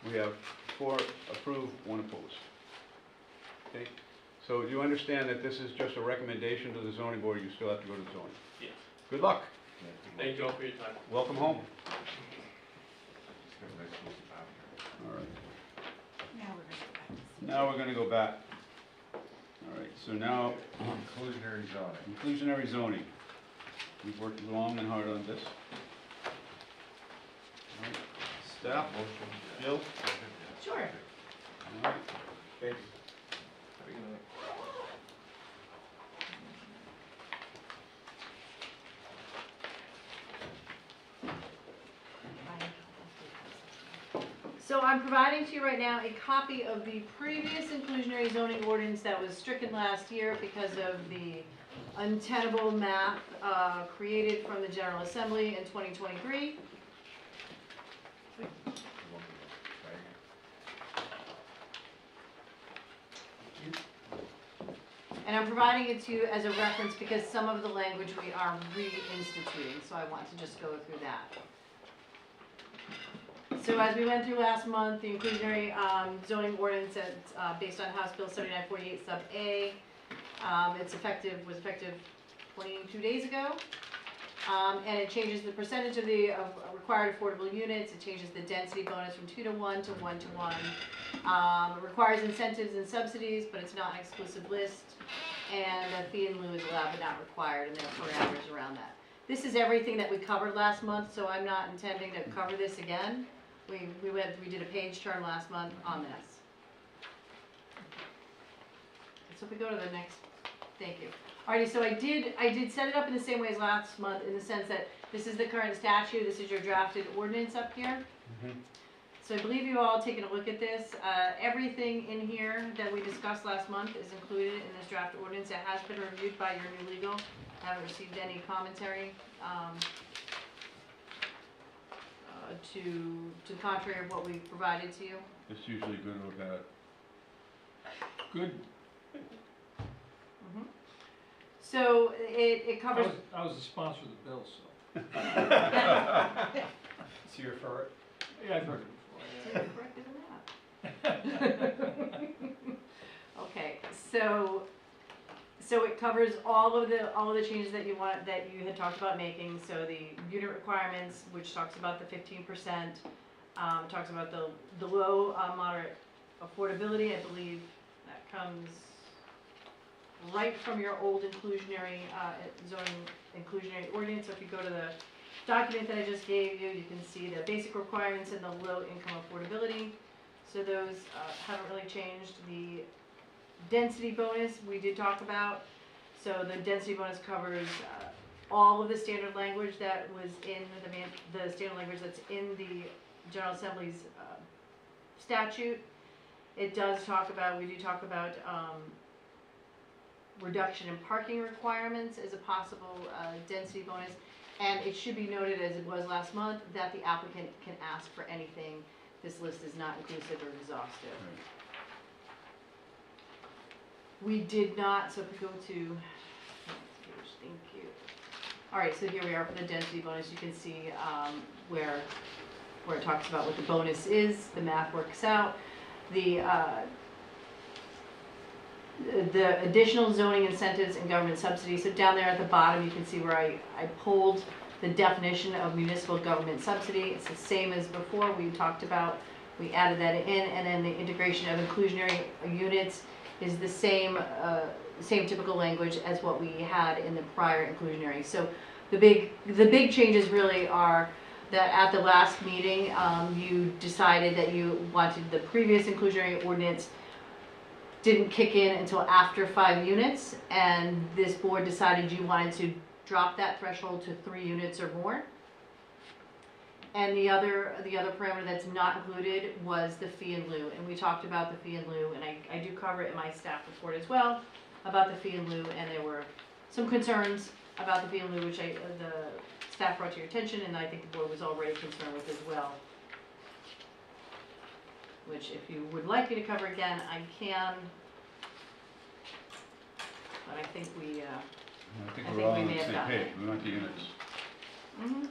We have 4 approved, 1 opposed. Okay, so do you understand that this is just a recommendation to the zoning board, you still have to go to the zoning? Yes. Good luck, Thank you all for your time. welcome home. All right, Now we're gonna go back to see. now we're gonna go back. All right, so now, Inclusionary zoning. inclusionary zoning. We've worked long and hard on this. All right, staff, Jill? Sure. All right. Thank you. Have a good night. So I'm providing to you right now a copy of the previous inclusionary zoning ordinance that was stricken last year because of the untenable map created from the General Assembly in 2023. And I'm providing it to you as a reference because some of the language we are reinstituting, so I want to just go through that. So as we went through last month, the inclusionary zoning ordinance based on House Bill 7948 sub A, was effective 22 days ago. And it changes the percentage of the required affordable units, it changes the density bonus from 2 to 1 to 1 to 1. It requires incentives and subsidies, but it's not an exclusive list. And a fee in lieu is allowed but not required, and there are parameters around that. This is everything that we covered last month, so I'm not intending to cover this again. We did a page turn last month on this. So if we go to the next, thank you. Alrighty, so I did set it up in the same way as last month, in the sense that this is the current statute, this is your drafted ordinance up here. So I believe you all taken a look at this. Everything in here that we discussed last month is included in this draft ordinance. It has been reviewed by your new legal. I haven't received any commentary to the contrary of what we provided to you. It's usually good or bad. Good. So it covers. I was the sponsor of the bill, so. So you're for it? Yeah, I've heard it So you're corrected in that. Okay, so it covers all of the changes that you had talked about making. So the unit requirements, which talks about the 15%, talks about the low moderate affordability. I believe that comes right from your old inclusionary zoning inclusionary ordinance. So if you go to the document that I just gave you, you can see the basic requirements and the low income affordability. So those haven't really changed. The density bonus we did talk about. So the density bonus covers all of the standard language that was in the standard language that's in the General Assembly's statute. It does talk about, we do talk about reduction in parking requirements as a possible density bonus. And it should be noted, as it was last month, that the applicant can ask for anything. This list is not inclusive or exhaustive. We did not, so if we go to, thank you. All right, so here we are for the density bonus. You can see where it talks about what the bonus is. The math works out. The additional zoning incentives and government subsidies. So down there at the bottom, you can see where I pulled the definition of municipal government subsidy. It's the same as before we talked about. We added that in, and then the integration of inclusionary units is the same typical language as what we had in the prior inclusionary. So the big changes really are that at the last meeting, you decided that you wanted the previous inclusionary ordinance didn't kick in until after 5 units, and this board decided you wanted to drop that threshold to 3 units or more. And the other parameter that's not included was the fee in lieu, and we talked about the fee in lieu, and I do cover it in my staff report as well about the fee in lieu, and there were some concerns about the fee in lieu which the staff brought to your attention, and I think the board was already concerned with as well. Which, if you would like me to cover again, I can. But I think we we're all on may the have same gotten page. it. We want the units. Mm-hmm.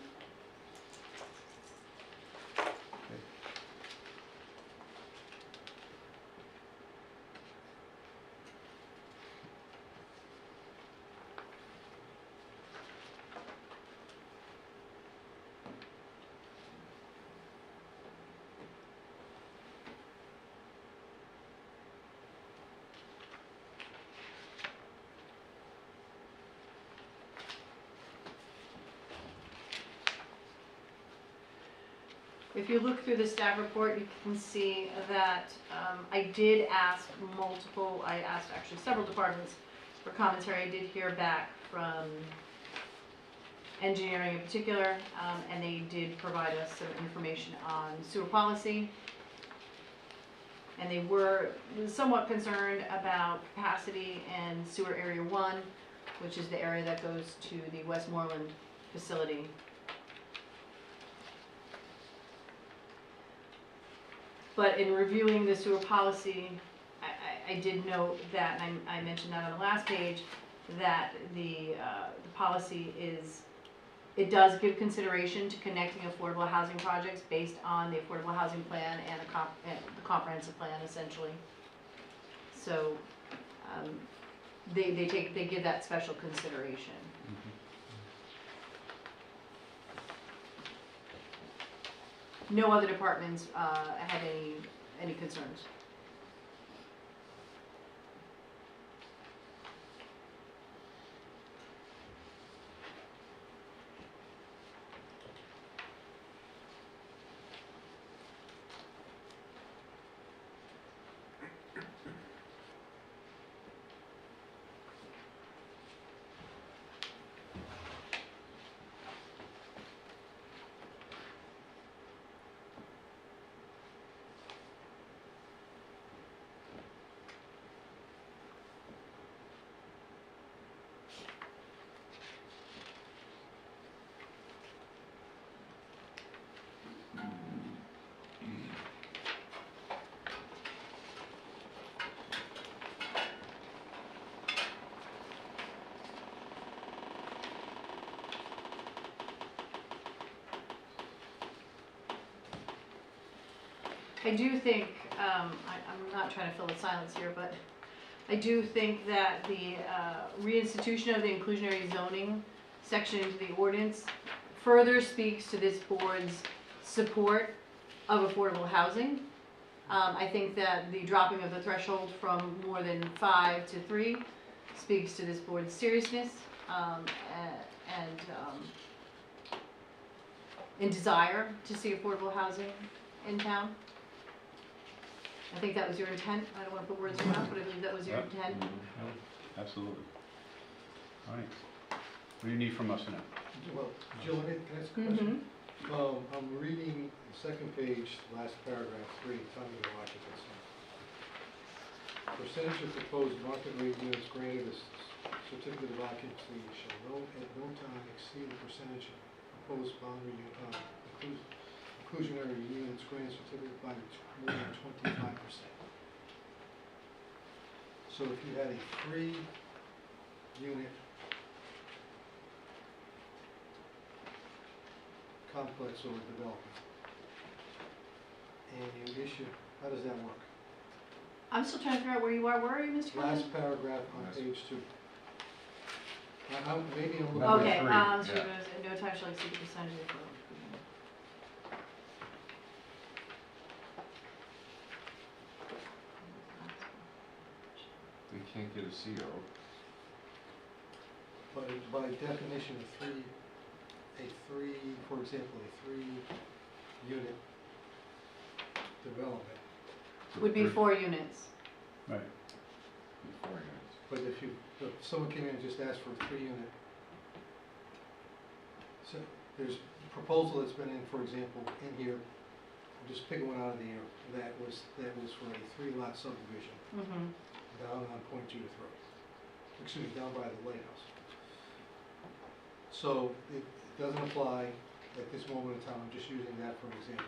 If you look through the staff report, you can see that I did ask I asked actually several departments for commentary. I did hear back from engineering in particular, and they did provide us some information on sewer policy. And they were somewhat concerned about capacity in sewer area 1, which is the area that goes to the Westmoreland facility. But in reviewing the sewer policy, I did note that, and I mentioned that on the last page, that the policy it does give consideration to connecting affordable housing projects based on the affordable housing plan and the comprehensive plan, essentially. So they give that special consideration. no other departments had any concerns. I do think, I'm not trying to fill the silence here, but I do think that the reinstitution of the inclusionary zoning section into the ordinance further speaks to this board's support of affordable housing. I think that the dropping of the threshold from more than 5 to 3 speaks to this board's seriousness and desire to see affordable housing in town. I think that was your intent. I don't want to put words in your mouth, but I believe that was your intent. Absolutely. All right. What do you need from us now? Well, Jill, can I ask a question? I'm reading the second page, last paragraph 3, timing of occupancy. Percentage of proposed market rate units granted a certificate of occupancy shall at no time exceed the percentage of proposed boundary inclusionary units granted certificate by more than 25%. So if you had a 3-unit complex or development, and you issue, how does that work? I'm still trying to figure out where you are. Where are you, Mr. Kelly? Last paragraph on page 2. Maybe I'm looking Okay, at so no time shall exceed the percentage of They can't get a CO. But by definition, for example, a 3-unit development. would be 4 units. Right. 4 units. But if someone came in and just asked for a 3-unit, so there's a proposal that's been in, for example, in here, I'm just picking one out of the air, that was for a 3-lot subdivision down on Point Judith Road. Excuse me, down by the lighthouse. So it doesn't apply at this moment in time, I'm just using that for an example.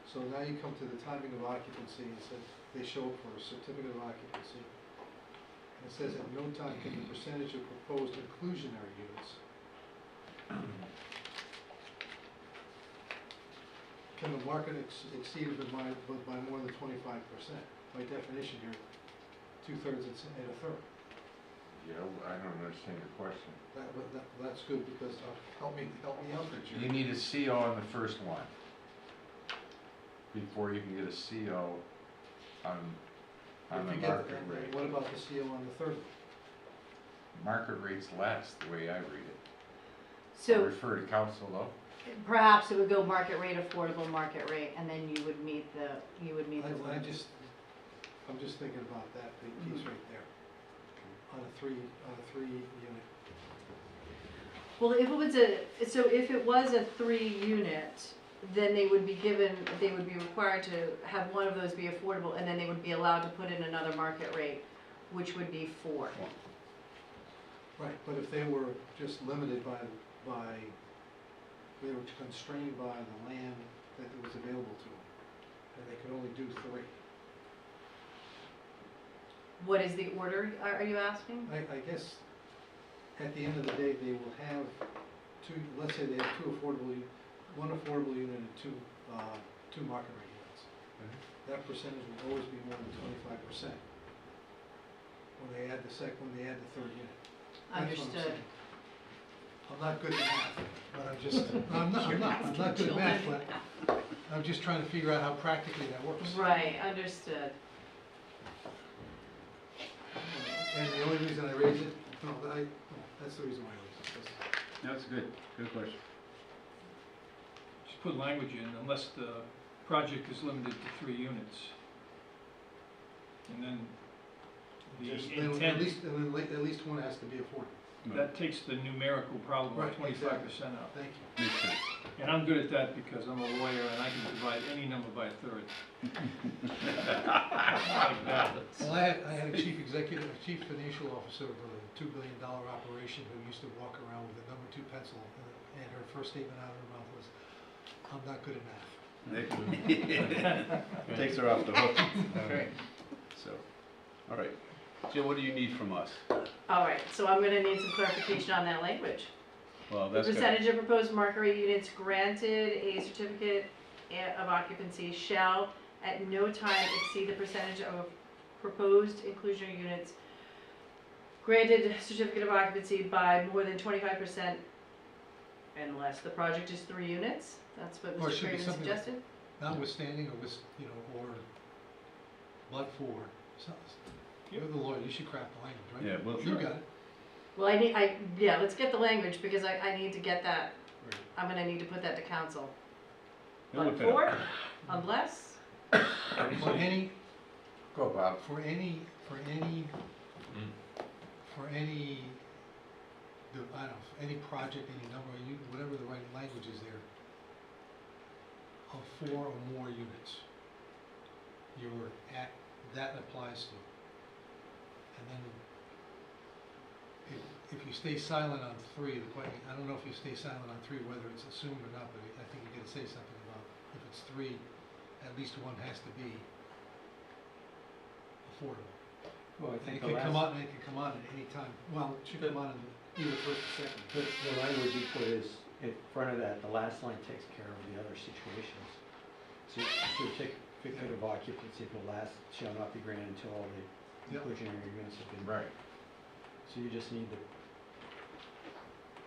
So now you come to the timing of occupancy and said they show up for a certificate of occupancy. And it says at no time can the percentage of proposed inclusionary units can the market exceed it by more than 25%? By definition here, 2/3 and a third. Yeah, I don't understand your question. That's good because help me out there, Jim. You need a CO on the first one before you can get a CO on the market rate. What about the CO on the third one? Market rate's less, the way I read it. So Refer to council though. perhaps it would go market rate, affordable market rate, and then you would meet the, I'm just thinking about that big piece right there. On a 3-unit. Well, if it was a 3-unit, then they would be required to have one of those be affordable, and then they would be allowed to put in another market rate, which would be 4. Right, but if they were just limited they were constrained by the land that was available to them, and they could only do 3. What is the order, are you asking? I guess at the end of the day, they will have let's say they have one affordable unit and two market rate units. That percentage will always be more than 25% when they add the third unit. That's what I'm Understood. saying. I'm not good at math, but I'm not good at math, but I'm just trying to figure out how practically that works. Right, understood. And the only reason I raise it, that's the reason why I raise it. That's good, good question. Just put language in, unless the project is limited to 3 units. And then the Just, intent, at least one has to be affordable. that takes the numerical problem of Right, 25% out. Thank you. Makes sense. And I'm good at that because I'm a lawyer and I can divide any number by a third. Like that. Well, I had a chief financial officer of a $2 billion operation who used to walk around with a number 2 pencil, and her first statement out of her mouth was, "I'm not good at math." Takes her off the hook. Okay. So, all right. Jill, what do you need from us? All right, so I'm gonna need some clarification on that language. Well, The that's good. percentage of proposed market rate units granted a certificate of occupancy shall at no time exceed the percentage of proposed inclusionary units granted certificate of occupancy by more than 25% unless the project is 3 units. That's what Or it Mr. should be Craven something like- suggested. Notwithstanding, or but for, you're the lawyer, you should craft the language, right? Yeah, well, You got it. Well, let's get the language because I need to get that. I'm gonna need to put that to council. He'll But look it up. for, unless, For any, Go, Bob. for any, I don't know, any project, any number, whatever the right language is there, of 4 or more units, that applies to. And then, if you stay silent on 3, I don't know if you stay silent on 3, whether it's assumed or not, but I think you gotta say something about, if it's 3, at least one has to be affordable. Well, I And think it can come on at any time. Well, it should come on in either first or second. the language you put is in front of that, the last line takes care of the other situations. So certificate of occupancy for last shall not be granted until all the Yep. inclusionary units have been. Right. So you just need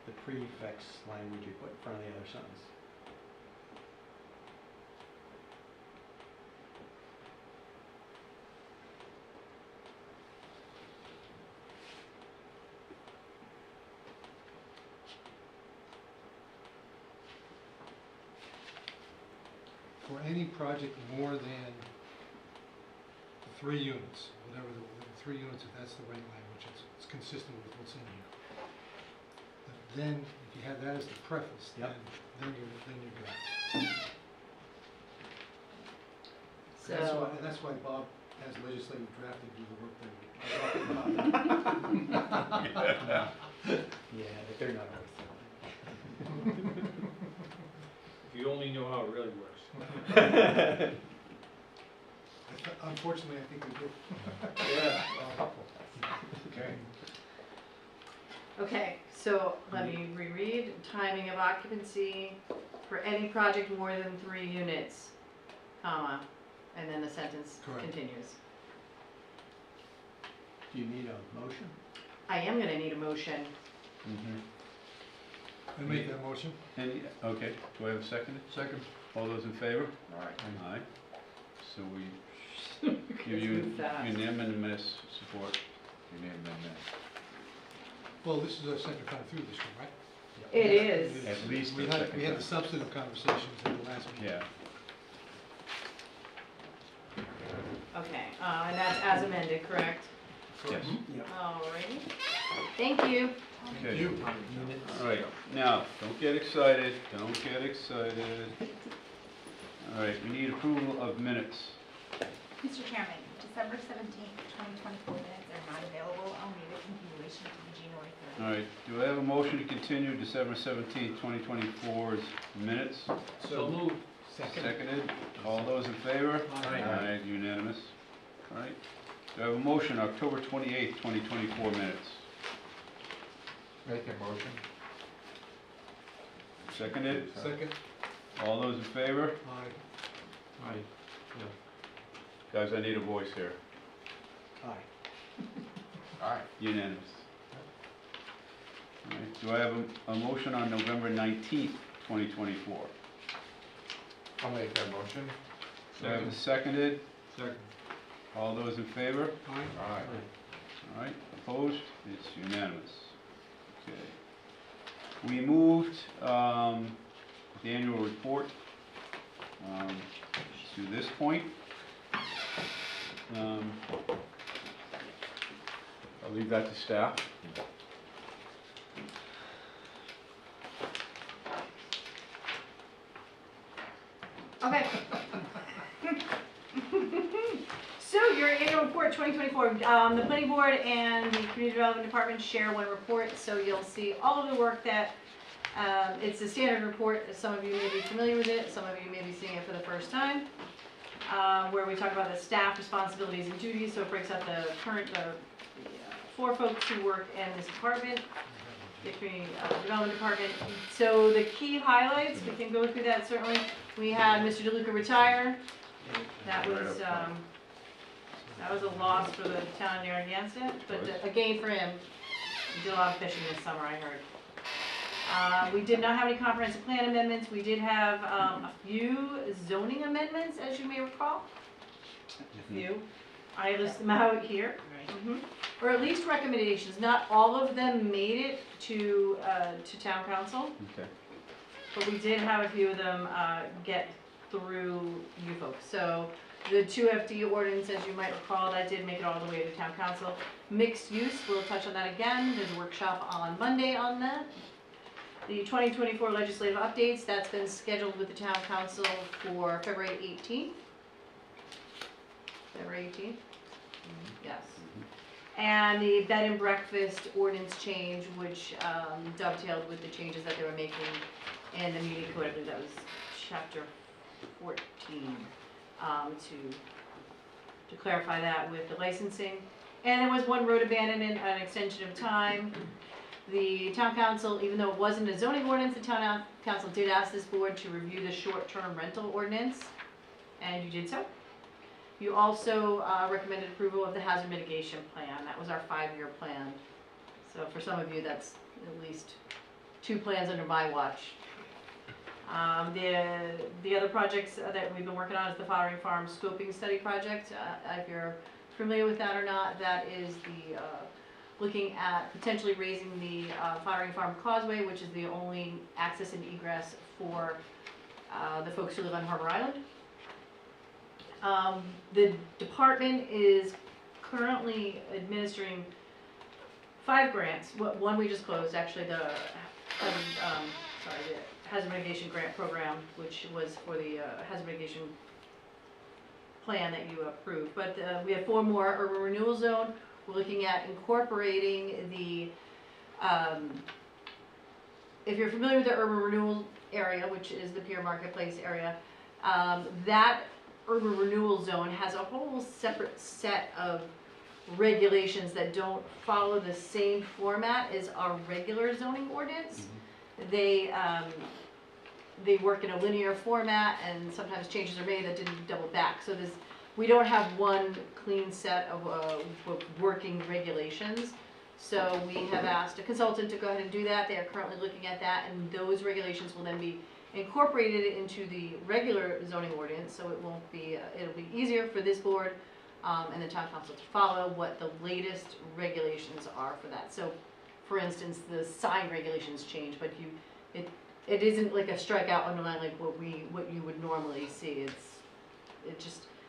the prefix language you put in front of the other sentence. For any project more than 3 units, whatever the 3 units, if that's the right language, it's consistent with what's in here. But then, if you have that as the preface, Yep. then you're good. so. And that's why Bob has legislative drafting do the work that Yeah, but they're not always. If you only know how it really works. Unfortunately, I think we do. Okay. Okay, so let me reread. Timing of occupancy for any project more than 3 units, comma, and then the sentence Correct. continues. Do you need a motion? I am gonna need a motion. I make that motion. Okay, do I have a second? Second. All those in favor? All right. Aye. So we give you Move fast. unanimous support. Well, this is our second time through this one, right? It is. At least We the had second the time. substantive conversations at the last meeting. Yeah. Okay, and that's as amended, correct? Yes. Alrighty. Thank you. Okay. You. All right, now, don't get excited, don't get excited. All right, we need approval of minutes. Mr. Chairman, December 17th, 2024 minutes are not available. I'll need a continuation to the January 3rd. All right, do I have a motion to continue December 17th, 2024's minutes? So moved. Seconded, all those in favor? Aye. Unanimous. All right, do I have a motion, October 28th, 2024 minutes? Make a motion. Seconded, Second. all those in favor? Aye. Guys, I need a voice here. Aye. All right. Unanimous. All right, do I have a motion on November 19th, 2024? I'll make that motion. Do I have a seconded? Second. All those in favor? Aye. All right, opposed? It's unanimous. Okay. We moved the annual report to this point. I'll leave that to staff. Okay. So your annual report 2024, the planning board and the community development department share one report, so you'll see all of the work that, it's a standard report. Some of you may be familiar with it, some of you may be seeing it for the first time, where we talk about the staff responsibilities and duties. So it breaks out the current, four folks who work in this department, the community development department. So the key highlights, we can go through that certainly. We had Mr. DeLuca retire. That was a loss for the town of Narragansett, but a gain for him. He did a lot of fishing this summer, I heard. We did not have any comprehensive plan amendments. We did have a few zoning amendments, as you may recall. A few. I list them out here. Or at least recommendations. Not all of them made it to town council. Okay. But we did have a few of them get through you folks. So the 2FD ordinance, as you might recall, that did make it all the way to town council. Mixed use, we'll touch on that again. There's a workshop on Monday on that. The 2024 legislative updates, that's been scheduled with the town council for February 18th. February 18th? Yes. And the bed and breakfast ordinance change, which dovetailed with the changes that they were making in the meeting code. I believe that was chapter 14, to clarify that with the licensing. And there was one road abandonment, an extension of time. The town council, even though it wasn't a zoning ordinance, the town council did ask this board to review the short-term rental ordinance, and you did so. You also recommended approval of the hazard mitigation plan. That was our 5-year plan. So for some of you, that's at least 2 plans under my watch. The other projects that we've been working on is the Following Farm Scoping Study Project. If you're familiar with that or not, that is the looking at potentially raising the Following Farm Causeway, which is the only access and egress for the folks who live on Harbor Island. The department is currently administering 5 grants. One we just closed, actually, the hazard mitigation grant program, which was for the hazard mitigation plan that you approved. But we have 4 more. Urban renewal zone. We're looking at incorporating the, if you're familiar with the urban renewal area, which is the Pier Marketplace area, that urban renewal zone has a whole separate set of regulations that don't follow the same format as our regular zoning ordinance. They work in a linear format, and sometimes changes are made that didn't double back. So we don't have one clean set of working regulations. So we have asked a consultant to go ahead and do that. They are currently looking at that, and those regulations will then be incorporated into the regular zoning ordinance. So it won't be, it'll be easier for this board and the town council to follow what the latest regulations are for that. So for instance, the sign regulations change, but it isn't like a strikeout underline like what you would normally see.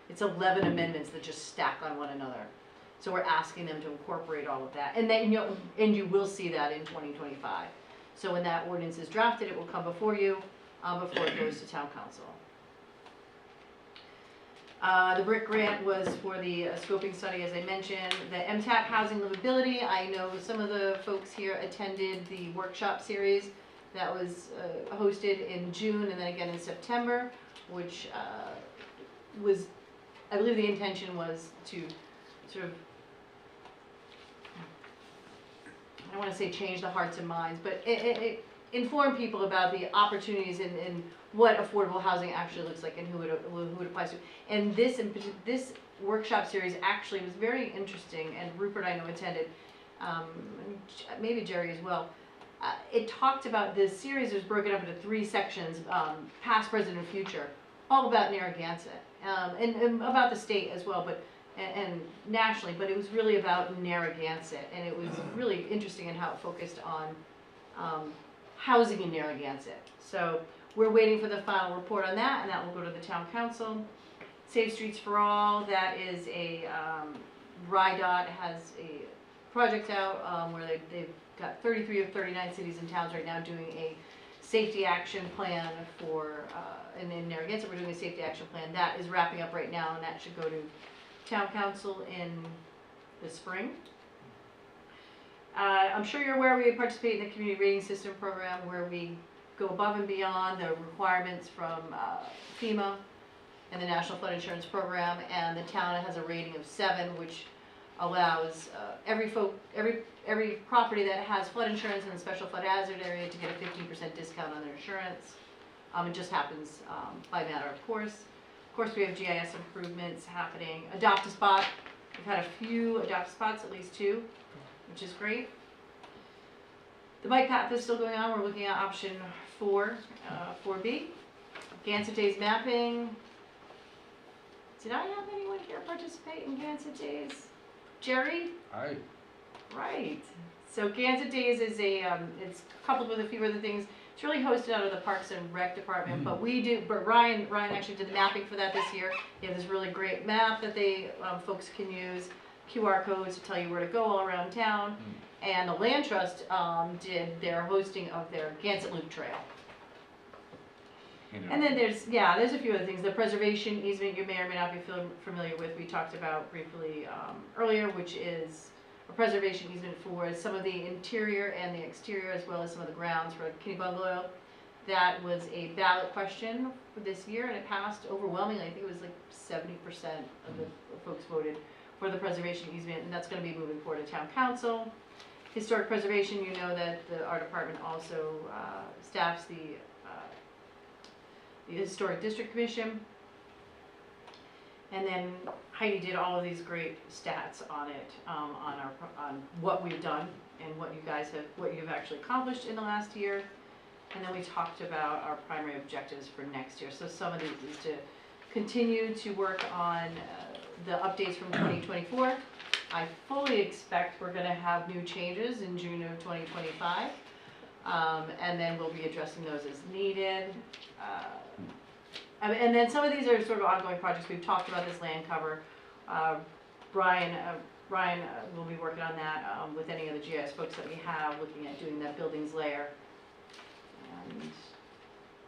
It's 11 amendments that just stack on one another. So we're asking them to incorporate all of that, and then you will see that in 2025. So when that ordinance is drafted, it will come before you before it goes to town council. The BRIC grant was for the scoping study, as I mentioned. The MTAP housing livability, I know some of the folks here attended the workshop series that was hosted in June and then again in September, which was, I believe the intention was to sort of, I don't want to say change the hearts and minds, but it inform people about the opportunities and what affordable housing actually looks like and who it applies to. And this workshop series actually was very interesting, and Rupert I know attended, maybe Jerry as well. it talked about, this series was broken up into 3 sections, past, present, and future, all about Narragansett, and about the state as well, but, and nationally, but it was really about Narragansett, and it was really interesting in how it focused on housing in Narragansett. So we're waiting for the final report on that, and that will go to the town council. Safe Streets for All, that is a, RIDOT has a project out where they've got 33 of 39 cities and towns right now doing a safety action plan for, and in Narragansett we're doing a safety action plan. That is wrapping up right now, and that should go to town council in the spring. I'm sure you're aware we participate in the community rating system program where we go above and beyond the requirements from FEMA and the National Flood Insurance Program, and the town has a rating of 7, which allows every property that has flood insurance in the special flood hazard area to get a 15% discount on their insurance. It just happens by matter of course. Of course, we have GIS improvements happening. Adopt a Spot, we've had a few Adopt Spots, at least 2, which is great. The bike path is still going on. We're looking at option 4B. Gansett Days mapping. Did I have anyone here participate in Gansett Days? Jerry? Aye. Right. So Gansett Days is it's coupled with a few other things. It's really hosted out of the Parks and Rec Department, but Ryan actually did the mapping for that this year. He has this really great map that folks can use, QR codes to tell you where to go all around town. And the Land Trust did their hosting of their Gansett Loop Trail. And then there's a few other things. The preservation easement you may or may not be familiar with, we talked about briefly earlier, which is a preservation easement for some of the interior and the exterior, as well as some of the grounds for Kinney Bungalow. That was a ballot question for this year, and it passed overwhelmingly. I think it was like 70% of the folks voted for the preservation easement, and that's going to be moving forward to town council. Historic preservation, you know that our department also staffs the Historic District Commission. And then Heidi did all of these great stats on it, on what we've done and what you've actually accomplished in the last year. And then we talked about our primary objectives for next year. So some of these is to continue to work on the updates from 2024. I fully expect we're going to have new changes in June of 2025. And then we'll be addressing those as needed. And then some of these are sort of ongoing projects. We've talked about this land cover. Ryan will be working on that with any of the GIS folks that we have, looking at doing that buildings layer. And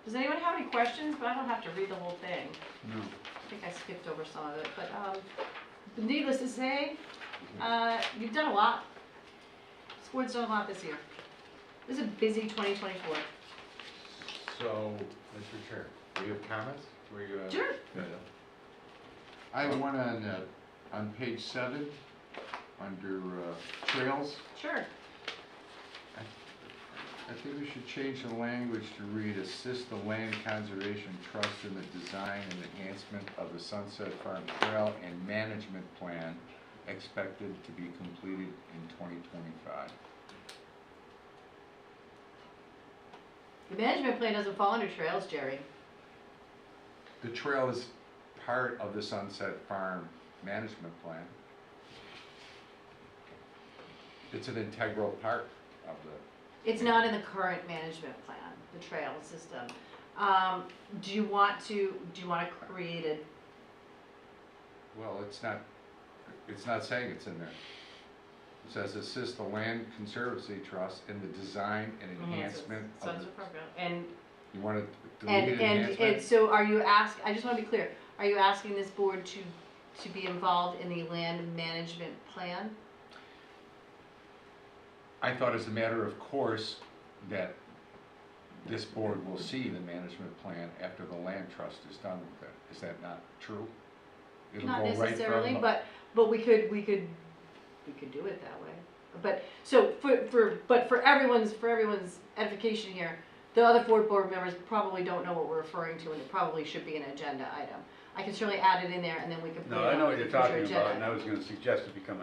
does anyone have any questions? But I don't have to read the whole thing. No. I think I skipped over some of it. But needless to say, you've done a lot. This board's done a lot this year. This is a busy 2024. So, Mr. Chair, do you have comments? Were you gonna? Sure. I have one on page 7, under trails. Sure. I think we should change the language to read, assist the Land Conservation Trust in the design and enhancement of the Sunset Farm Trail and Management Plan expected to be completed in 2025. The management plan doesn't fall under trails, Jerry. The trail is part of the Sunset Farm Management Plan. It's an integral part of the... It's not in the current management plan, the trail system. Do you want to create it? Well, it's not saying it's in there. It says assist the Land Conservancy Trust in the design and enhancement of the... And You want to delete enhancement? And so are you I just want to be clear, are you asking this board to be involved in the land management plan? I thought as a matter of course that this board will see the management plan after the land trust is done with it. Is that not true? It'll Not go right necessarily, from- but we could do it that way. But so for everyone's edification here, the other 4 board members probably don't know what we're referring to, and it probably should be an agenda item. I can certainly add it in there, and then we can put No, it I know on what the you're future talking agenda. about, and I was going to suggest it become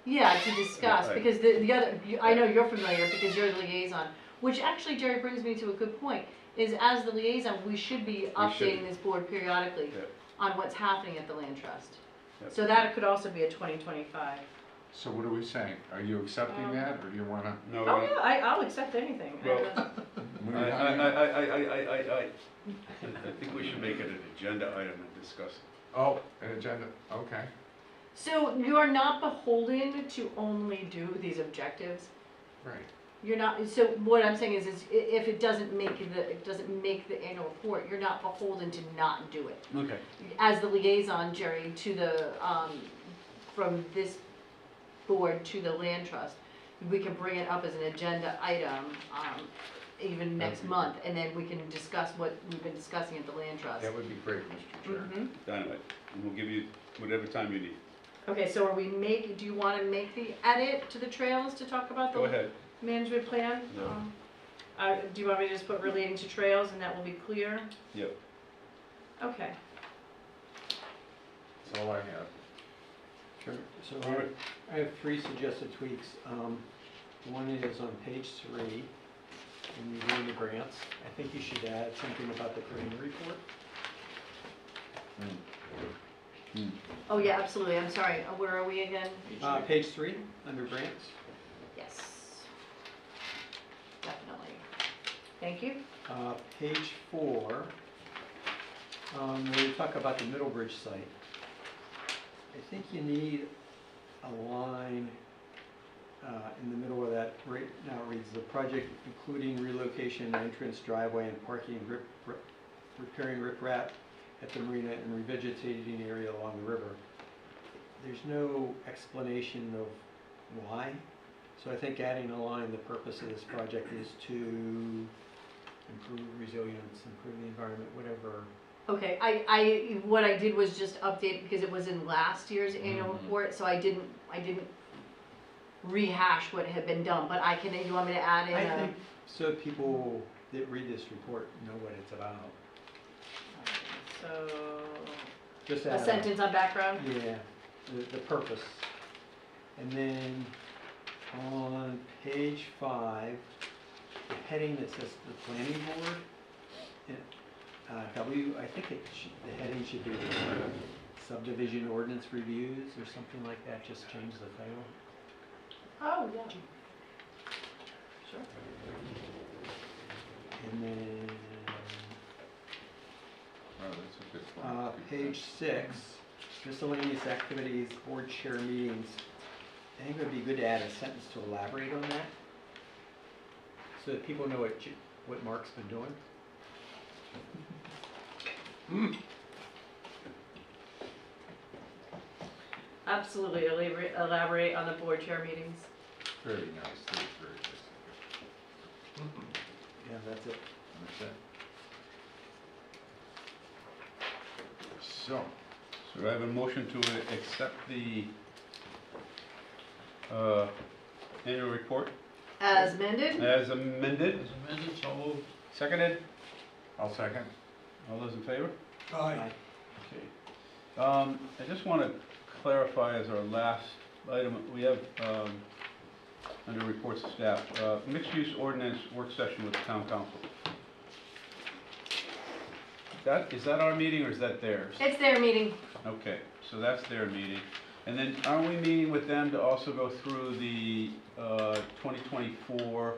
Yeah, to discuss, Right. because the other, I know you're familiar because you're the liaison, which actually, Jerry, brings me to a good point, is as the liaison, we should be updating this board periodically Yep. on what's happening at the land trust. Yep. So that could also be a 2025. So what are we saying? Are you accepting that, or do you wanna? No, Oh, yeah, I'll accept anything. Well, I I think we should make it an agenda item and discuss it. Oh, an agenda, okay. So you are not beholden to only do these objectives. Right. You're not, so what I'm saying is if it doesn't make the annual report, you're not beholden to not do it. Okay. As the liaison, Jerry, to the, from this board to the land trust, we can bring it up as an agenda item, even next month, and then we can discuss what we've been discussing at the land trust. That would be great, Mr. Chair. Mhm. Dynamite, and we'll give you whatever time you need. Okay, so are we do you wanna make the edit to the trails to talk about Go the ahead. management plan? No. Do you want me to just put relating to trails and that will be clear? Yep. Okay. That's all I have. Sure. So All right. I have 3 suggested tweaks. One is on page 3, when you're doing the grants. I think you should add something about the crane report. Oh, yeah, absolutely, I'm sorry, where are we again? Page 3, under grants. Yes. Definitely. Thank you. Page 4, when we talk about the Middlebridge site, I think you need a line in the middle of that, right now it reads, the project including relocation, entrance, driveway, and parking, repairing riprap at the marina and revegetating area along the river. There's no explanation of why, so I think adding a line, the purpose of this project is to improve resilience, improve the environment, whatever. Okay, what I did was just update, because it was in last year's annual Mhm. report, so I didn't rehash what had been done, but you want me to add in I think so people that read this report know what it's about. So, Just a add sentence on background? Yeah, the purpose. And then on page 5, the heading that says the planning board, I think the heading should be subdivision ordinance reviews or something like that, just change the title. Oh, yeah. Sure. And then, Oh, that's a good point. page 6, miscellaneous activities, board chair meetings. I think it would be good to add a sentence to elaborate on that, so that people know what Mark's been doing. Absolutely, elaborate on the board chair meetings. Very nice, that's very nice. Yeah, that's it. That's it. So, So I have a motion to accept the annual report As amended? as amended. As amended, so moved. Seconded. I'll second. All those in favor? Aye. Okay. I just want to clarify as our last item, we have, under reports of staff, mixed-use ordinance work session with the town council. Is that our meeting or is that theirs? It's their meeting. Okay, so that's their meeting. And then aren't we meeting with them to also go through the 2024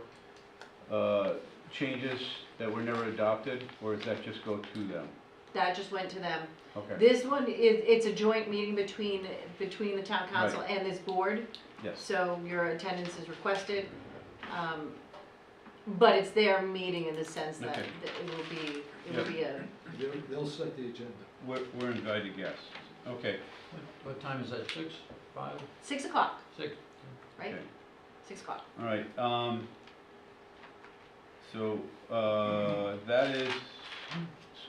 changes that were never adopted, or does that just go to them? That just went to them. Okay. This one it's a joint meeting between the town council Right. and this board. Yes. So your attendance is requested. But it's their meeting in the sense that Okay. it will be a, They'll set the agenda. We're invited guests. Okay. What time is that, 6, 5, 6 o'clock, 6? right? Okay. 6 o'clock. All right. So that is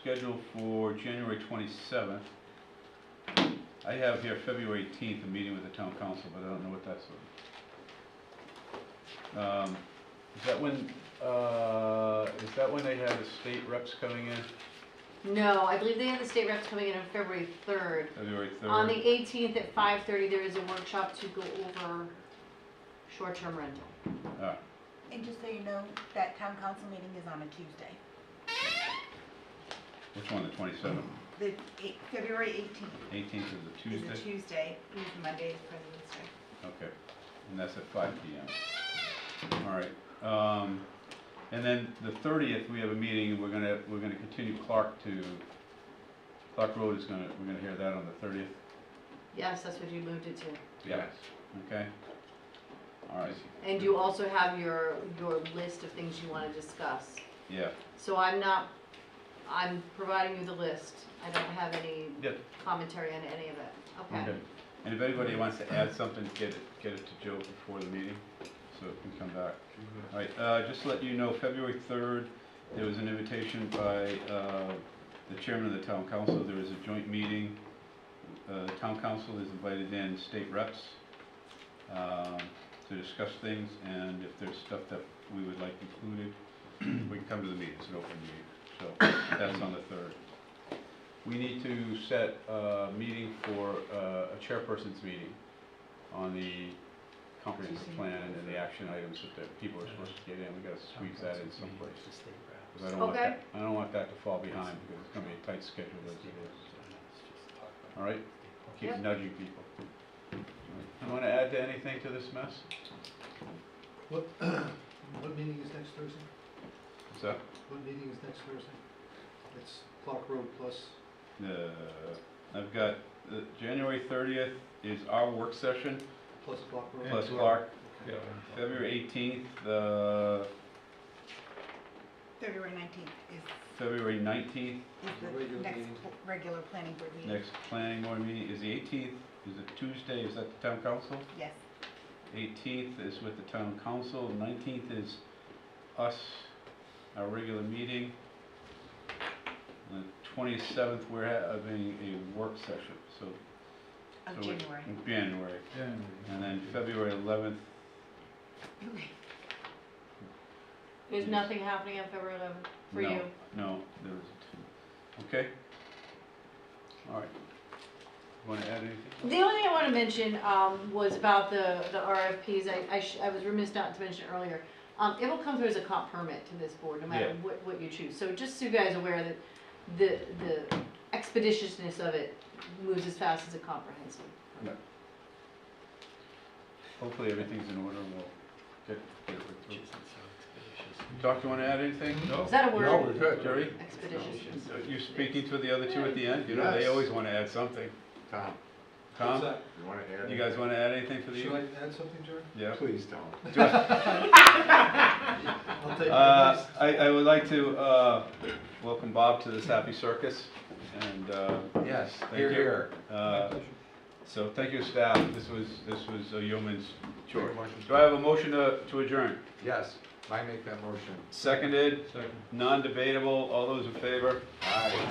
scheduled for January 27th. I have here February 18th, a meeting with the town council, but I don't know what that's on. Is that when they have the state reps coming in? No, I believe they have the state reps coming in on February 3rd. February 3rd. On the 18th at 5:30, there is a workshop to go over short-term rental. Ah, And just so you know, that town council meeting is on a Tuesday. which one, the 27th? February 18th 18th is a is Tuesday? a Tuesday, and Monday is President's Day. Okay, and that's at 5 PM. All right, and then the 30th, we have a meeting, we're gonna continue Clark Road is we're gonna hear that on the 30th, Yes, that's what you moved it to. Yes. okay? All right, And you also have your list of things you want to discuss. yeah, So I'm providing you the list. I don't have any yeah, commentary on any of it. Okay. okay. And if anybody wants to add something, get it to Joe before the meeting, so it can come back. All right, just to let you know, February 3rd, there was an invitation by the chairman of the town council. There is a joint meeting. Town council is invited in state reps to discuss things, and if there's stuff that we would like included, we can come to the meeting. It's an open meeting. So that's on the 3rd. We need to set a meeting for a chairperson's meeting on the comprehensive plan and the action items that people are supposed to get in. We gotta squeeze that in someplace. 'Cause Okay. I don't want that to fall behind, because it's gonna be a tight schedule as it is. All right? Keep Yep. nudging people. You wanna add to anything to this mess? What, what meeting is next Thursday? What's that? What meeting is next Thursday? It's Clark Road plus, I've got, January 30th is our work session, plus Clark Road? plus Clark. February 18th, February 19th is February 19th, the Regular next meeting. regular planning board meeting. next planning board meeting is the 18th, is it Tuesday, is that the town council? Yes. 18th is with the town council, 19th is us, our regular meeting. And the 27th, we're having a work session, so. Of so January. in January. And then February 11th, There's nothing happening on February 11th for no, you. no, there isn't. Okay? All right. Want to add anything? The only thing I want to mention was about the RFPs. I was remiss not to mention earlier. It will come through as a comp permit to this board, no matter Yeah. what you choose. So just so you guys are aware that the expeditiousness of it moves as fast as a comprehensive. Hopefully everything's in order and we'll get it through. Doc, you want to add anything? Is that a word? No, we're good. Jerry? Expeditious. You speaking to the other two at the end? You know, they Yes. always want to add something. Tom, Tom, you wanna add? you guys want to add anything for the Should evening? I add something, Jerry? Yeah. Please don't. I'll take your advice. I would like to welcome Bob to this happy circus, and Yes, thank here, you. here. So thank you, staff. This was a yeoman's chore. Make a motion. Do I have a motion to adjourn? Yes, I make that motion. Seconded? Non-debatable. All those in favor? Aye.